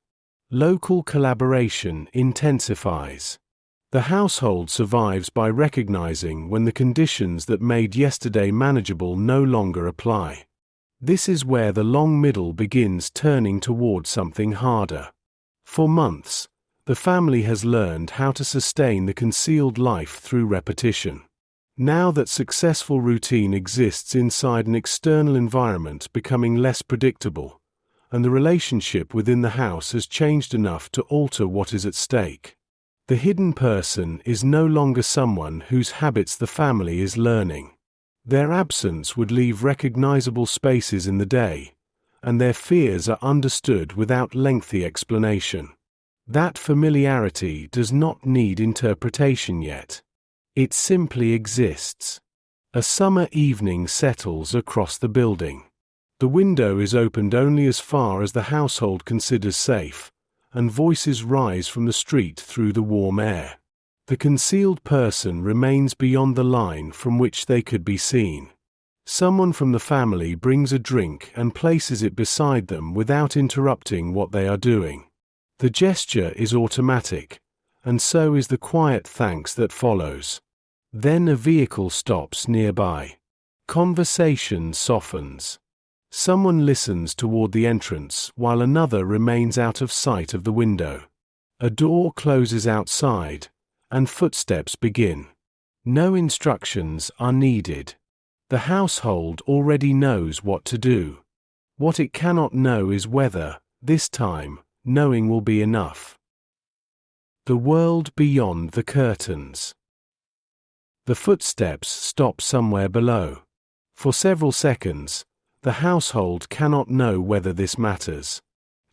Local collaboration intensifies. The household survives by recognizing when the conditions that made yesterday manageable no longer apply. This is where the long middle begins turning toward something harder. For months, the family has learned how to sustain the concealed life through repetition. Now that successful routine exists inside an external environment becoming less predictable, and the relationship within the house has changed enough to alter what is at stake. The hidden person is no longer someone whose habits the family is learning. Their absence would leave recognizable spaces in the day, and their fears are understood without lengthy explanation. That familiarity does not need interpretation yet. It simply exists. A summer evening settles across the building. The window is opened only as far as the household considers safe, and voices rise from the street through the warm air. The concealed person remains beyond the line from which they could be seen. Someone from the family brings a drink and places it beside them without interrupting what they are doing. The gesture is automatic, and so is the quiet thanks that follows. Then a vehicle stops nearby. Conversation softens. Someone listens toward the entrance while another remains out of sight of the window. A door closes outside, and footsteps begin. No instructions are needed. The household already knows what to do. What it cannot know is whether, this time, knowing will be enough. The world beyond the curtains. The footsteps stop somewhere below. For several seconds, the household cannot know whether this matters.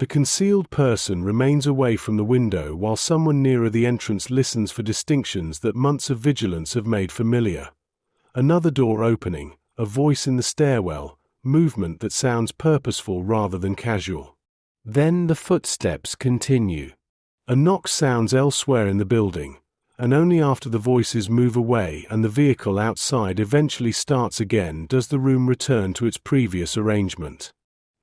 The concealed person remains away from the window while someone nearer the entrance listens for distinctions that months of vigilance have made familiar. Another door opening, a voice in the stairwell, movement that sounds purposeful rather than casual. Then the footsteps continue. A knock sounds elsewhere in the building, and only after the voices move away and the vehicle outside eventually starts again does the room return to its previous arrangement.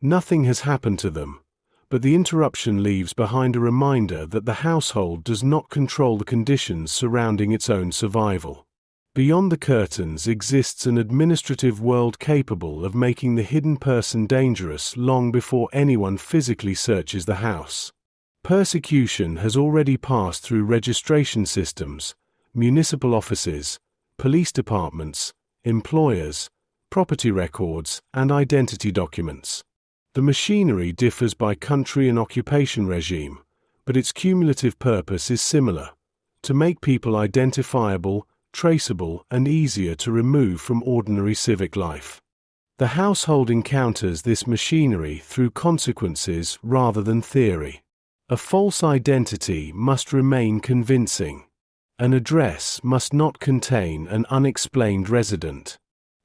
Nothing has happened to them, but the interruption leaves behind a reminder that the household does not control the conditions surrounding its own survival. Beyond the curtains exists an administrative world capable of making the hidden person dangerous long before anyone physically searches the house. Persecution has already passed through registration systems, municipal offices, police departments, employers, property records, and identity documents. The machinery differs by country and occupation regime, but its cumulative purpose is similar: to make people identifiable, traceable, and easier to remove from ordinary civic life. The household encounters this machinery through consequences rather than theory. A false identity must remain convincing. An address must not contain an unexplained resident.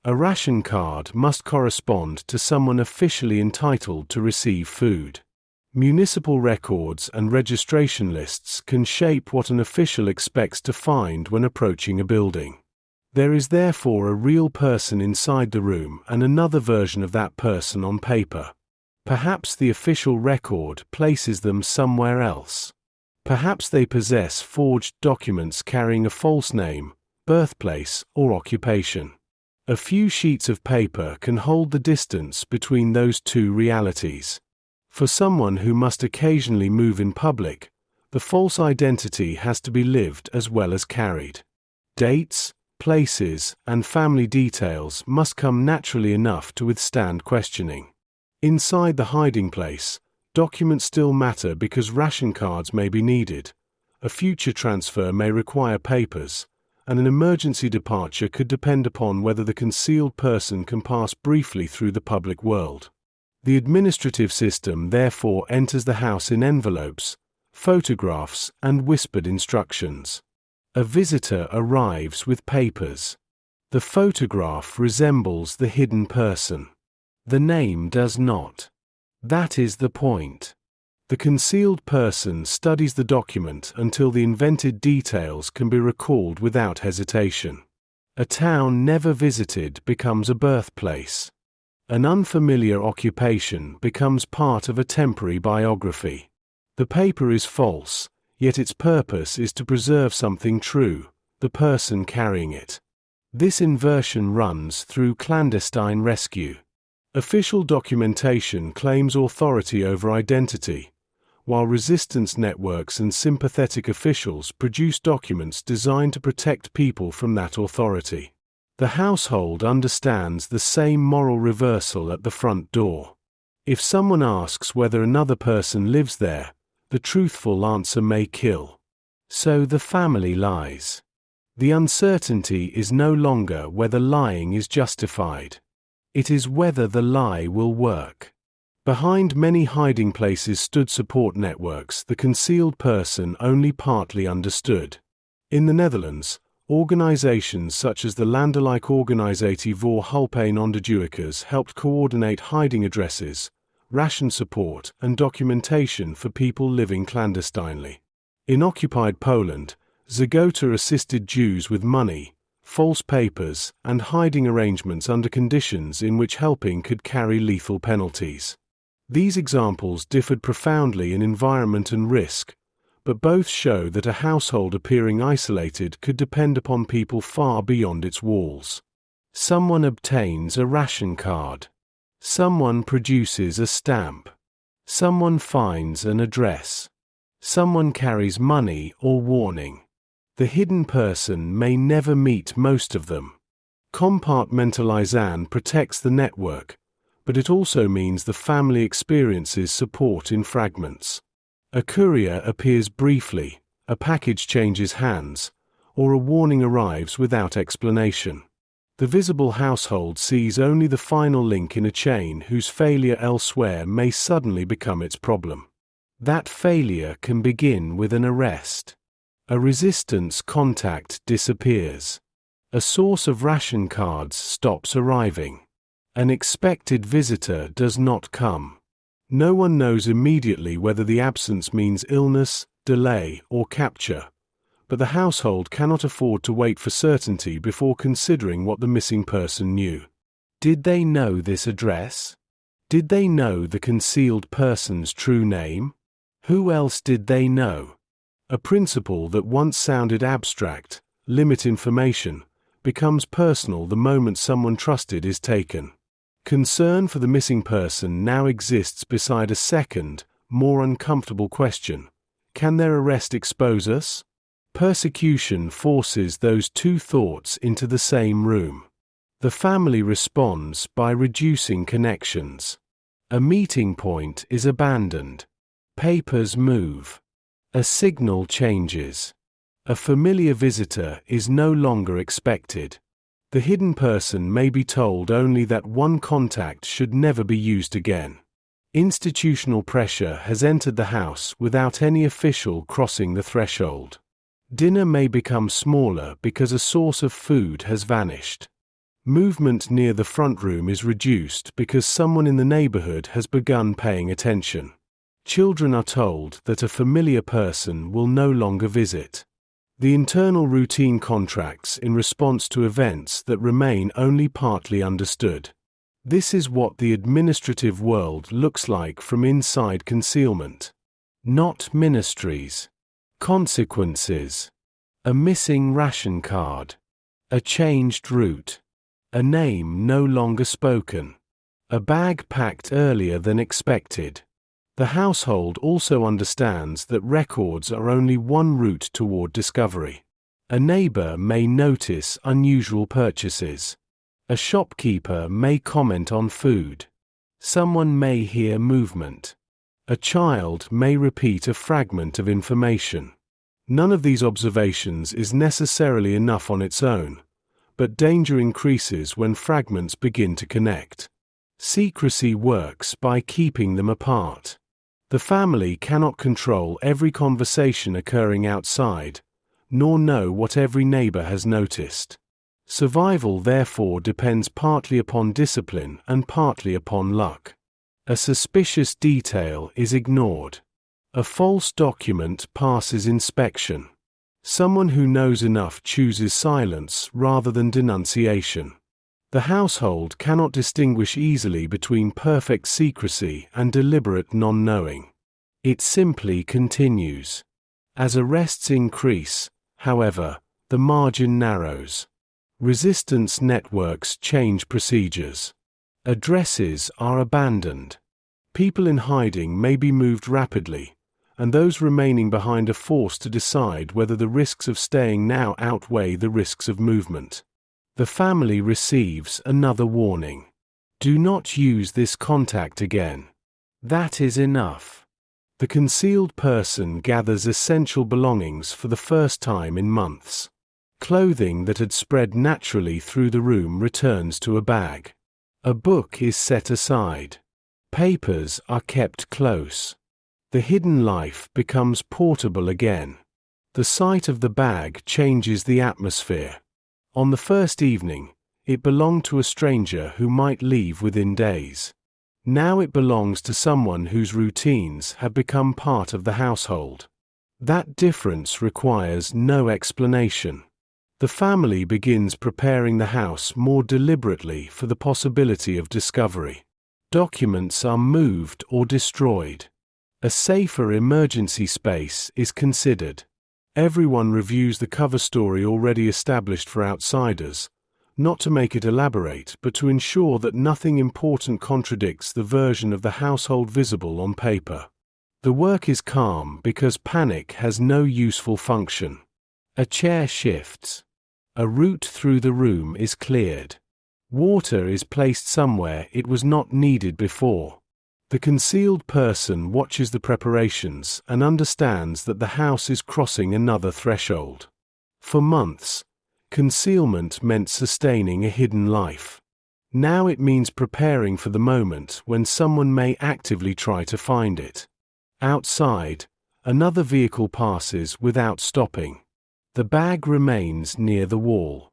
A ration card must correspond to someone officially entitled to receive food. Municipal records and registration lists can shape what an official expects to find when approaching a building. There is therefore a real person inside the room and another version of that person on paper. Perhaps the official record places them somewhere else. Perhaps they possess forged documents carrying a false name, birthplace, or occupation. A few sheets of paper can hold the distance between those two realities. For someone who must occasionally move in public, the false identity has to be lived as well as carried. Dates, places, and family details must come naturally enough to withstand questioning. Inside the hiding place, documents still matter because ration cards may be needed, a future transfer may require papers, and an emergency departure could depend upon whether the concealed person can pass briefly through the public world. The administrative system therefore enters the house in envelopes, photographs, and whispered instructions. A visitor arrives with papers. The photograph resembles the hidden person. The name does not. That is the point. The concealed person studies the document until the invented details can be recalled without hesitation. A town never visited becomes a birthplace. An unfamiliar occupation becomes part of a temporary biography. The paper is false, yet its purpose is to preserve something true, the person carrying it. This inversion runs through clandestine rescue. Official documentation claims authority over identity, while resistance networks and sympathetic officials produce documents designed to protect people from that authority. The household understands the same moral reversal at the front door. If someone asks whether another person lives there, the truthful answer may kill. So the family lies. The uncertainty is no longer whether lying is justified. It is whether the lie will work. Behind many hiding places stood support networks the concealed person only partly understood. In the Netherlands, organizations such as the Landelijke Organisatie voor Hulpeen Onderduikers helped coordinate hiding addresses, ration support, and documentation for people living clandestinely. In occupied Poland, Zagota assisted Jews with money, false papers, and hiding arrangements under conditions in which helping could carry lethal penalties. These examples differed profoundly in environment and risk, but both show that a household appearing isolated could depend upon people far beyond its walls. Someone obtains a ration card. Someone produces a stamp. Someone finds an address. Someone carries money or warning. The hidden person may never meet most of them. Compartmentalization protects the network, but it also means the family experiences support in fragments. A courier appears briefly, a package changes hands, or a warning arrives without explanation. The visible household sees only the final link in a chain whose failure elsewhere may suddenly become its problem. That failure can begin with an arrest. A resistance contact disappears. A source of ration cards stops arriving. An expected visitor does not come. No one knows immediately whether the absence means illness, delay, or capture, but the household cannot afford to wait for certainty before considering what the missing person knew. Did they know this address? Did they know the concealed person's true name? Who else did they know? A principle that once sounded abstract, limit information, becomes personal the moment someone trusted is taken. Concern for the missing person now exists beside a second, more uncomfortable question. Can their arrest expose us? Persecution forces those two thoughts into the same room. The family responds by reducing connections. A meeting point is abandoned. Papers move. A signal changes. A familiar visitor is no longer expected. The hidden person may be told only that one contact should never be used again. Institutional pressure has entered the house without any official crossing the threshold. Dinner may become smaller because a source of food has vanished. Movement near the front room is reduced because someone in the neighborhood has begun paying attention. Children are told that a familiar person will no longer visit. The internal routine contracts in response to events that remain only partly understood. This is what the administrative world looks like from inside concealment. Not ministries. Consequences. A missing ration card. A changed route. A name no longer spoken. A bag packed earlier than expected. The household also understands that records are only one route toward discovery. A neighbor may notice unusual purchases. A shopkeeper may comment on food. Someone may hear movement. A child may repeat a fragment of information. None of these observations is necessarily enough on its own, but danger increases when fragments begin to connect. Secrecy works by keeping them apart. The family cannot control every conversation occurring outside, nor know what every neighbor has noticed. Survival therefore depends partly upon discipline and partly upon luck. A suspicious detail is ignored. A false document passes inspection. Someone who knows enough chooses silence rather than denunciation. The household cannot distinguish easily between perfect secrecy and deliberate non-knowing. It simply continues. As arrests increase, however, the margin narrows. Resistance networks change procedures. Addresses are abandoned. People in hiding may be moved rapidly, and those remaining behind are forced to decide whether the risks of staying now outweigh the risks of movement. The family receives another warning. Do not use this contact again. That is enough. The concealed person gathers essential belongings for the first time in months. Clothing that had spread naturally through the room returns to a bag. A book is set aside. Papers are kept close. The hidden life becomes portable again. The sight of the bag changes the atmosphere. On the first evening, it belonged to a stranger who might leave within days. Now it belongs to someone whose routines have become part of the household. That difference requires no explanation. The family begins preparing the house more deliberately for the possibility of discovery. Documents are moved or destroyed. A safer emergency space is considered. Everyone reviews the cover story already established for outsiders, not to make it elaborate but to ensure that nothing important contradicts the version of the household visible on paper. The work is calm because panic has no useful function. A chair shifts. A route through the room is cleared. Water is placed somewhere it was not needed before. The concealed person watches the preparations and understands that the house is crossing another threshold. For months, concealment meant sustaining a hidden life. Now it means preparing for the moment when someone may actively try to find it. Outside, another vehicle passes without stopping. The bag remains near the wall.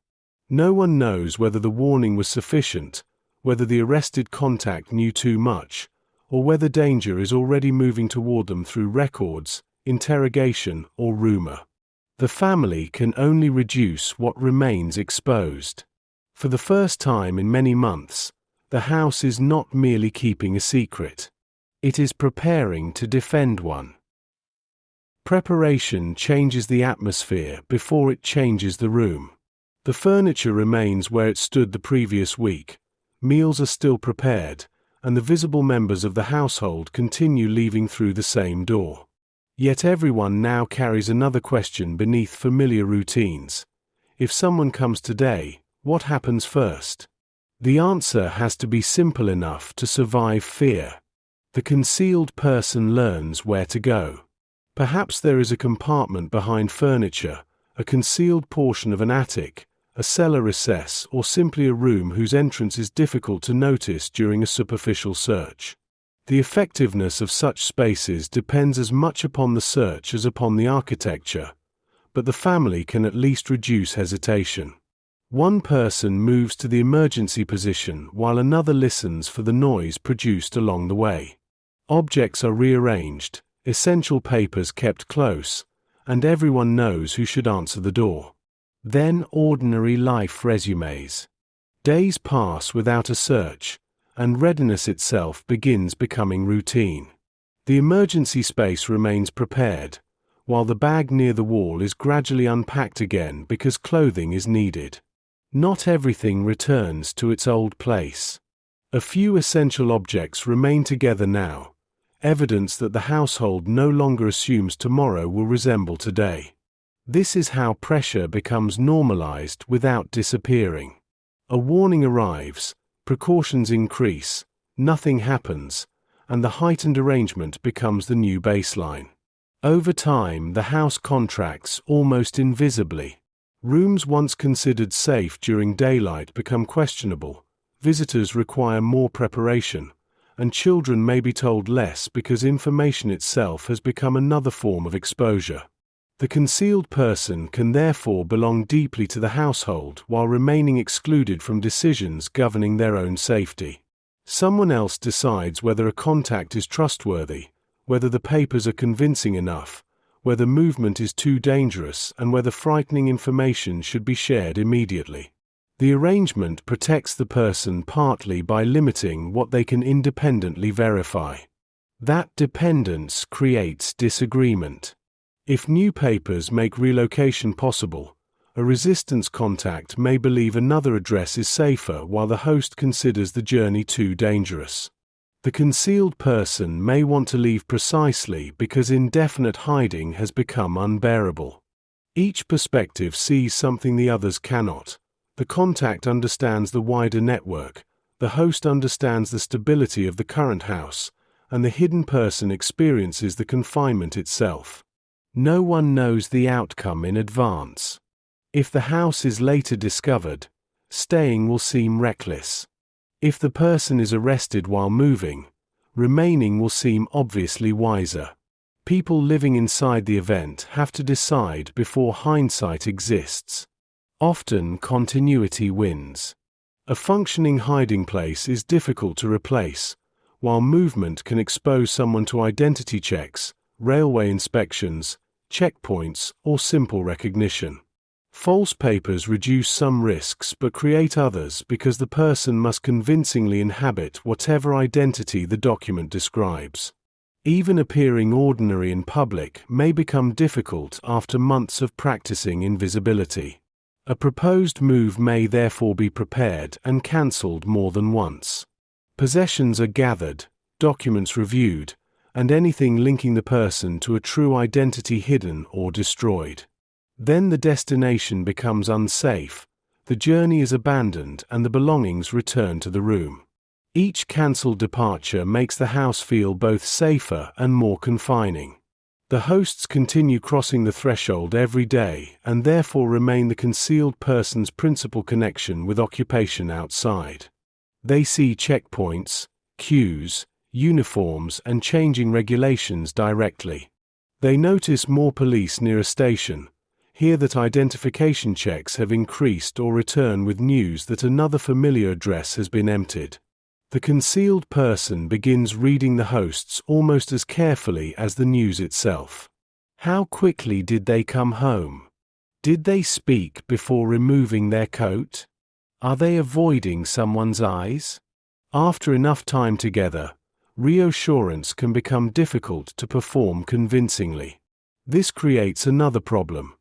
No one knows whether the warning was sufficient, whether the arrested contact knew too much, or whether danger is already moving toward them through records, interrogation, or rumor. The family can only reduce what remains exposed. For the first time in many months, the house is not merely keeping a secret. It is preparing to defend one. Preparation changes the atmosphere before it changes the room. The furniture remains where it stood the previous week, meals are still prepared, and the visible members of the household continue leaving through the same door. Yet everyone now carries another question beneath familiar routines. If someone comes today, what happens first? The answer has to be simple enough to survive fear. The concealed person learns where to go. Perhaps there is a compartment behind furniture, a concealed portion of an attic, a cellar recess, or simply a room whose entrance is difficult to notice during a superficial search. The effectiveness of such spaces depends as much upon the search as upon the architecture, but the family can at least reduce hesitation. One person moves to the emergency position while another listens for the noise produced along the way. Objects are rearranged, essential papers kept close, and everyone knows who should answer the door. Then ordinary life resumes. Days pass without a search, and readiness itself begins becoming routine. The emergency space remains prepared, while the bag near the wall is gradually unpacked again because clothing is needed. Not everything returns to its old place. A few essential objects remain together now, evidence that the household no longer assumes tomorrow will resemble today. This is how pressure becomes normalized without disappearing. A warning arrives, precautions increase, nothing happens, and the heightened arrangement becomes the new baseline. Over time, the house contracts almost invisibly. Rooms once considered safe during daylight become questionable, visitors require more preparation, and children may be told less because information itself has become another form of exposure. The concealed person can therefore belong deeply to the household while remaining excluded from decisions governing their own safety. Someone else decides whether a contact is trustworthy, whether the papers are convincing enough, whether movement is too dangerous, and whether frightening information should be shared immediately. The arrangement protects the person partly by limiting what they can independently verify. That dependence creates disagreement. If new papers make relocation possible, a resistance contact may believe another address is safer while the host considers the journey too dangerous. The concealed person may want to leave precisely because indefinite hiding has become unbearable. Each perspective sees something the others cannot. The contact understands the wider network, the host understands the stability of the current house, and the hidden person experiences the confinement itself. No one knows the outcome in advance. If the house is later discovered, staying will seem reckless. If the person is arrested while moving, remaining will seem obviously wiser. People living inside the event have to decide before hindsight exists. Often continuity wins. A functioning hiding place is difficult to replace, while movement can expose someone to identity checks, railway inspections, checkpoints, or simple recognition. False papers reduce some risks but create others because the person must convincingly inhabit whatever identity the document describes. Even appearing ordinary in public may become difficult after months of practicing invisibility. A proposed move may therefore be prepared and cancelled more than once. Possessions are gathered, documents reviewed, and anything linking the person to a true identity hidden or destroyed. Then the destination becomes unsafe, the journey is abandoned, and the belongings return to the room. Each cancelled departure makes the house feel both safer and more confining. The hosts continue crossing the threshold every day and therefore remain the concealed person's principal connection with occupation outside. They see checkpoints, queues, uniforms, and changing regulations directly. They notice more police near a station, hear that identification checks have increased, or return with news that another familiar address has been emptied. The concealed person begins reading the hosts almost as carefully as the news itself. How quickly did they come home? Did they speak before removing their coat? Are they avoiding someone's eyes? After enough time together, reassurance can become difficult to perform convincingly. This creates another problem.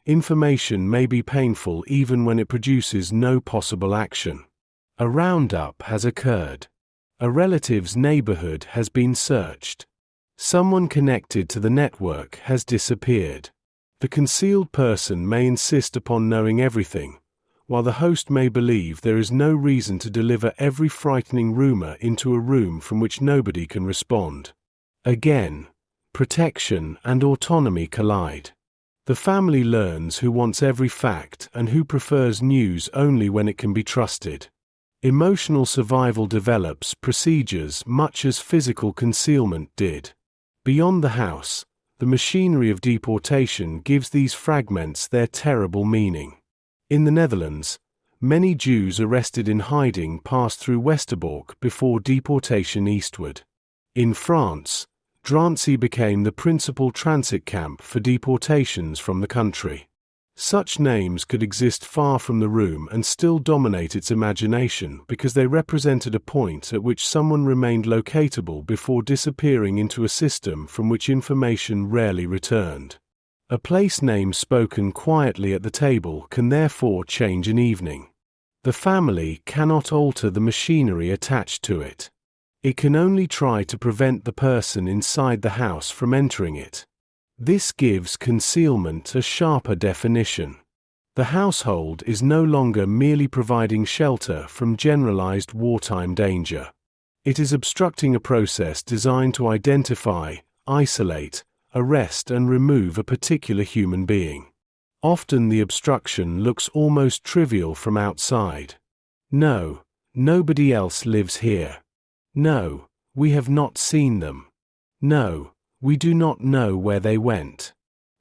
Information may be painful even when it produces no possible action. A roundup has occurred. A relative's neighborhood has been searched. Someone connected to the network has disappeared. The concealed person may insist upon knowing everything, while the host may believe there is no reason to deliver every frightening rumor into a room from which nobody can respond. Again, protection and autonomy collide. The family learns who wants every fact and who prefers news only when it can be trusted. Emotional survival develops procedures much as physical concealment did. Beyond the house, the machinery of deportation gives these fragments their terrible meaning. In the Netherlands, many Jews arrested in hiding passed through Westerbork before deportation eastward. In France, Drancy became the principal transit camp for deportations from the country. Such names could exist far from the room and still dominate its imagination because they represented a point at which someone remained locatable before disappearing into a system from which information rarely returned. A place name spoken quietly at the table can therefore change an evening. The family cannot alter the machinery attached to it. It can only try to prevent the person inside the house from entering it. This gives concealment a sharper definition. The household is no longer merely providing shelter from generalized wartime danger. It is obstructing a process designed to identify, isolate, arrest, and remove a particular human being. Often the obstruction looks almost trivial from outside. No, nobody else lives here. No, we have not seen them. No, we do not know where they went.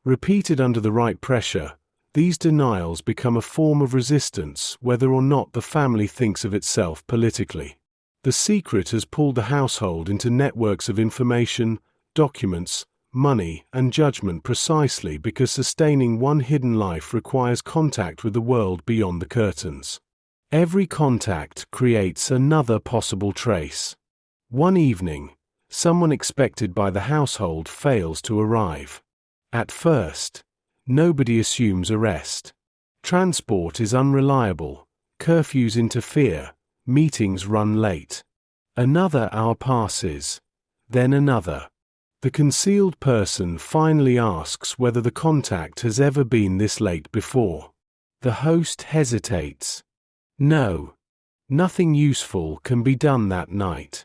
Repeated under the right pressure, these denials become a form of resistance whether or not the family thinks of itself politically. The secret has pulled the household into networks of information, documents, money, and judgment precisely because sustaining one hidden life requires contact with the world beyond the curtains. Every contact creates another possible trace. One evening, someone expected by the household fails to arrive. At first, nobody assumes arrest. Transport is unreliable, curfews interfere, meetings run late. Another hour passes, then another. The concealed person finally asks whether the contact has ever been this late before. The host hesitates. No, nothing useful can be done that night.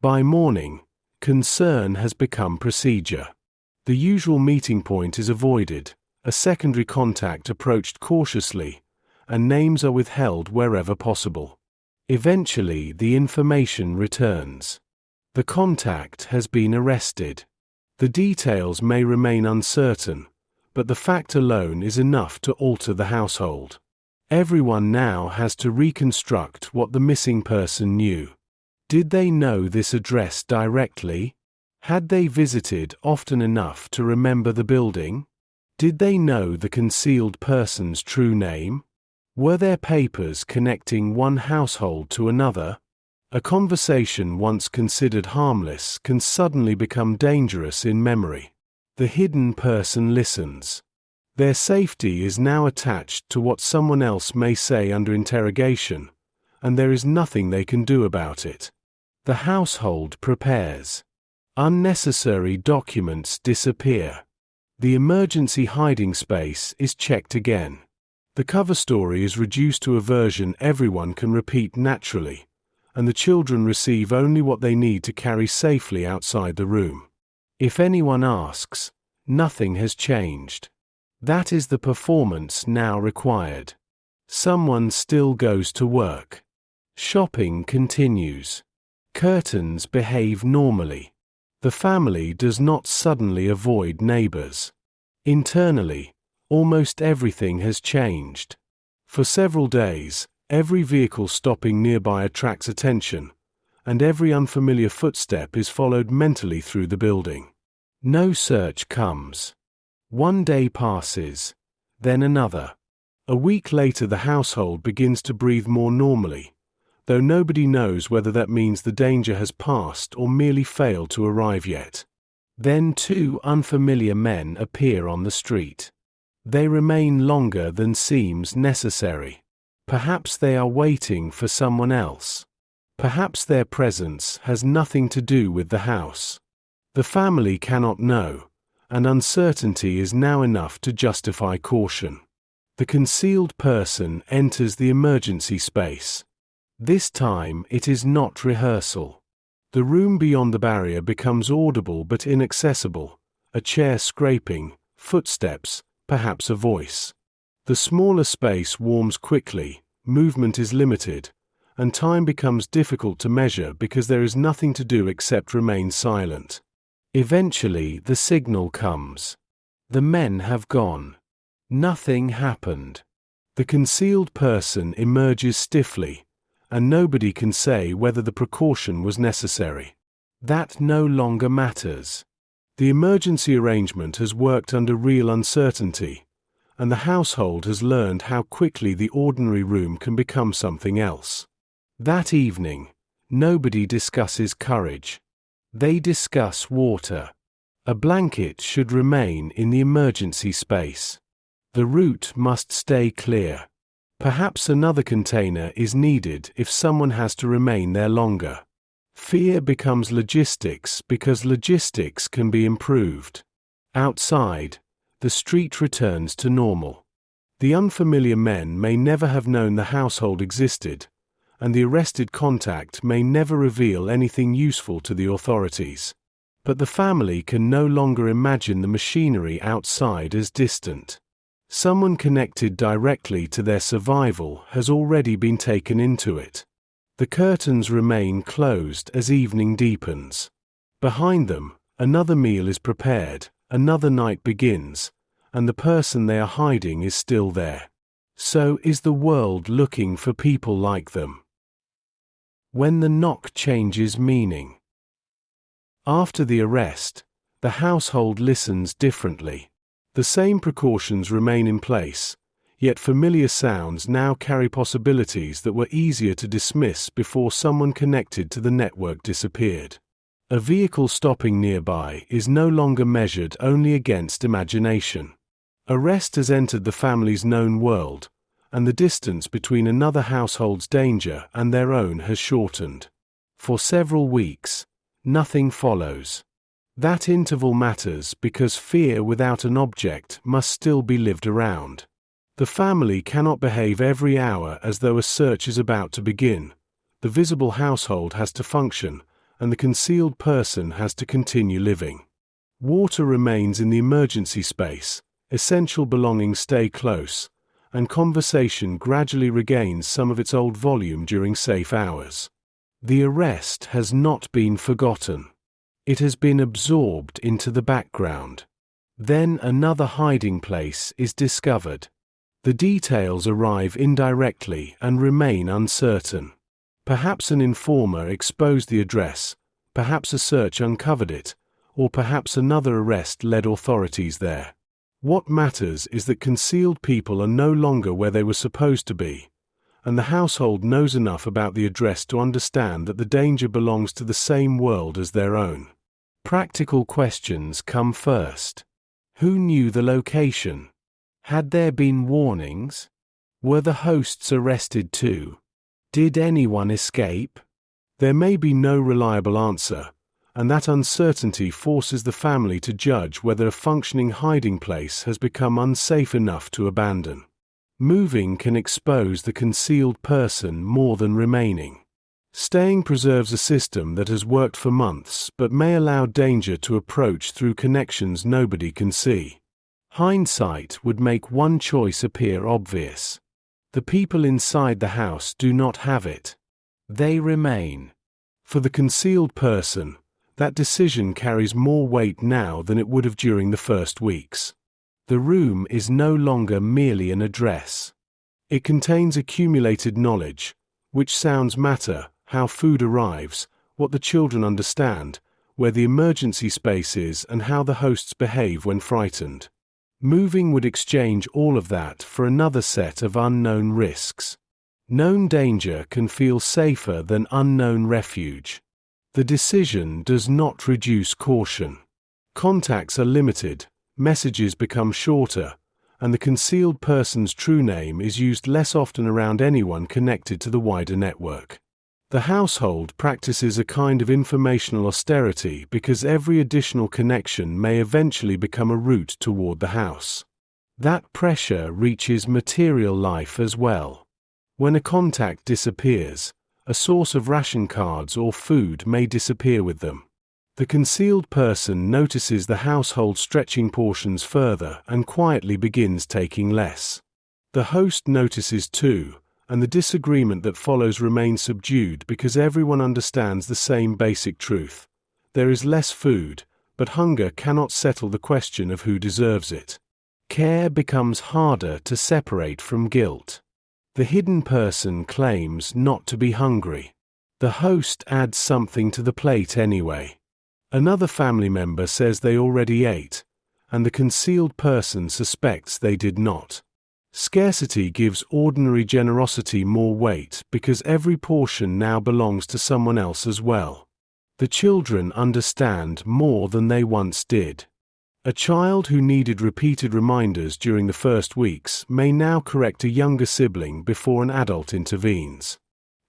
By morning, concern has become procedure. The usual meeting point is avoided, a secondary contact approached cautiously, and names are withheld wherever possible. Eventually, the information returns. The contact has been arrested. The details may remain uncertain, but the fact alone is enough to alter the household. Everyone now has to reconstruct what the missing person knew. Did they know this address directly? Had they visited often enough to remember the building? Did they know the concealed person's true name? Were there papers connecting one household to another? A conversation once considered harmless can suddenly become dangerous in memory. The hidden person listens. Their safety is now attached to what someone else may say under interrogation, and there is nothing they can do about it. The household prepares. Unnecessary documents disappear. The emergency hiding space is checked again. The cover story is reduced to a version everyone can repeat naturally, and the children receive only what they need to carry safely outside the room. If anyone asks, nothing has changed. That is the performance now required. Someone still goes to work. Shopping continues. Curtains behave normally. The family does not suddenly avoid neighbors. Internally, almost everything has changed. For several days, every vehicle stopping nearby attracts attention, and every unfamiliar footstep is followed mentally through the building. No search comes. One day passes, then another. A week later the household begins to breathe more normally, though nobody knows whether that means the danger has passed or merely failed to arrive yet. Then two unfamiliar men appear on the street. They remain longer than seems necessary. Perhaps they are waiting for someone else. Perhaps their presence has nothing to do with the house. The family cannot know, and uncertainty is now enough to justify caution. The concealed person enters the emergency space. This time it is not rehearsal. The room beyond the barrier becomes audible but inaccessible, a chair scraping, footsteps, perhaps a voice. The smaller space warms quickly, movement is limited, and time becomes difficult to measure because there is nothing to do except remain silent. Eventually the signal comes. The men have gone. Nothing happened. The concealed person emerges stiffly, and nobody can say whether the precaution was necessary. That no longer matters. The emergency arrangement has worked under real uncertainty, and the household has learned how quickly the ordinary room can become something else. That evening, nobody discusses courage. They discuss water. A blanket should remain in the emergency space. The route must stay clear. Perhaps another container is needed if someone has to remain there longer. Fear becomes logistics because logistics can be improved. Outside, the street returns to normal. The unfamiliar men may never have known the household existed, and the arrested contact may never reveal anything useful to the authorities. But the family can no longer imagine the machinery outside as distant. Someone connected directly to their survival has already been taken into it. The curtains remain closed as evening deepens. Behind them, another meal is prepared, another night begins, and the person they are hiding is still there. So is the world looking for people like them. When the knock changes meaning. After the arrest, the household listens differently. The same precautions remain in place, yet familiar sounds now carry possibilities that were easier to dismiss before someone connected to the network disappeared. A vehicle stopping nearby is no longer measured only against imagination. Arrest has entered the family's known world, and the distance between another household's danger and their own has shortened. For several weeks, nothing follows. That interval matters because fear without an object must still be lived around. The family cannot behave every hour as though a search is about to begin. The visible household has to function, and the concealed person has to continue living. Water remains in the emergency space, essential belongings stay close, and conversation gradually regains some of its old volume during safe hours. The arrest has not been forgotten. It has been absorbed into the background. Then another hiding place is discovered. The details arrive indirectly and remain uncertain. Perhaps an informer exposed the address, perhaps a search uncovered it, or perhaps another arrest led authorities there. What matters is that concealed people are no longer where they were supposed to be, and the household knows enough about the address to understand that the danger belongs to the same world as their own. Practical questions come first. Who knew the location? Had there been warnings? Were the hosts arrested too? Did anyone escape? There may be no reliable answer, and that uncertainty forces the family to judge whether a functioning hiding place has become unsafe enough to abandon. Moving can expose the concealed person more than remaining. Staying preserves a system that has worked for months but may allow danger to approach through connections nobody can see. Hindsight would make one choice appear obvious. The people inside the house do not have it. They remain. For the concealed person, that decision carries more weight now than it would have during the first weeks. The room is no longer merely an address. It contains accumulated knowledge, which sounds matter, how food arrives, what the children understand, where the emergency space is, and how the hosts behave when frightened. Moving would exchange all of that for another set of unknown risks. Known danger can feel safer than unknown refuge. The decision does not reduce caution. Contacts are limited, messages become shorter, and the concealed person's true name is used less often around anyone connected to the wider network. The household practices a kind of informational austerity because every additional connection may eventually become a route toward the house. That pressure reaches material life as well. When a contact disappears, a source of ration cards or food may disappear with them. The concealed person notices the household stretching portions further and quietly begins taking less. The host notices too, and the disagreement that follows remains subdued because everyone understands the same basic truth. There is less food, but hunger cannot settle the question of who deserves it. Care becomes harder to separate from guilt. The hidden person claims not to be hungry. The host adds something to the plate anyway. Another family member says they already ate, and the concealed person suspects they did not. Scarcity gives ordinary generosity more weight because every portion now belongs to someone else as well. The children understand more than they once did. A child who needed repeated reminders during the first weeks may now correct a younger sibling before an adult intervenes.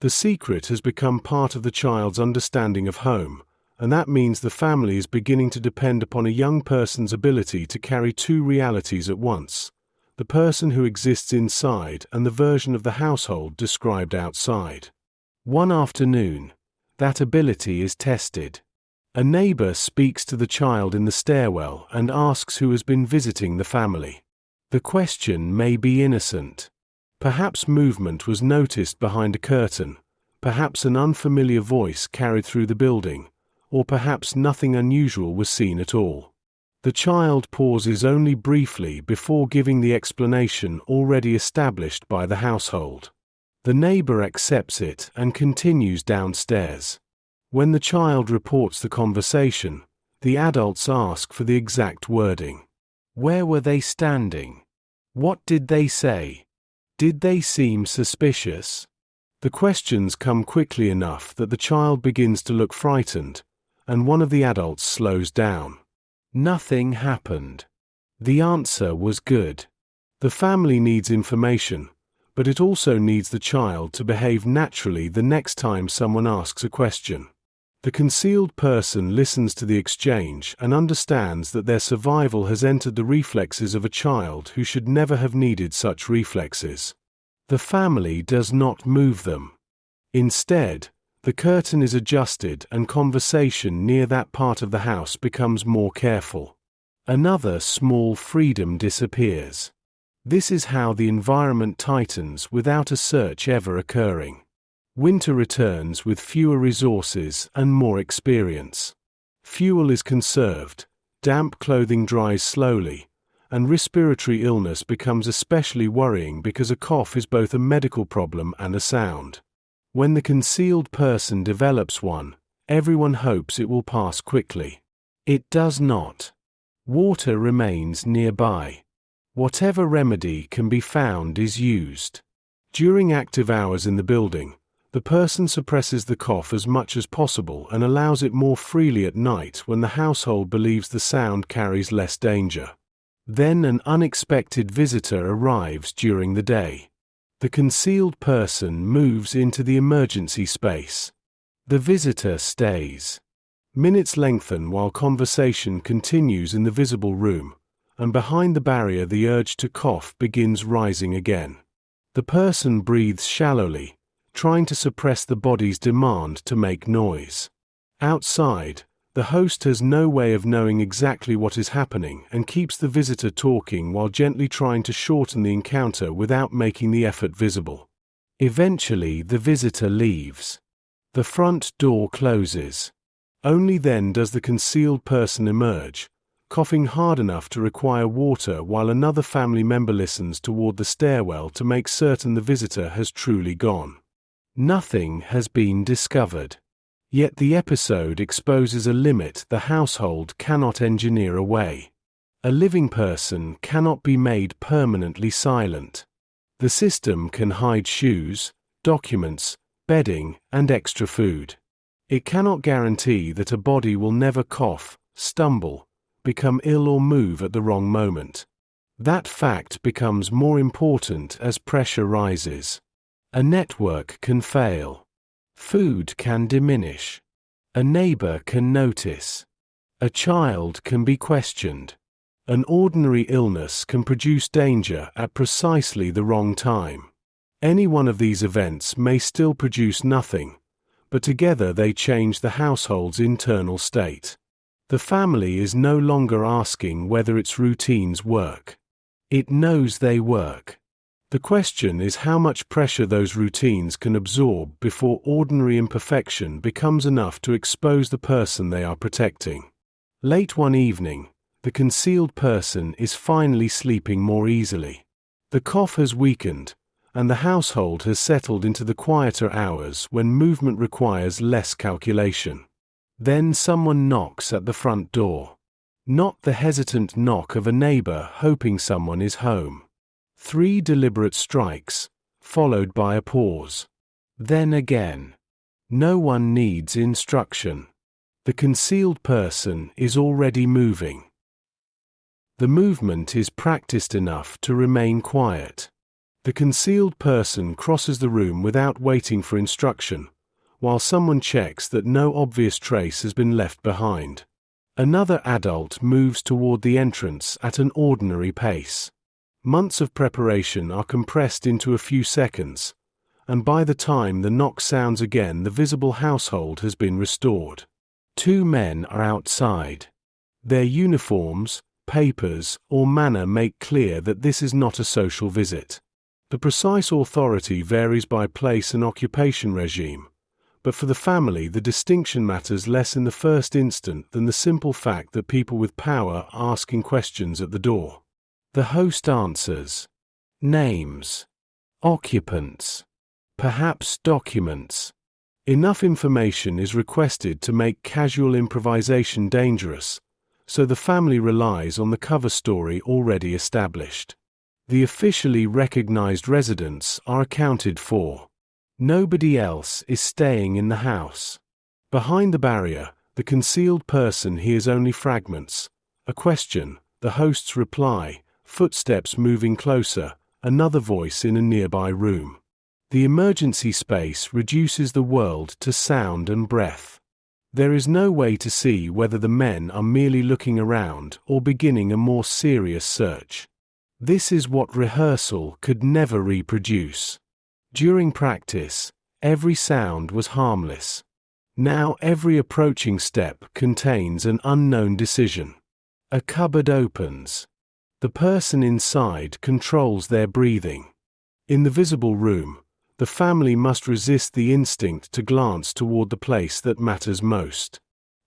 The secret has become part of the child's understanding of home, and that means the family is beginning to depend upon a young person's ability to carry two realities at once: the person who exists inside and the version of the household described outside. One afternoon, that ability is tested. A neighbor speaks to the child in the stairwell and asks who has been visiting the family. The question may be innocent. Perhaps movement was noticed behind a curtain, perhaps an unfamiliar voice carried through the building, or perhaps nothing unusual was seen at all. The child pauses only briefly before giving the explanation already established by the household. The neighbor accepts it and continues downstairs. When the child reports the conversation, the adults ask for the exact wording. Where were they standing? What did they say? Did they seem suspicious? The questions come quickly enough that the child begins to look frightened, and one of the adults slows down. Nothing happened. The answer was good. The family needs information, but it also needs the child to behave naturally the next time someone asks a question. The concealed person listens to the exchange and understands that their survival has entered the reflexes of a child who should never have needed such reflexes. The family does not move them. Instead, the curtain is adjusted and conversation near that part of the house becomes more careful. Another small freedom disappears. This is how the environment tightens without a search ever occurring. Winter returns with fewer resources and more experience. Fuel is conserved, damp clothing dries slowly, and respiratory illness becomes especially worrying because a cough is both a medical problem and a sound. When the concealed person develops one, everyone hopes it will pass quickly. It does not. Water remains nearby. Whatever remedy can be found is used. During active hours in the building, the person suppresses the cough as much as possible and allows it more freely at night when the household believes the sound carries less danger. Then an unexpected visitor arrives during the day. The concealed person moves into the emergency space. The visitor stays. Minutes lengthen while conversation continues in the visible room, and behind the barrier the urge to cough begins rising again. The person breathes shallowly, trying to suppress the body's demand to make noise. Outside, the host has no way of knowing exactly what is happening and keeps the visitor talking while gently trying to shorten the encounter without making the effort visible. Eventually, the visitor leaves. The front door closes. Only then does the concealed person emerge, coughing hard enough to require water while another family member listens toward the stairwell to make certain the visitor has truly gone. Nothing has been discovered. Yet the episode exposes a limit the household cannot engineer away. A living person cannot be made permanently silent. The system can hide shoes, documents, bedding, and extra food. It cannot guarantee that a body will never cough, stumble, become ill or move at the wrong moment. That fact becomes more important as pressure rises. A network can fail. Food can diminish. A neighbor can notice. A child can be questioned. An ordinary illness can produce danger at precisely the wrong time. Any one of these events may still produce nothing, but together they change the household's internal state. The family is no longer asking whether its routines work. It knows they work. The question is how much pressure those routines can absorb before ordinary imperfection becomes enough to expose the person they are protecting. Late one evening, the concealed person is finally sleeping more easily. The cough has weakened, and the household has settled into the quieter hours when movement requires less calculation. Then someone knocks at the front door. Not the hesitant knock of a neighbor hoping someone is home. 3 deliberate strikes, followed by a pause. Then again. No one needs instruction. The concealed person is already moving. The movement is practiced enough to remain quiet. The concealed person crosses the room without waiting for instruction, while someone checks that no obvious trace has been left behind. Another adult moves toward the entrance at an ordinary pace. Months of preparation are compressed into a few seconds, and by the time the knock sounds again, the visible household has been restored. 2 men are outside. Their uniforms, papers, or manner make clear that this is not a social visit. The precise authority varies by place and occupation regime, but for the family the distinction matters less in the first instant than the simple fact that people with power are asking questions at the door. The host answers. Names. Occupants. Perhaps documents. Enough information is requested to make casual improvisation dangerous, so the family relies on the cover story already established. The officially recognized residents are accounted for. Nobody else is staying in the house. Behind the barrier, the concealed person hears only fragments. A question, the host's reply, footsteps moving closer, another voice in a nearby room. The emergency space reduces the world to sound and breath. There is no way to see whether the men are merely looking around or beginning a more serious search. This is what rehearsal could never reproduce. During practice, every sound was harmless. Now every approaching step contains an unknown decision. A cupboard opens. The person inside controls their breathing. In the visible room, the family must resist the instinct to glance toward the place that matters most.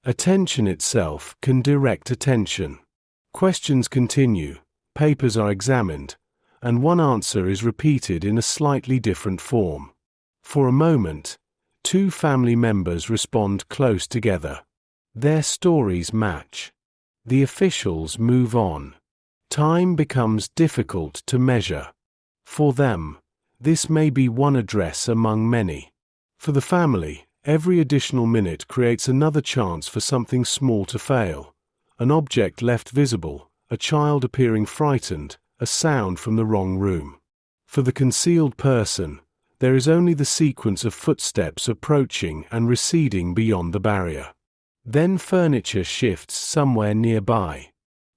Attention itself can direct attention. Questions continue, papers are examined, and one answer is repeated in a slightly different form. For a moment, 2 family members respond close together. Their stories match. The officials move on. Time becomes difficult to measure. For them, this may be one address among many. For the family, every additional minute creates another chance for something small to fail. An object left visible, a child appearing frightened, a sound from the wrong room. For the concealed person, there is only the sequence of footsteps approaching and receding beyond the barrier. Then furniture shifts somewhere nearby.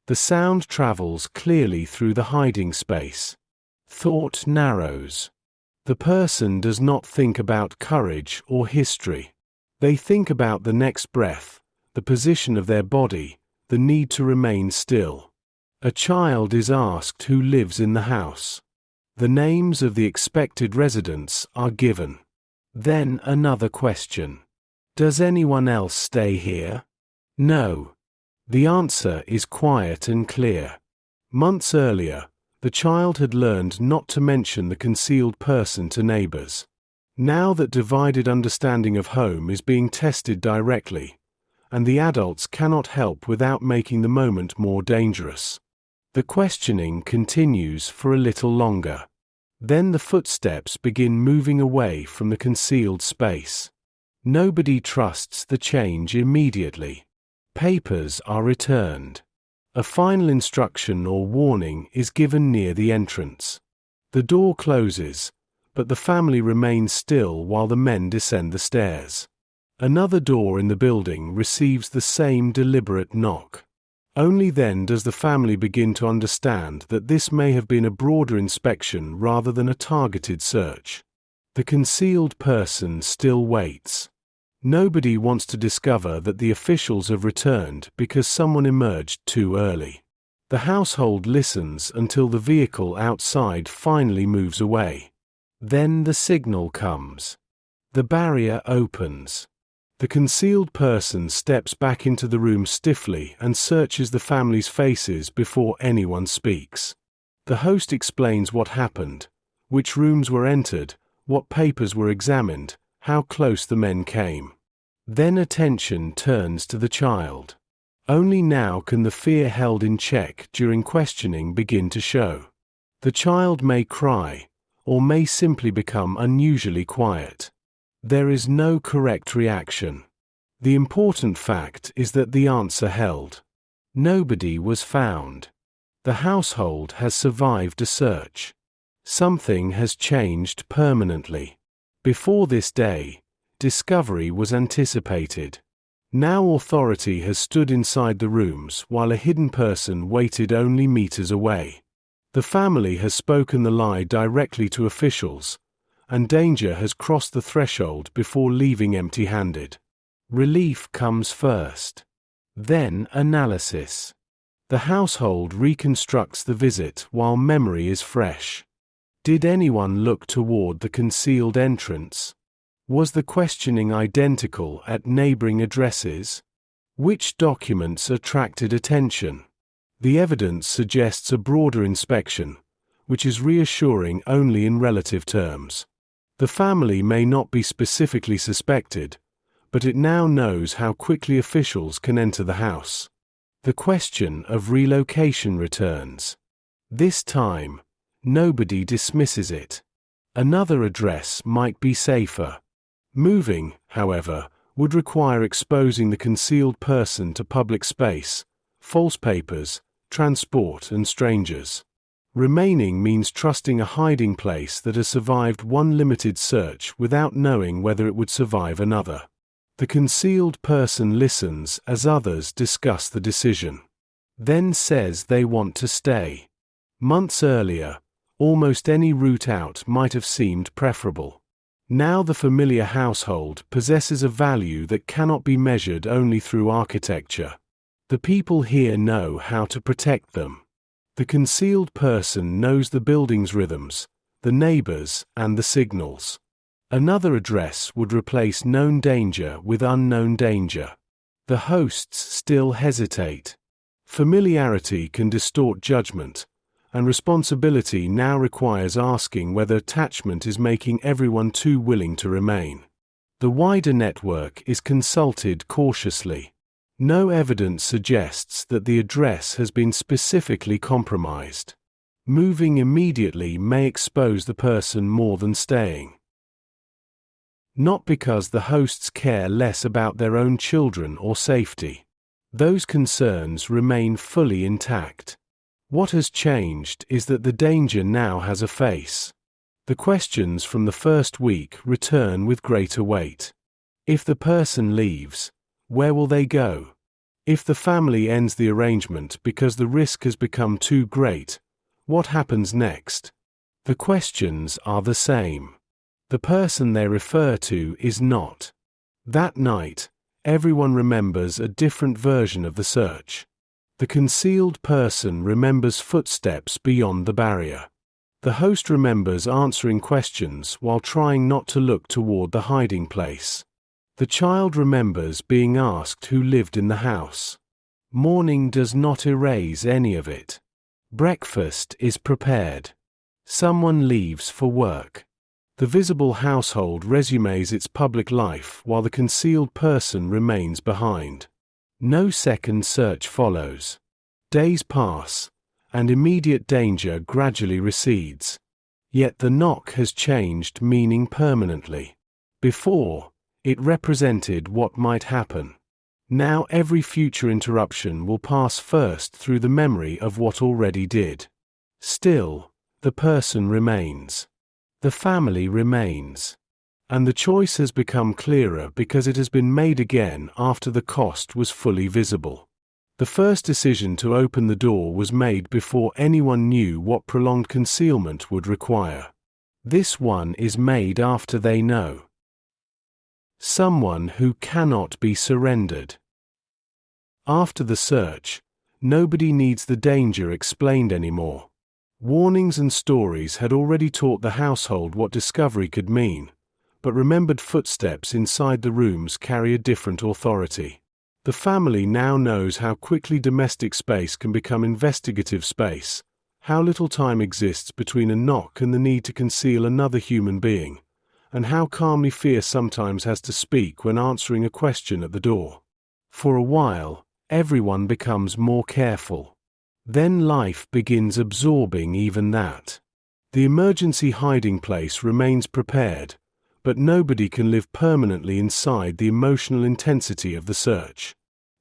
The sound travels clearly through the hiding space. Thought narrows. The person does not think about courage or history. They think about the next breath, the position of their body, the need to remain still. A child is asked who lives in the house. The names of the expected residents are given. Then another question. Does anyone else stay here? No. The answer is quiet and clear. Months earlier, the child had learned not to mention the concealed person to neighbors. Now that divided understanding of home is being tested directly, and the adults cannot help without making the moment more dangerous. The questioning continues for a little longer. Then the footsteps begin moving away from the concealed space. Nobody trusts the change immediately. Papers are returned. A final instruction or warning is given near the entrance. The door closes, but the family remains still while the men descend the stairs. Another door in the building receives the same deliberate knock. Only then does the family begin to understand that this may have been a broader inspection rather than a targeted search. The concealed person still waits. Nobody wants to discover that the officials have returned because someone emerged too early. The household listens until the vehicle outside finally moves away. Then the signal comes. The barrier opens. The concealed person steps back into the room stiffly and searches the family's faces before anyone speaks. The host explains what happened, which rooms were entered, what papers were examined, how close the men came. Then attention turns to the child. Only now can the fear held in check during questioning begin to show. The child may cry, or may simply become unusually quiet. There is no correct reaction. The important fact is that the answer held. Nobody was found. The household has survived a search. Something has changed permanently. Before this day, discovery was anticipated. Now authority has stood inside the rooms while a hidden person waited only meters away. The family has spoken the lie directly to officials, and danger has crossed the threshold before leaving empty-handed. Relief comes first. Then analysis. The household reconstructs the visit while memory is fresh. Did anyone look toward the concealed entrance? Was the questioning identical at neighboring addresses? Which documents attracted attention? The evidence suggests a broader inspection, which is reassuring only in relative terms. The family may not be specifically suspected, but it now knows how quickly officials can enter the house. The question of relocation returns. This time, nobody dismisses it. Another address might be safer. Moving, however, would require exposing the concealed person to public space, false papers, transport, and strangers. Remaining means trusting a hiding place that has survived one limited search without knowing whether it would survive another. The concealed person listens as others discuss the decision. Then says they want to stay. Months earlier, almost any route out might have seemed preferable. Now the familiar household possesses a value that cannot be measured only through architecture. The people here know how to protect them. The concealed person knows the building's rhythms, the neighbors, and the signals. Another address would replace known danger with unknown danger. The hosts still hesitate. Familiarity can distort judgment, and responsibility now requires asking whether attachment is making everyone too willing to remain. The wider network is consulted cautiously. No evidence suggests that the address has been specifically compromised. Moving immediately may expose the person more than staying. Not because the hosts care less about their own children or safety. Those concerns remain fully intact. What has changed is that the danger now has a face. The questions from the first week return with greater weight. If the person leaves, Where will they go? If the family ends the arrangement because the risk has become too great, what happens next? The questions are the same. The person they refer to is not. That night, everyone remembers a different version of the search. The concealed person remembers footsteps beyond the barrier. The host remembers answering questions while trying not to look toward the hiding place. The child remembers being asked who lived in the house. Morning does not erase any of it. Breakfast is prepared. Someone leaves for work. The visible household resumes its public life while the concealed person remains behind. No second search follows. Days pass, and immediate danger gradually recedes. Yet the knock has changed meaning permanently. Before, it represented what might happen. Now every future interruption will pass first through the memory of what already did. Still, the person remains. The family remains. And the choice has become clearer because it has been made again after the cost was fully visible. The first decision to open the door was made before anyone knew what prolonged concealment would require. This one is made after they know. Someone who cannot be surrendered. After the search, nobody needs the danger explained anymore. Warnings and stories had already taught the household what discovery could mean, but remembered footsteps inside the rooms carry a different authority. The family now knows how quickly domestic space can become investigative space, how little time exists between a knock and the need to conceal another human being, and how calmly fear sometimes has to speak when answering a question at the door. For a while, everyone becomes more careful. Then life begins absorbing even that. The emergency hiding place remains prepared, but nobody can live permanently inside the emotional intensity of the search.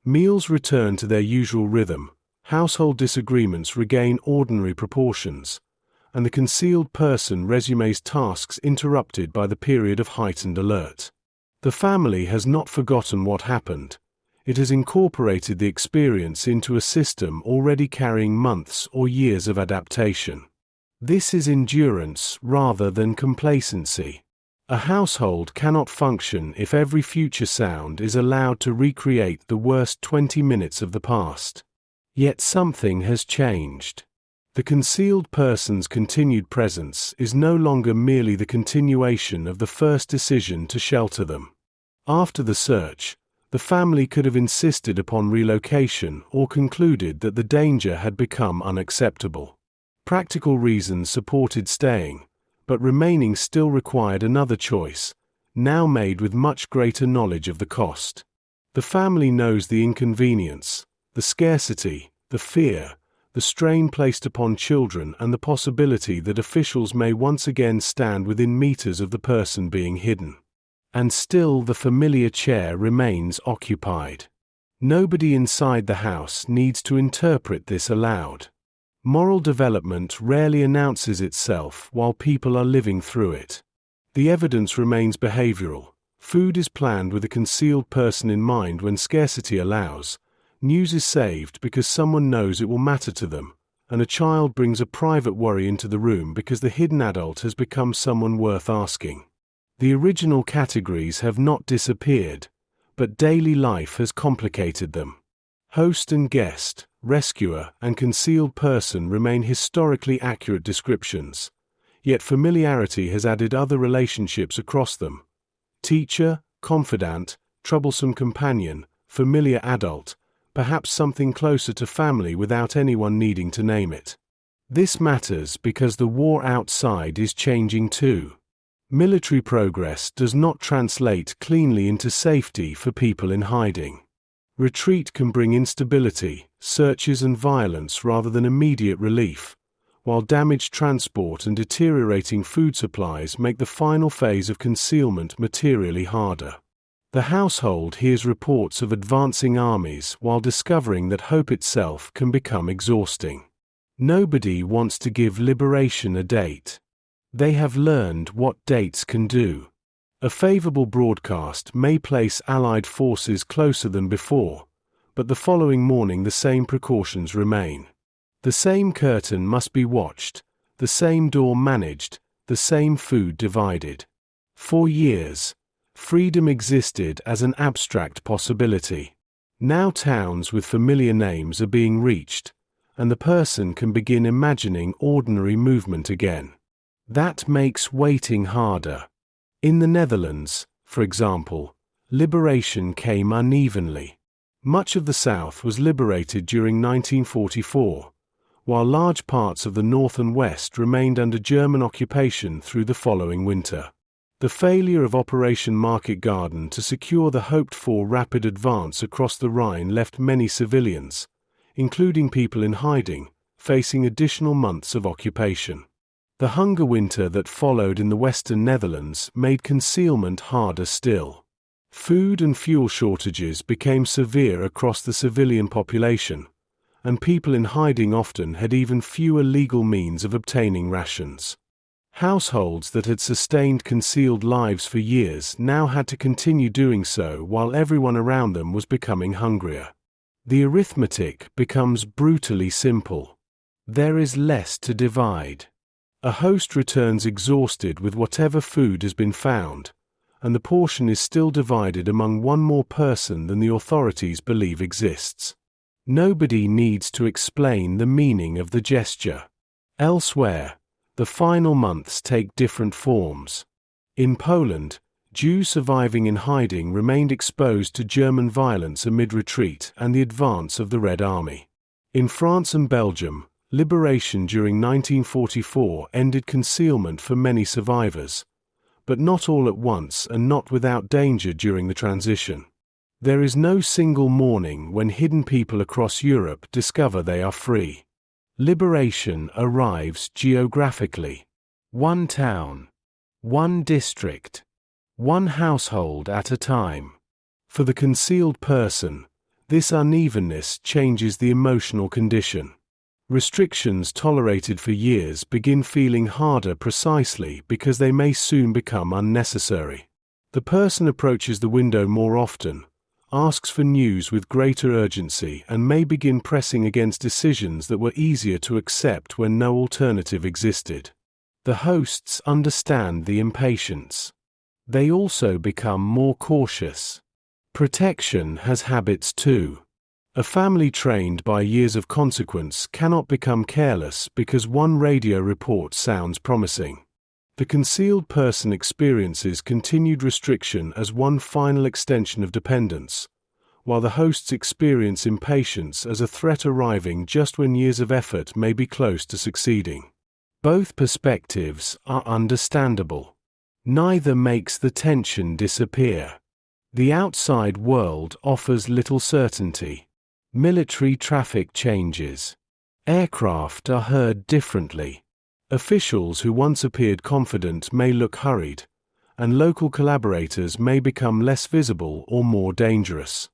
Meals return to their usual rhythm, household disagreements regain ordinary proportions, and the concealed person resumes tasks interrupted by the period of heightened alert. The family has not forgotten what happened. It has incorporated the experience into a system already carrying months or years of adaptation. This is endurance rather than complacency. A household cannot function if every future sound is allowed to recreate the worst 20 minutes of the past. Yet something has changed. The concealed person's continued presence is no longer merely the continuation of the first decision to shelter them. After the search, the family could have insisted upon relocation or concluded that the danger had become unacceptable. Practical reasons supported staying, but remaining still required another choice, now made with much greater knowledge of the cost. The family knows the inconvenience, the scarcity, the fear, the strain placed upon children and the possibility that officials may once again stand within meters of the person being hidden. And still the familiar chair remains occupied. Nobody inside the house needs to interpret this aloud. Moral development rarely announces itself while people are living through it. The evidence remains behavioral. Food is planned with a concealed person in mind when scarcity allows. News is saved because someone knows it will matter to them, and a child brings a private worry into the room because the hidden adult has become someone worth asking. The original categories have not disappeared, but daily life has complicated them. Host and guest, rescuer and concealed person remain historically accurate descriptions, yet familiarity has added other relationships across them. Teacher, confidant, troublesome companion, familiar adult, perhaps something closer to family without anyone needing to name it. This matters because the war outside is changing too. Military progress does not translate cleanly into safety for people in hiding. Retreat can bring instability, searches and violence rather than immediate relief, while damaged transport and deteriorating food supplies make the final phase of concealment materially harder. The household hears reports of advancing armies while discovering that hope itself can become exhausting. Nobody wants to give liberation a date. They have learned what dates can do. A favorable broadcast may place Allied forces closer than before, but the following morning the same precautions remain. The same curtain must be watched, the same door managed, the same food divided. For years, freedom existed as an abstract possibility. Now towns with familiar names are being reached, and the person can begin imagining ordinary movement again. That makes waiting harder. In the Netherlands, for example, liberation came unevenly. Much of the South was liberated during 1944, while large parts of the North and West remained under German occupation through the following winter. The failure of Operation Market Garden to secure the hoped-for rapid advance across the Rhine left many civilians, including people in hiding, facing additional months of occupation. The hunger winter that followed in the Western Netherlands made concealment harder still. Food and fuel shortages became severe across the civilian population, and people in hiding often had even fewer legal means of obtaining rations. Households that had sustained concealed lives for years now had to continue doing so while everyone around them was becoming hungrier. The arithmetic becomes brutally simple. There is less to divide. A host returns exhausted with whatever food has been found, and the portion is still divided among one more person than the authorities believe exists. Nobody needs to explain the meaning of the gesture. Elsewhere, the final months take different forms. In Poland, Jews surviving in hiding remained exposed to German violence amid retreat and the advance of the Red Army. In France and Belgium, liberation during 1944 ended concealment for many survivors, but not all at once and not without danger during the transition. There is no single morning when hidden people across Europe discover they are free. Liberation arrives geographically. One town, one district, one household at a time. For the concealed person, this unevenness changes the emotional condition. Restrictions tolerated for years begin feeling harder precisely because they may soon become unnecessary. The person approaches the window more often, asks for news with greater urgency, and may begin pressing against decisions that were easier to accept when no alternative existed. The hosts understand the impatience. They also become more cautious. Protection has habits too. A family trained by years of consequence cannot become careless because one radio report sounds promising. The concealed person experiences continued restriction as one final extension of dependence, while the hosts experience impatience as a threat arriving just when years of effort may be close to succeeding. Both perspectives are understandable. Neither makes the tension disappear. The outside world offers little certainty. Military traffic changes. Aircraft are heard differently. Officials who once appeared confident may look hurried, and local collaborators may become less visible or more dangerous.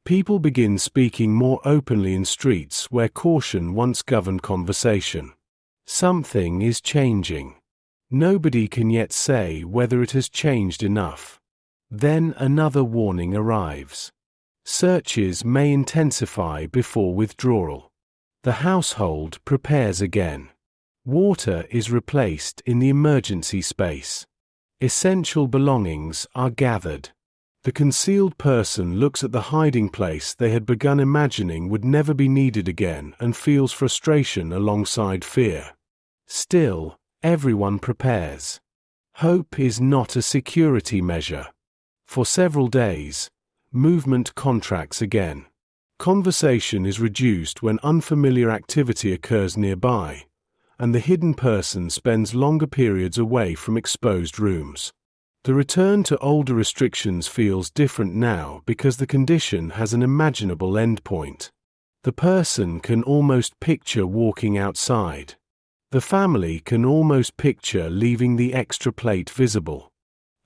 People begin speaking more openly in streets where caution once governed conversation. Something is changing. Nobody can yet say whether it has changed enough. Then another warning arrives. Searches may intensify before withdrawal. The household prepares again. Water is replaced in the emergency space. Essential belongings are gathered. The concealed person looks at the hiding place they had begun imagining would never be needed again and feels frustration alongside fear. Still, everyone prepares. Hope is not a security measure. For several days, movement contracts again. Conversation is reduced when unfamiliar activity occurs nearby, and the hidden person spends longer periods away from exposed rooms. The return to older restrictions feels different now because the condition has an imaginable endpoint. The person can almost picture walking outside. The family can almost picture leaving the extra plate visible.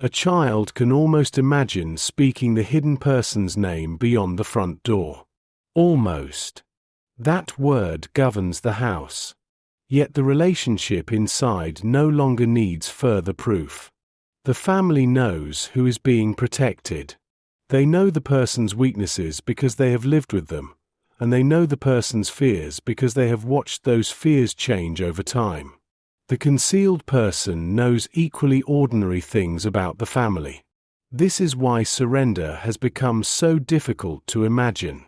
A child can almost imagine speaking the hidden person's name beyond the front door. Almost. That word governs the house. Yet the relationship inside no longer needs further proof. The family knows who is being protected. They know the person's weaknesses because they have lived with them, and they know the person's fears because they have watched those fears change over time. The concealed person knows equally ordinary things about the family. This is why surrender has become so difficult to imagine.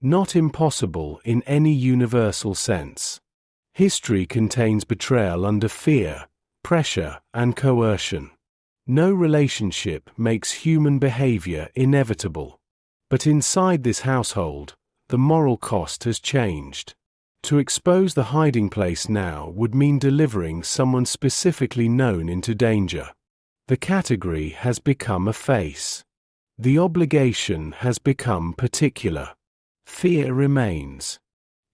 Not impossible in any universal sense. History contains betrayal under fear, pressure, and coercion. No relationship makes human behavior inevitable. But inside this household, the moral cost has changed. To expose the hiding place now would mean delivering someone specifically known into danger. The category has become a face. The obligation has become particular. Fear remains.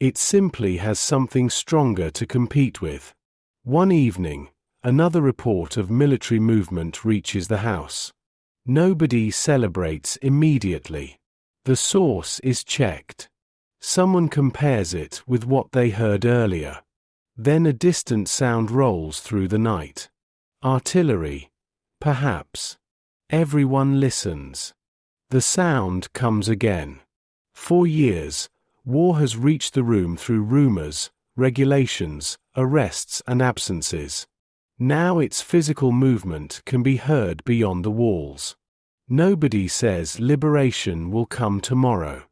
It simply has something stronger to compete with. One evening, another report of military movement reaches the house. Nobody celebrates immediately. The source is checked. Someone compares it with what they heard earlier. Then a distant sound rolls through the night. Artillery, perhaps. Everyone listens. The sound comes again. For years, war has reached the room through rumors, regulations, arrests, and absences. Now its physical movement can be heard beyond the walls. Nobody says liberation will come tomorrow.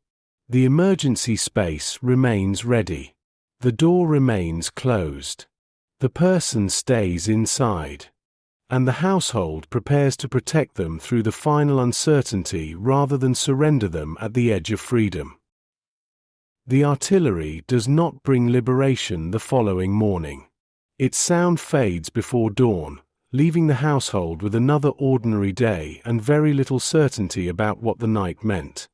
The emergency space remains ready. The door remains closed. The person stays inside. And the household prepares to protect them through the final uncertainty rather than surrender them at the edge of freedom. The artillery does not bring liberation the following morning. Its sound fades before dawn, leaving the household with another ordinary day and very little certainty about what the night meant.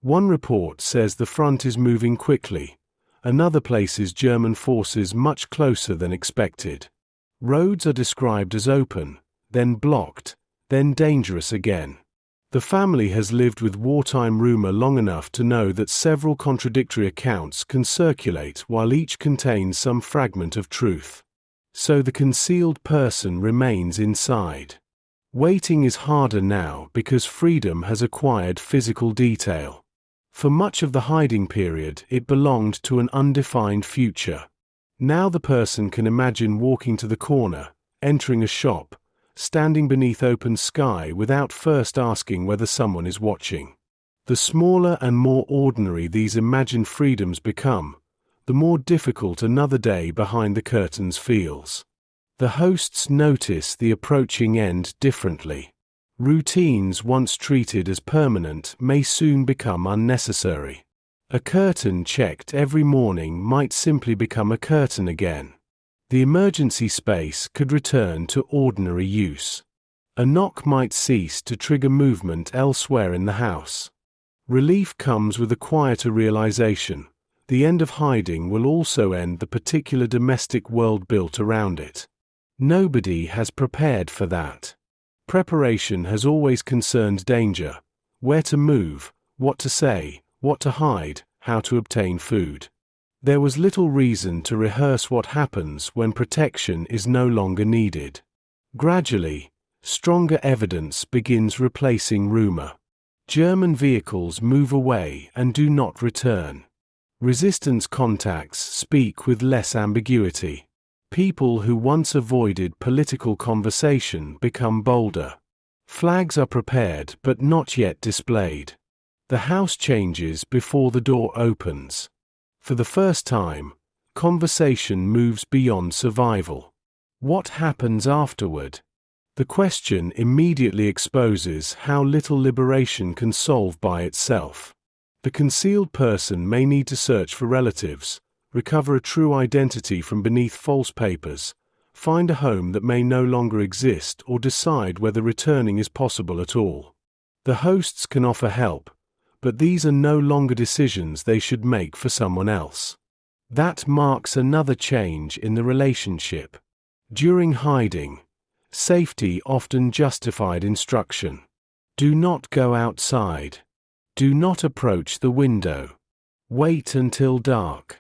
One report says the front is moving quickly. Another places German forces much closer than expected. Roads are described as open, then blocked, then dangerous again. The family has lived with wartime rumor long enough to know that several contradictory accounts can circulate while each contains some fragment of truth. So the concealed person remains inside. Waiting is harder now because freedom has acquired physical detail. For much of the hiding period, it belonged to an undefined future. Now the person can imagine walking to the corner, entering a shop, standing beneath open sky without first asking whether someone is watching. The smaller and more ordinary these imagined freedoms become, the more difficult another day behind the curtains feels. The hosts notice the approaching end differently. Routines once treated as permanent may soon become unnecessary. A curtain checked every morning might simply become a curtain again. The emergency space could return to ordinary use. A knock might cease to trigger movement elsewhere in the house. Relief comes with a quieter realization. The end of hiding will also end the particular domestic world built around it. Nobody has prepared for that. Preparation has always concerned danger, where to move, what to say, what to hide, how to obtain food. There was little reason to rehearse what happens when protection is no longer needed. Gradually, stronger evidence begins replacing rumor. German vehicles move away and do not return. Resistance contacts speak with less ambiguity. People who once avoided political conversation become bolder. Flags are prepared but not yet displayed. The house changes before the door opens. For the first time, conversation moves beyond survival. What happens afterward? The question immediately exposes how little liberation can solve by itself. The concealed person may need to search for relatives, recover a true identity from beneath false papers, find a home that may no longer exist, or decide whether returning is possible at all. The hosts can offer help, but these are no longer decisions they should make for someone else. That marks another change in the relationship. During hiding, safety often justified instruction. Do not go outside. Do not approach the window. Wait until dark.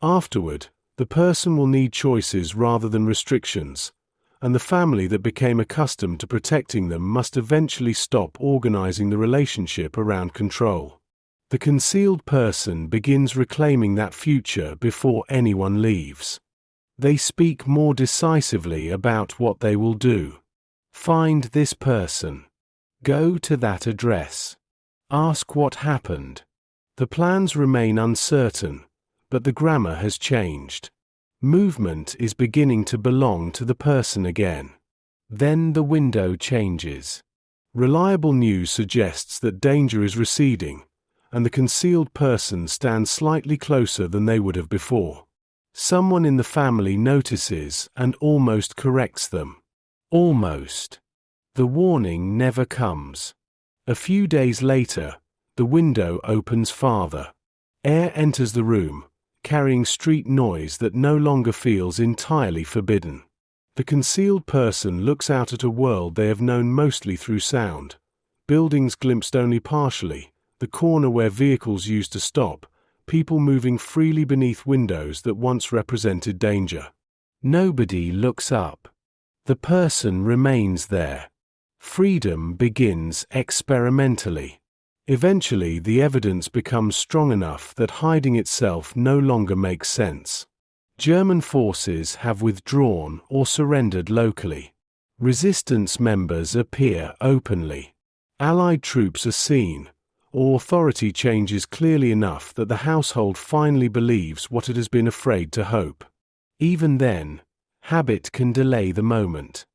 Afterward, the person will need choices rather than restrictions, and the family that became accustomed to protecting them must eventually stop organizing the relationship around control. The concealed person begins reclaiming that future before anyone leaves. They speak more decisively about what they will do. Find this person. Go to that address. Ask what happened. The plans remain uncertain, but the grammar has changed. Movement is beginning to belong to the person again. Then the window changes. Reliable news suggests that danger is receding, and the concealed person stands slightly closer than they would have before. Someone in the family notices and almost corrects them. Almost. The warning never comes. A few days later, the window opens farther. Air enters the room, carrying street noise that no longer feels entirely forbidden. The concealed person looks out at a world they have known mostly through sound. Buildings glimpsed only partially, the corner where vehicles used to stop, people moving freely beneath windows that once represented danger. Nobody looks up. The person remains there. Freedom begins experimentally. Eventually, the evidence becomes strong enough that hiding itself no longer makes sense. German forces have withdrawn or surrendered locally. Resistance members appear openly. Allied troops are seen, or authority changes clearly enough that the household finally believes what it has been afraid to hope. Even then, habit can delay the moment.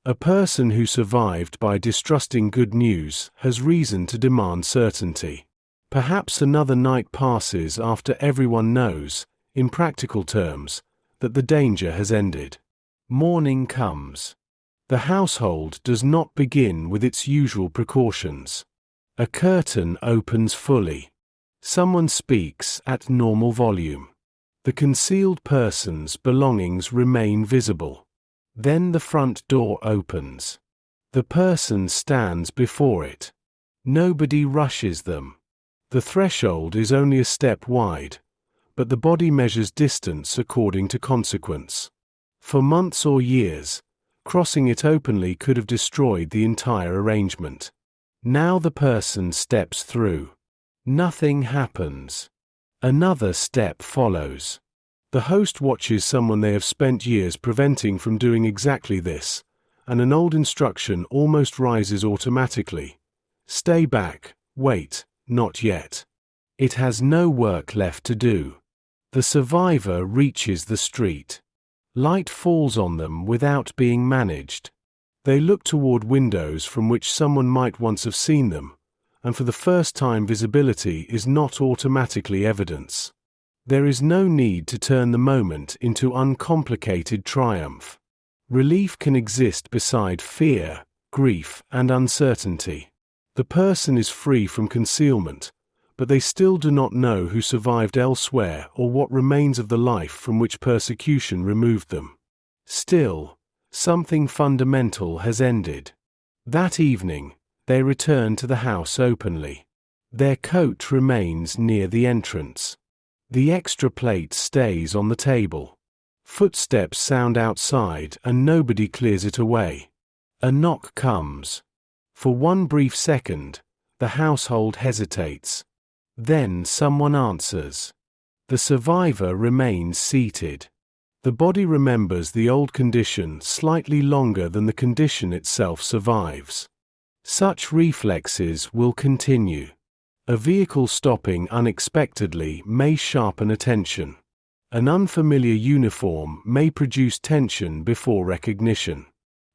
A person who survived by distrusting good news has reason to demand certainty. Perhaps another night passes after everyone knows, in practical terms, that the danger has ended. Morning comes. The household does not begin with its usual precautions. A curtain opens fully. Someone speaks at normal volume. The concealed person's belongings remain visible. Then the front door opens. The person stands before it. Nobody rushes them. The threshold is only a step wide, but the body measures distance according to consequence. For months or years, crossing it openly could have destroyed the entire arrangement. Now the person steps through. Nothing happens. Another step follows. The host watches someone they have spent years preventing from doing exactly this, and an old instruction almost rises automatically. Stay back, wait, not yet. It has no work left to do. The survivor reaches the street. Light falls on them without being managed. They look toward windows from which someone might once have seen them, and for the first time visibility is not automatically evidence. There is no need to turn the moment into uncomplicated triumph. Relief can exist beside fear, grief, and uncertainty. The person is free from concealment, but they still do not know who survived elsewhere or what remains of the life from which persecution removed them. Still, something fundamental has ended. That evening, they return to the house openly. Their coat remains near the entrance. The extra plate stays on the table. Footsteps sound outside and nobody clears it away. A knock comes. For one brief second, the household hesitates. Then someone answers. The survivor remains seated. The body remembers the old condition slightly longer than the condition itself survives. Such reflexes will continue. A vehicle stopping unexpectedly may sharpen attention. An unfamiliar uniform may produce tension before recognition.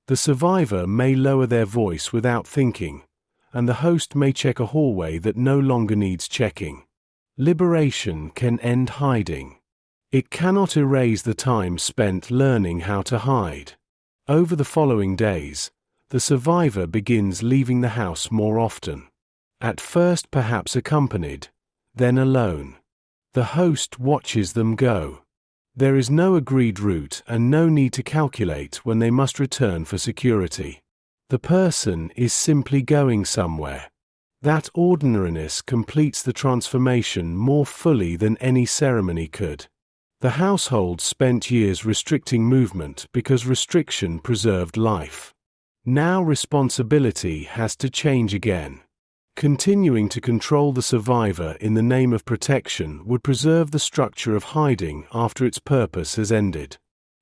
The survivor may lower their voice without thinking, and the host may check a hallway that no longer needs checking. Liberation can end hiding. It cannot erase the time spent learning how to hide. Over the following days, the survivor begins leaving the house more often. At first perhaps accompanied, then alone. The host watches them go. There is no agreed route and no need to calculate when they must return for security. The person is simply going somewhere. That ordinariness completes the transformation more fully than any ceremony could. The household spent years restricting movement because restriction preserved life. Now responsibility has to change again. Continuing to control the survivor in the name of protection would preserve the structure of hiding after its purpose has ended.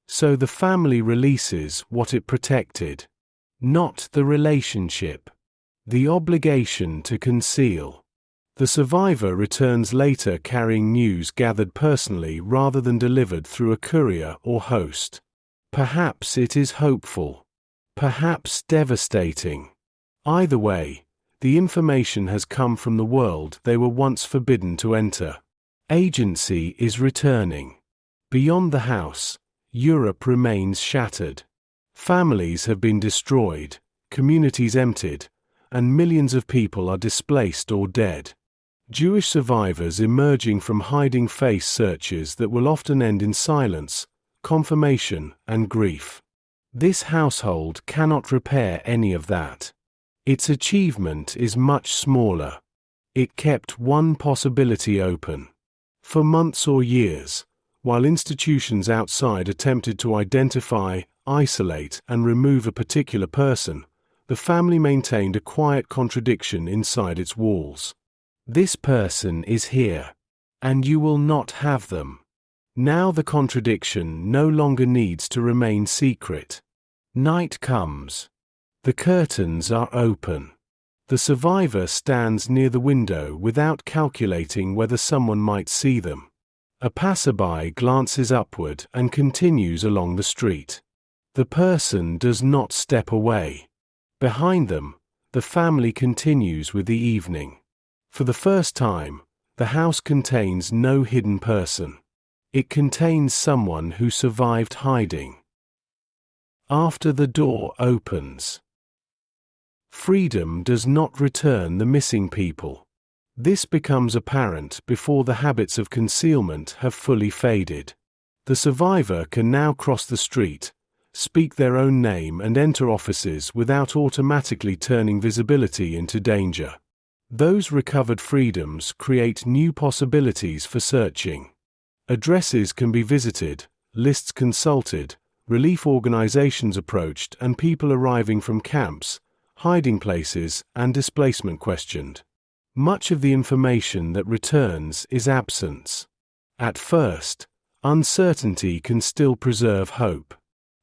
So the family releases what it protected. Not the relationship. The obligation to conceal. The survivor returns later carrying news gathered personally rather than delivered through a courier or host. Perhaps it is hopeful. Perhaps devastating. Either way, the information has come from the world they were once forbidden to enter. Agency is returning. Beyond the house, Europe remains shattered. Families have been destroyed, communities emptied, and millions of people are displaced or dead. Jewish survivors emerging from hiding face searches that will often end in silence, confirmation, and grief. This household cannot repair any of that. Its achievement is much smaller. It kept one possibility open. For months or years, while institutions outside attempted to identify, isolate, and remove a particular person, the family maintained a quiet contradiction inside its walls. This person is here, and you will not have them. Now the contradiction no longer needs to remain secret. Night comes. The curtains are open. The survivor stands near the window without calculating whether someone might see them. A passerby glances upward and continues along the street. The person does not step away. Behind them, the family continues with the evening. For the first time, the house contains no hidden person. It contains someone who survived hiding. After the door opens. Freedom does not return the missing people. This becomes apparent before the habits of concealment have fully faded. The survivor can now cross the street, speak their own name and enter offices without automatically turning visibility into danger. Those recovered freedoms create new possibilities for searching. Addresses can be visited, lists consulted, relief organizations approached, and people arriving from camps, hiding places, and displacement questioned. Much of the information that returns is absence. At first, uncertainty can still preserve hope.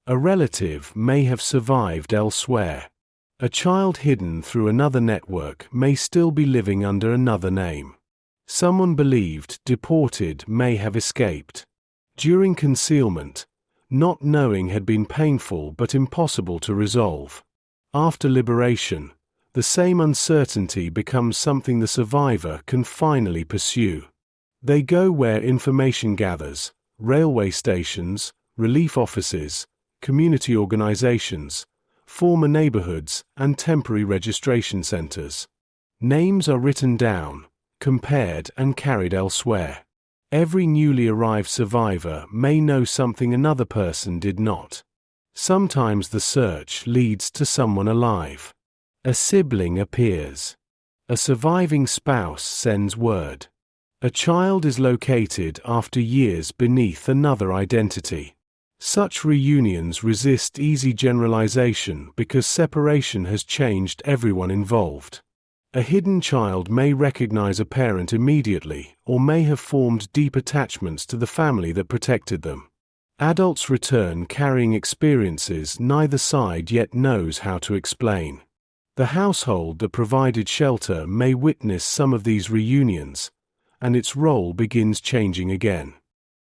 A relative may have survived elsewhere. A child hidden through another network may still be living under another name. Someone believed deported may have escaped. During concealment, not knowing had been painful but impossible to resolve. After liberation, the same uncertainty becomes something the survivor can finally pursue. They go where information gathers: railway stations, relief offices, community organizations, former neighborhoods, and temporary registration centers. Names are written down, compared, and carried elsewhere. Every newly arrived survivor may know something another person did not. Sometimes the search leads to someone alive. A sibling appears. A surviving spouse sends word. A child is located after years beneath another identity. Such reunions resist easy generalization because separation has changed everyone involved. A hidden child may recognize a parent immediately or may have formed deep attachments to the family that protected them. Adults return carrying experiences neither side yet knows how to explain. The household that provided shelter may witness some of these reunions, and its role begins changing again.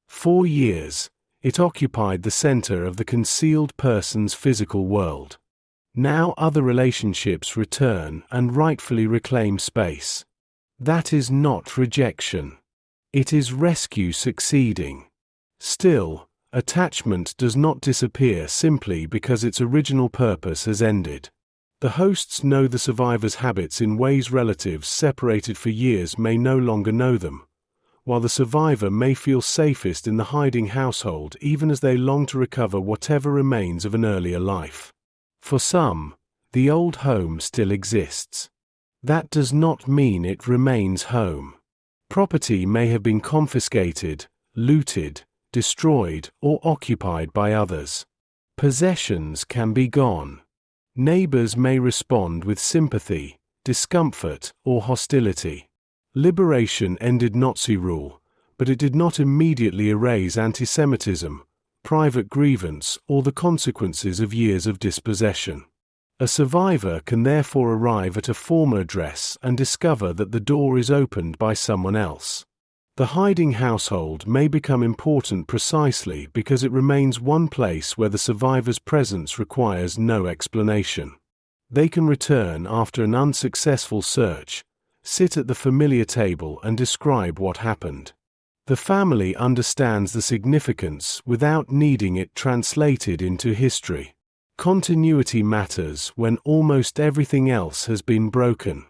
4 years, it occupied the center of the concealed person's physical world. Now other relationships return and rightfully reclaim space. That is not rejection. It is rescue succeeding. Still, attachment does not disappear simply because its original purpose has ended. The hosts know the survivor's habits in ways relatives separated for years may no longer know them, while the survivor may feel safest in the hiding household even as they long to recover whatever remains of an earlier life. For some, the old home still exists. That does not mean it remains home. Property may have been confiscated, looted, destroyed, or occupied by others. Possessions can be gone. Neighbors may respond with sympathy, discomfort, or hostility. Liberation ended Nazi rule, but it did not immediately erase antisemitism, private grievance, or the consequences of years of dispossession. A survivor can therefore arrive at a former address and discover that the door is opened by someone else. The hiding household may become important precisely because it remains one place where the survivor's presence requires no explanation. They can return after an unsuccessful search, sit at the familiar table and describe what happened. The family understands the significance without needing it translated into history. Continuity matters when almost everything else has been broken.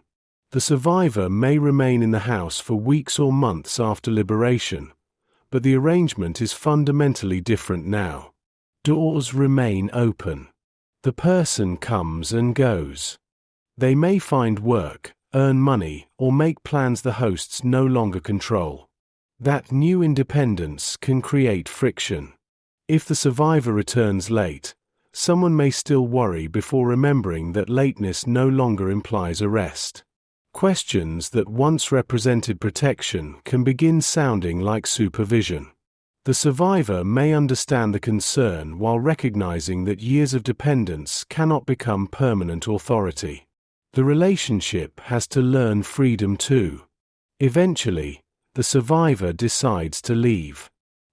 The survivor may remain in the house for weeks or months after liberation, but the arrangement is fundamentally different now. Doors remain open. The person comes and goes. They may find work, earn money, or make plans the hosts no longer control. That new independence can create friction. If the survivor returns late, someone may still worry before remembering that lateness no longer implies arrest. Questions that once represented protection can begin sounding like supervision. The survivor may understand the concern while recognizing that years of dependence cannot become permanent authority. The relationship has to learn freedom too. Eventually, the survivor decides to leave.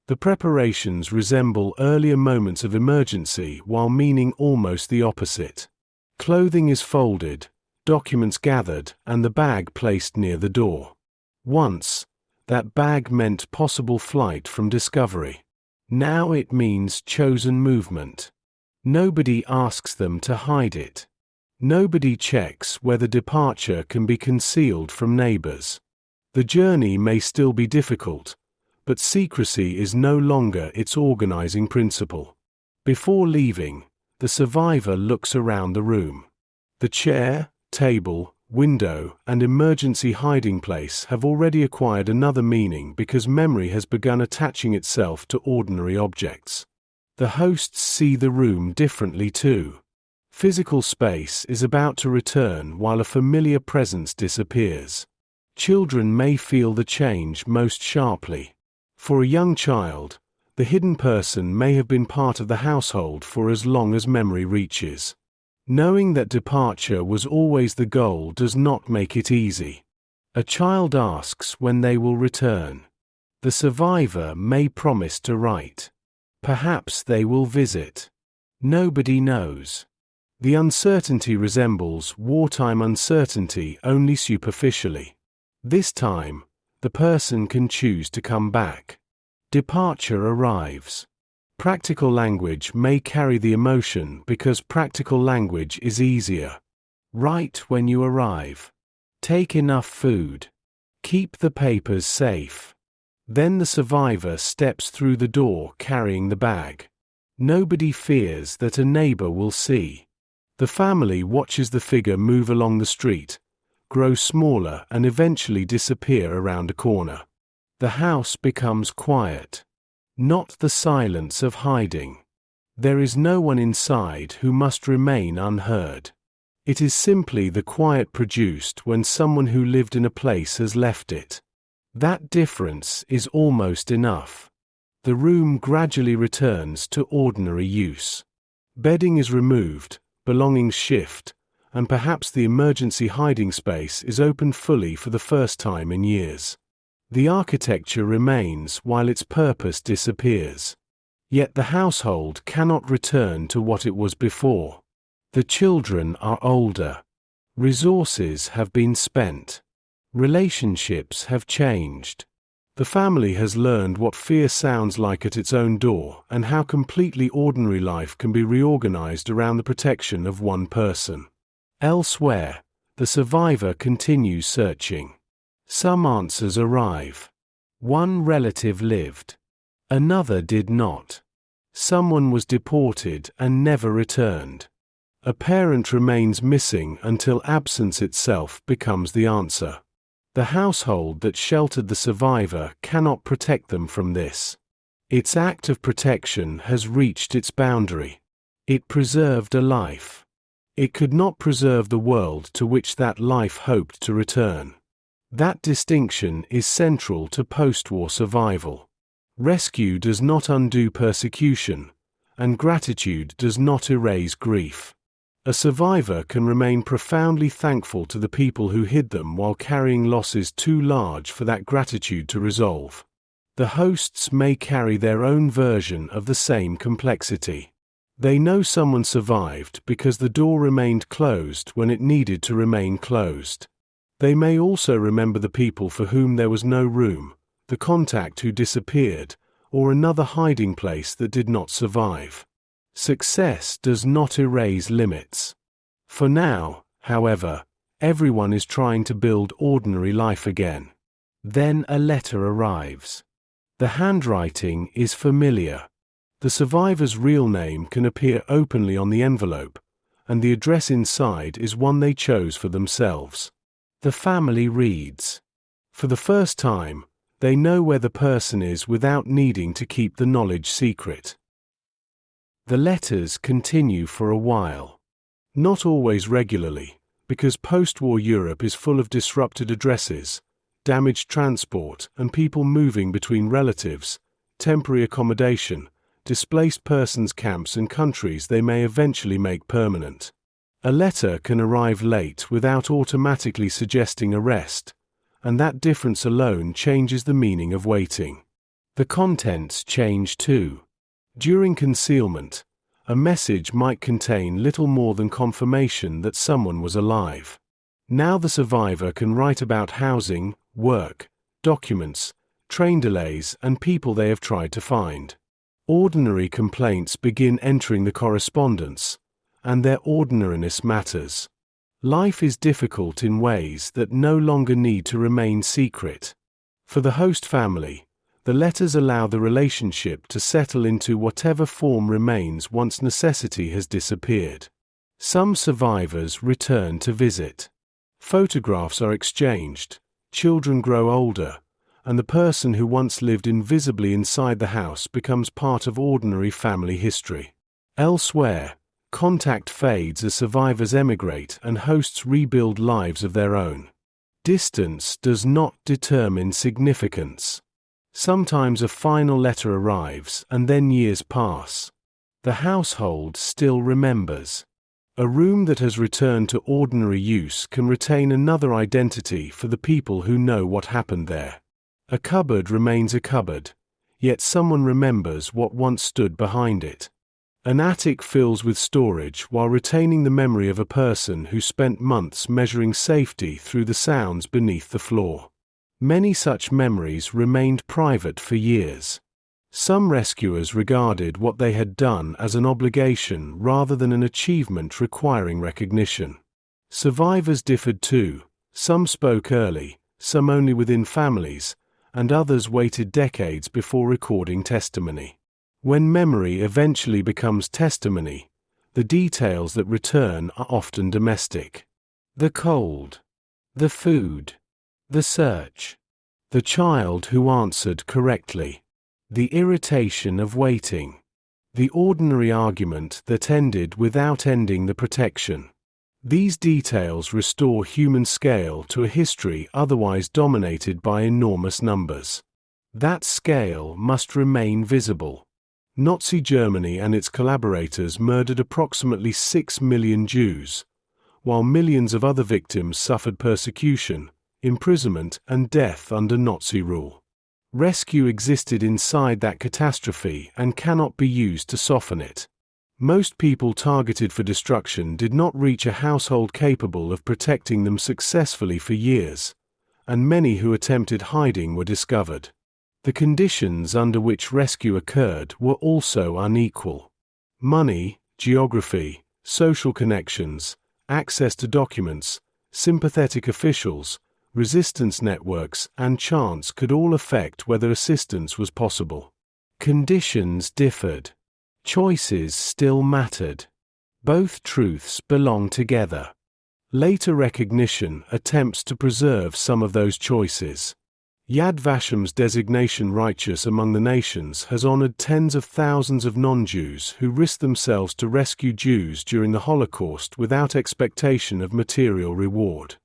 The preparations resemble earlier moments of emergency while meaning almost the opposite. Clothing is folded, documents gathered, and the bag placed near the door. Once, that bag meant possible flight from discovery. Now it means chosen movement. Nobody asks them to hide it. Nobody checks whether departure can be concealed from neighbors. The journey may still be difficult, but secrecy is no longer its organizing principle. Before leaving, the survivor looks around the room. The chair, table, window, and emergency hiding place have already acquired another meaning because memory has begun attaching itself to ordinary objects. The hosts see the room differently too. Physical space is about to return while a familiar presence disappears. Children may feel the change most sharply. For a young child, the hidden person may have been part of the household for as long as memory reaches. Knowing that departure was always the goal does not make it easy. A child asks when they will return. The survivor may promise to write. Perhaps they will visit. Nobody knows. The uncertainty resembles wartime uncertainty only superficially. This time, the person can choose to come back. Departure arrives. Practical language may carry the emotion because practical language is easier. Write when you arrive. Take enough food. Keep the papers safe. Then the survivor steps through the door carrying the bag. Nobody fears that a neighbor will see. The family watches the figure move along the street, grow smaller, and eventually disappear around a corner. The house becomes quiet. Not the silence of hiding. There is no one inside who must remain unheard. It is simply the quiet produced when someone who lived in a place has left it. That difference is almost enough. The room gradually returns to ordinary use. Bedding is removed, belongings shift, and perhaps the emergency hiding space is opened fully for the first time in years. The architecture remains while its purpose disappears. Yet the household cannot return to what it was before. The children are older. Resources have been spent. Relationships have changed. The family has learned what fear sounds like at its own door and how completely ordinary life can be reorganized around the protection of one person. Elsewhere, the survivor continues searching. Some answers arrive. One relative lived. Another did not. Someone was deported and never returned. A parent remains missing until absence itself becomes the answer. The household that sheltered the survivor cannot protect them from this. Its act of protection has reached its boundary. It preserved a life. It could not preserve the world to which that life hoped to return. That distinction is central to post-war survival. Rescue does not undo persecution, and gratitude does not erase grief. A survivor can remain profoundly thankful to the people who hid them while carrying losses too large for that gratitude to resolve. The hosts may carry their own version of the same complexity. They know someone survived because the door remained closed when it needed to remain closed. They may also remember the people for whom there was no room, the contact who disappeared, or another hiding place that did not survive. Success does not erase limits. For now, however, everyone is trying to build ordinary life again. Then a letter arrives. The handwriting is familiar. The survivor's real name can appear openly on the envelope, and the address inside is one they chose for themselves. The family reads. For the first time, they know where the person is without needing to keep the knowledge secret. The letters continue for a while. Not always regularly, because post-war Europe is full of disrupted addresses, damaged transport, and people moving between relatives, temporary accommodation, displaced persons camps and countries they may eventually make permanent. A letter can arrive late without automatically suggesting arrest, and that difference alone changes the meaning of waiting. The contents change too. During concealment, a message might contain little more than confirmation that someone was alive. Now the survivor can write about housing, work, documents, train delays, and people they have tried to find. Ordinary complaints begin entering the correspondence, and their ordinariness matters. Life is difficult in ways that no longer need to remain secret. For the host family, the letters allow the relationship to settle into whatever form remains once necessity has disappeared. Some survivors return to visit. Photographs are exchanged, children grow older, and the person who once lived invisibly inside the house becomes part of ordinary family history. Elsewhere, contact fades as survivors emigrate and hosts rebuild lives of their own. Distance does not determine significance. Sometimes a final letter arrives and then years pass. The household still remembers. A room that has returned to ordinary use can retain another identity for the people who know what happened there. A cupboard remains a cupboard, yet someone remembers what once stood behind it. An attic fills with storage while retaining the memory of a person who spent months measuring safety through the sounds beneath the floor. Many such memories remained private for years. Some rescuers regarded what they had done as an obligation rather than an achievement requiring recognition. Survivors differed too. Some spoke early, some only within families, and others waited decades before recording testimony. When memory eventually becomes testimony, the details that return are often domestic. The cold, the food, the search, the child who answered correctly, the irritation of waiting, the ordinary argument that ended without ending the protection. These details restore human scale to a history otherwise dominated by enormous numbers. That scale must remain visible. Nazi Germany and its collaborators murdered approximately 6 million Jews, while millions of other victims suffered persecution, imprisonment, and death under Nazi rule. Rescue existed inside that catastrophe and cannot be used to soften it. Most people targeted for destruction did not reach a household capable of protecting them successfully for years, and many who attempted hiding were discovered. The conditions under which rescue occurred were also unequal. Money, geography, social connections, access to documents, sympathetic officials, resistance networks, and chance could all affect whether assistance was possible. Conditions differed. Choices still mattered. Both truths belong together. Later recognition attempts to preserve some of those choices. Yad Vasham's designation righteous among the nations has honored tens of thousands of non-Jews who risked themselves to rescue Jews during the Holocaust without expectation of material reward.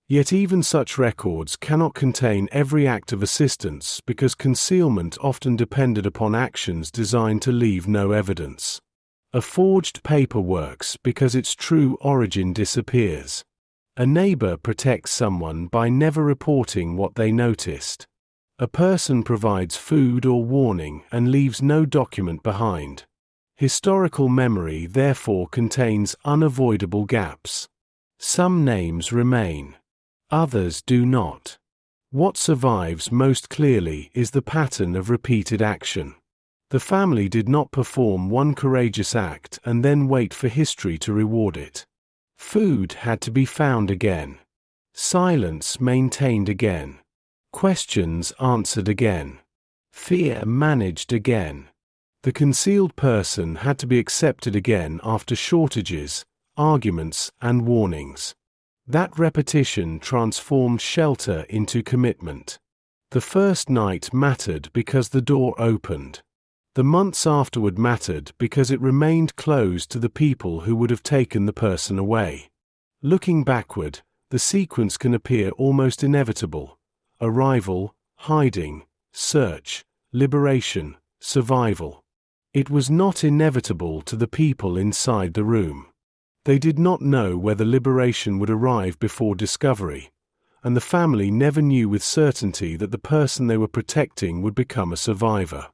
Yet even such records cannot contain every act of assistance because concealment often depended upon actions designed to leave no evidence. A forged paper works because its true origin disappears. A neighbor protects someone by never reporting what they noticed. A person provides food or warning and leaves no document behind. Historical memory therefore contains unavoidable gaps. Some names remain. Others do not. What survives most clearly is the pattern of repeated action. The family did not perform one courageous act and then wait for history to reward it. Food had to be found again. Silence maintained again. Questions answered again. Fear managed again. The concealed person had to be accepted again after shortages, arguments, and warnings. That repetition transformed shelter into commitment. The first night mattered because the door opened. The months afterward mattered because it remained closed to the people who would have taken the person away. Looking backward, the sequence can appear almost inevitable. Arrival, hiding, search, liberation, survival. It was not inevitable to the people inside the room. They did not know whether liberation would arrive before discovery, and the family never knew with certainty that the person they were protecting would become a survivor.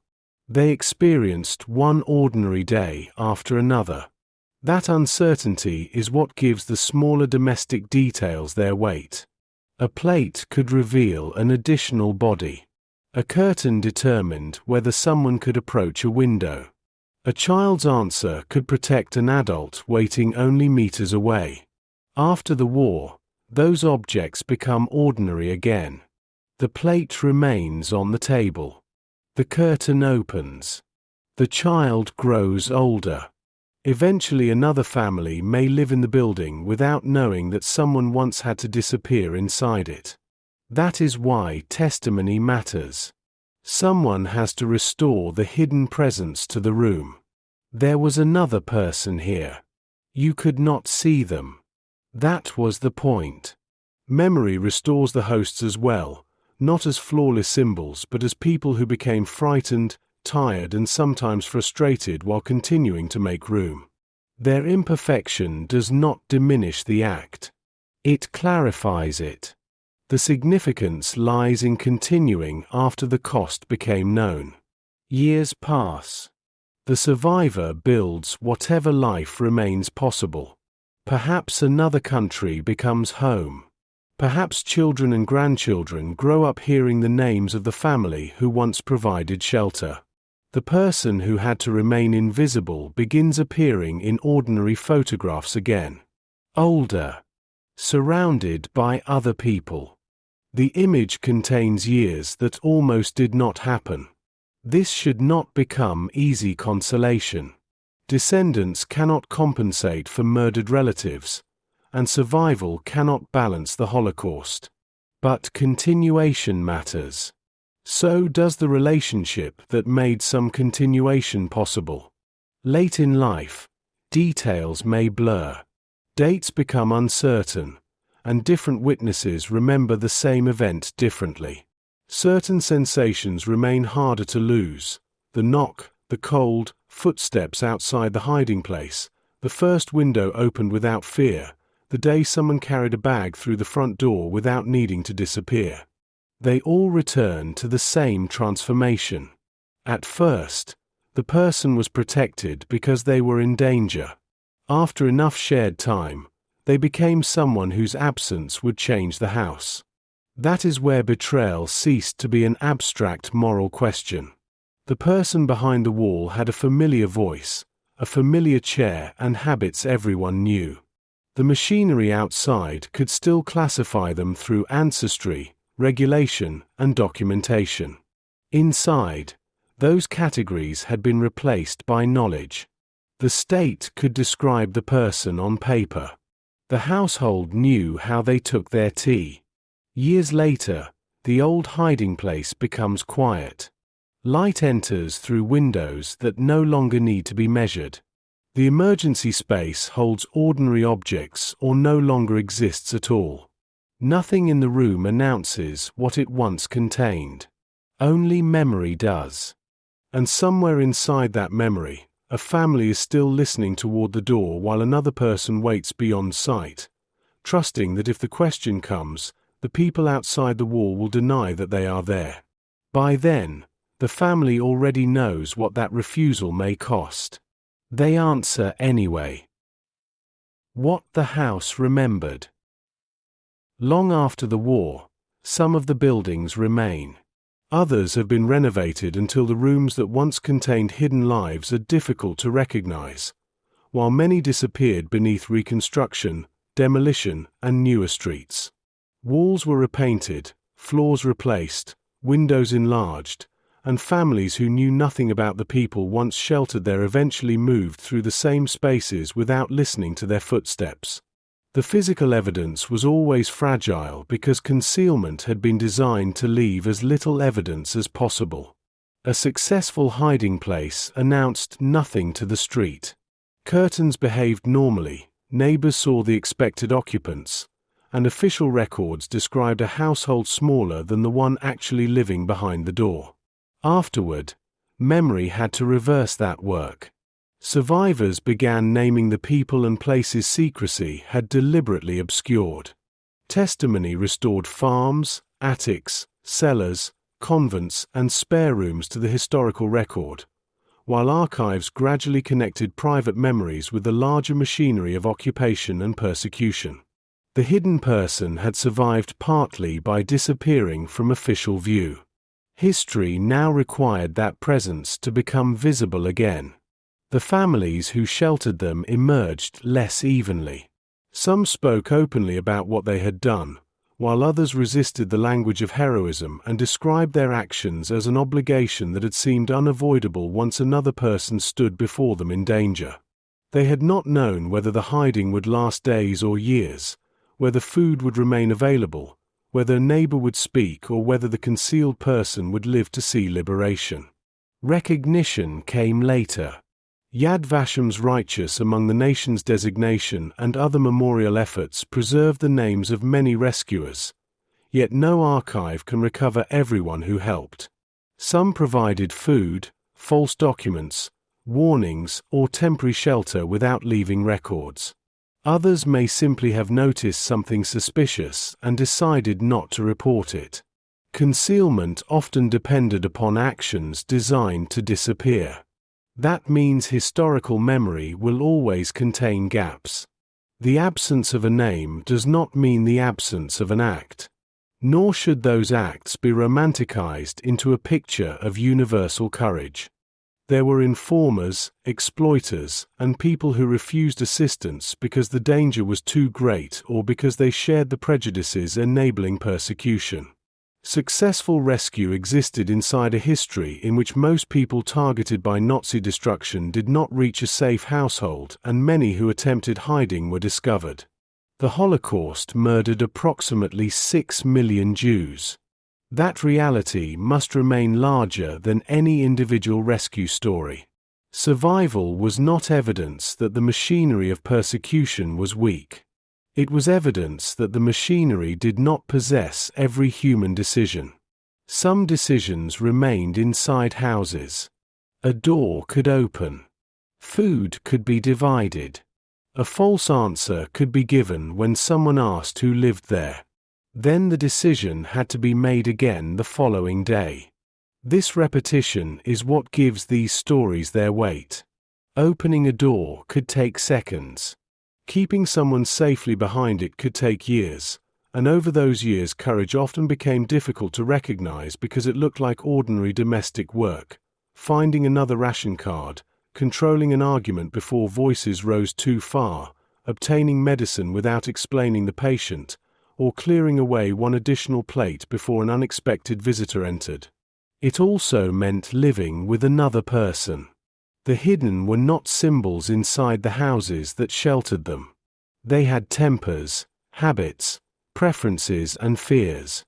They experienced one ordinary day after another. That uncertainty is what gives the smaller domestic details their weight. A plate could reveal an additional body. A curtain determined whether someone could approach a window. A child's answer could protect an adult waiting only meters away. After the war, those objects become ordinary again. The plate remains on the table. The curtain opens. The child grows older. Eventually another family may live in the building without knowing that someone once had to disappear inside it. That is why testimony matters. Someone has to restore the hidden presence to the room. There was another person here. You could not see them. That was the point. Memory restores the hosts as well, not as flawless symbols but as people who became frightened, tired and sometimes frustrated while continuing to make room. Their imperfection does not diminish the act. It clarifies it. The significance lies in continuing after the cost became known. Years pass. The survivor builds whatever life remains possible. Perhaps another country becomes home. Perhaps children and grandchildren grow up hearing the names of the family who once provided shelter. The person who had to remain invisible begins appearing in ordinary photographs again. Older. Surrounded by other people. The image contains years that almost did not happen. This should not become easy consolation. Descendants cannot compensate for murdered relatives, and survival cannot balance the Holocaust. But continuation matters. So does the relationship that made some continuation possible. Late in life, details may blur. Dates become uncertain, and different witnesses remember the same event differently. Certain sensations remain harder to lose. The knock, the cold, footsteps outside the hiding place, the first window opened without fear, the day someone carried a bag through the front door without needing to disappear. They all return to the same transformation. At first, the person was protected because they were in danger. After enough shared time, they became someone whose absence would change the house. That is where betrayal ceased to be an abstract moral question. The person behind the wall had a familiar voice, a familiar chair and habits everyone knew. The machinery outside could still classify them through ancestry, regulation, and documentation. Inside, those categories had been replaced by knowledge. The state could describe the person on paper. The household knew how they took their tea. Years later, The old hiding place becomes quiet. Light enters through windows that no longer need to be measured. The emergency space holds ordinary objects or no longer exists at all. Nothing in the room announces what it once contained. Only memory does. And somewhere inside that memory, a family is still listening toward the door while another person waits beyond sight, trusting that if the question comes, the people outside the wall will deny that they are there. By then, the family already knows what that refusal may cost. They answer anyway. What the house remembered. Long after the war, some of the buildings remain. Others have been renovated until the rooms that once contained hidden lives are difficult to recognize, while many disappeared beneath reconstruction, demolition, and newer streets. Walls were repainted, floors replaced, windows enlarged, and families who knew nothing about the people once sheltered there eventually moved through the same spaces without listening to their footsteps. The physical evidence was always fragile because concealment had been designed to leave as little evidence as possible. A successful hiding place announced nothing to the street. Curtains behaved normally, neighbors saw the expected occupants, and official records described a household smaller than the one actually living behind the door. Afterward, memory had to reverse that work. Survivors began naming the people and places secrecy had deliberately obscured. Testimony restored farms, attics, cellars, convents, and spare rooms to the historical record, while archives gradually connected private memories with the larger machinery of occupation and persecution. The hidden person had survived partly by disappearing from official view. History now required that presence to become visible again. The families who sheltered them emerged less evenly. Some spoke openly about what they had done, while others resisted the language of heroism and described their actions as an obligation that had seemed unavoidable once another person stood before them in danger. They had not known whether the hiding would last days or years, whether food would remain available, whether a neighbor would speak, or whether the concealed person would live to see liberation. Recognition came later. Yad Vashem's Righteous Among the Nations designation and other memorial efforts preserved the names of many rescuers, yet no archive can recover everyone who helped. Some provided food, false documents, warnings, or temporary shelter without leaving records. Others may simply have noticed something suspicious and decided not to report it. Concealment often depended upon actions designed to disappear. That means historical memory will always contain gaps. The absence of a name does not mean the absence of an act. Nor should those acts be romanticized into a picture of universal courage. There were informers, exploiters, and people who refused assistance because the danger was too great or because they shared the prejudices enabling persecution. Successful rescue existed inside a history in which most people targeted by Nazi destruction did not reach a safe household, and many who attempted hiding were discovered. The Holocaust murdered approximately 6 million Jews. That reality must remain larger than any individual rescue story. Survival was not evidence that the machinery of persecution was weak. It was evidence that the machinery did not possess every human decision. Some decisions remained inside houses. A door could open. Food could be divided. A false answer could be given when someone asked who lived there. Then the decision had to be made again the following day. This repetition is what gives these stories their weight. Opening a door could take seconds. Keeping someone safely behind it could take years, and over those years courage often became difficult to recognize because it looked like ordinary domestic work. Finding another ration card, controlling an argument before voices rose too far, obtaining medicine without explaining the patient, or clearing away one additional plate before an unexpected visitor entered. It also meant living with another person. The hidden were not symbols inside the houses that sheltered them. They had tempers, habits, preferences, and fears.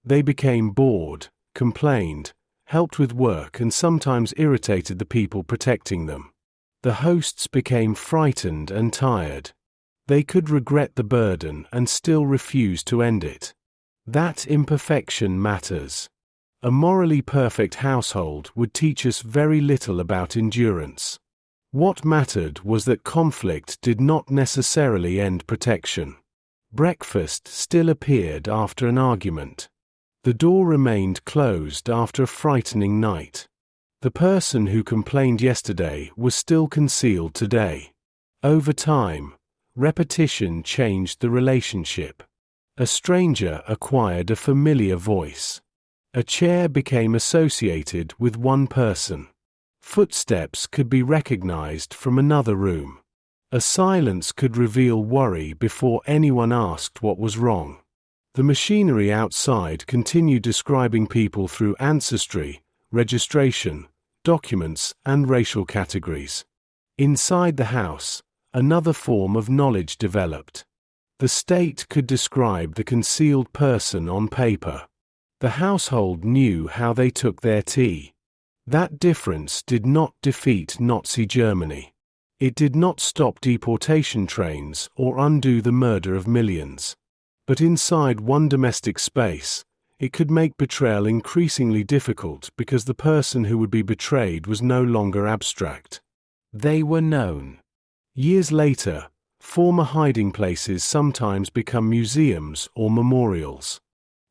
They became bored, complained, helped with work, and sometimes irritated the people protecting them. The hosts became frightened and tired. They could regret the burden and still refuse to end it. That imperfection matters. A morally perfect household would teach us very little about endurance. What mattered was that conflict did not necessarily end protection. Breakfast still appeared after an argument. The door remained closed after a frightening night. The person who complained yesterday was still concealed today. Over time, repetition changed the relationship. A stranger acquired a familiar voice. A chair became associated with one person. Footsteps could be recognized from another room. A silence could reveal worry before anyone asked what was wrong. The machinery outside continued describing people through ancestry, registration, documents, and racial categories. Inside the house, another form of knowledge developed. The state could describe the concealed person on paper. The household knew how they took their tea. That difference did not defeat Nazi Germany. It did not stop deportation trains or undo the murder of millions. But inside one domestic space, it could make betrayal increasingly difficult because the person who would be betrayed was no longer abstract. They were known. Years later, former hiding places sometimes become museums or memorials.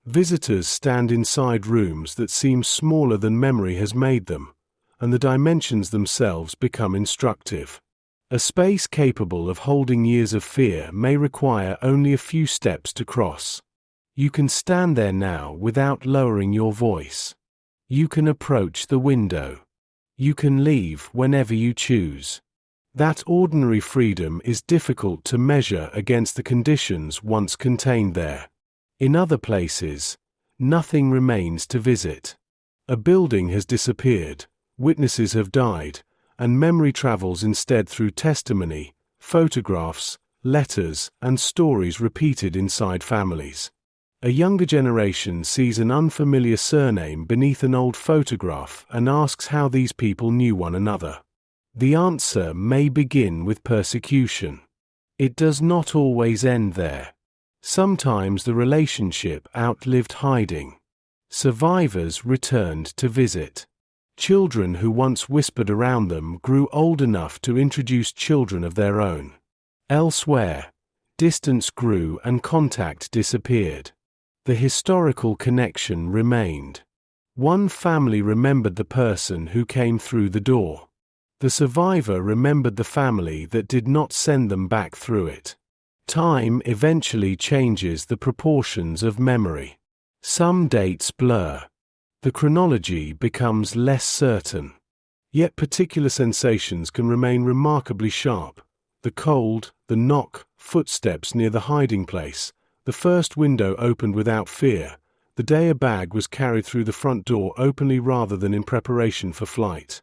Visitors stand inside rooms that seem smaller than memory has made them, and the dimensions themselves become instructive. A space capable of holding years of fear may require only a few steps to cross. You can stand there now without lowering your voice. You can approach the window. You can leave whenever you choose. That ordinary freedom is difficult to measure against the conditions once contained there. In other places, nothing remains to visit. A building has disappeared, witnesses have died, and memory travels instead through testimony, photographs, letters, and stories repeated inside families. A younger generation sees an unfamiliar surname beneath an old photograph and asks how these people knew one another. The answer may begin with persecution. It does not always end there. Sometimes the relationship outlived hiding. Survivors returned to visit. Children who once whispered around them grew old enough to introduce children of their own. Elsewhere, distance grew and contact disappeared. The historical connection remained. One family remembered the person who came through the door. The survivor remembered the family that did not send them back through it. Time eventually changes the proportions of memory. Some dates blur. The chronology becomes less certain. Yet particular sensations can remain remarkably sharp. The cold, the knock, footsteps near the hiding place, the first window opened without fear, the day a bag was carried through the front door openly rather than in preparation for flight.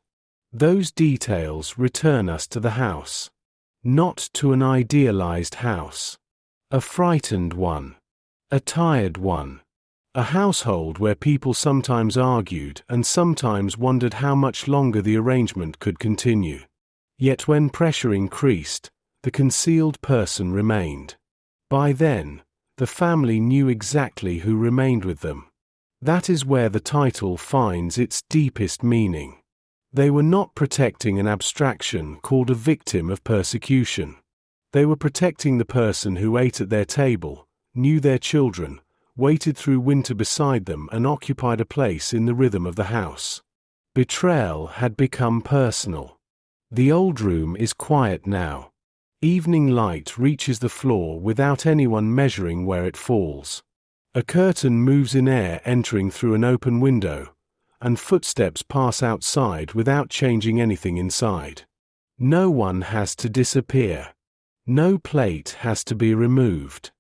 Those details return us to the house. Not to an idealized house. A frightened one. A tired one. A household where people sometimes argued and sometimes wondered how much longer the arrangement could continue. Yet when pressure increased, the concealed person remained. By then, the family knew exactly who remained with them. That is where the title finds its deepest meaning. They were not protecting an abstraction called a victim of persecution. They were protecting the person who ate at their table, knew their children, waited through winter beside them, and occupied a place in the rhythm of the house. Betrayal had become personal. The old room is quiet now. Evening light reaches the floor without anyone measuring where it falls. A curtain moves in air entering through an open window, and footsteps pass outside without changing anything inside. No one has to disappear. No plate has to be removed.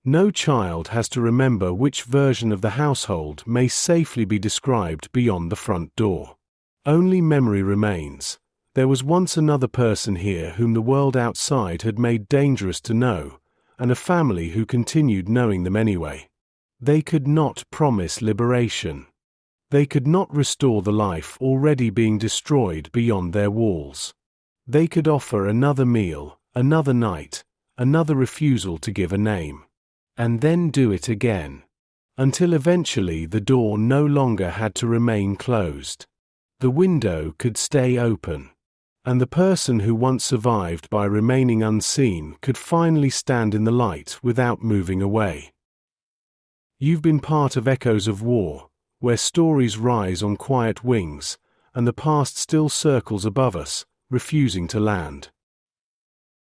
No child has to remember which version of the household may safely be described beyond the front door. Only memory remains. There was once another person here whom the world outside had made dangerous to know, and a family who continued knowing them anyway. They could not promise liberation. They could not restore the life already being destroyed beyond their walls. They could offer another meal, another night, another refusal to give a name. And then do it again. Until eventually the door no longer had to remain closed. The window could stay open. And the person who once survived by remaining unseen could finally stand in the light without moving away. You've been part of Echoes of War, where stories rise on quiet wings, and the past still circles above us, refusing to land.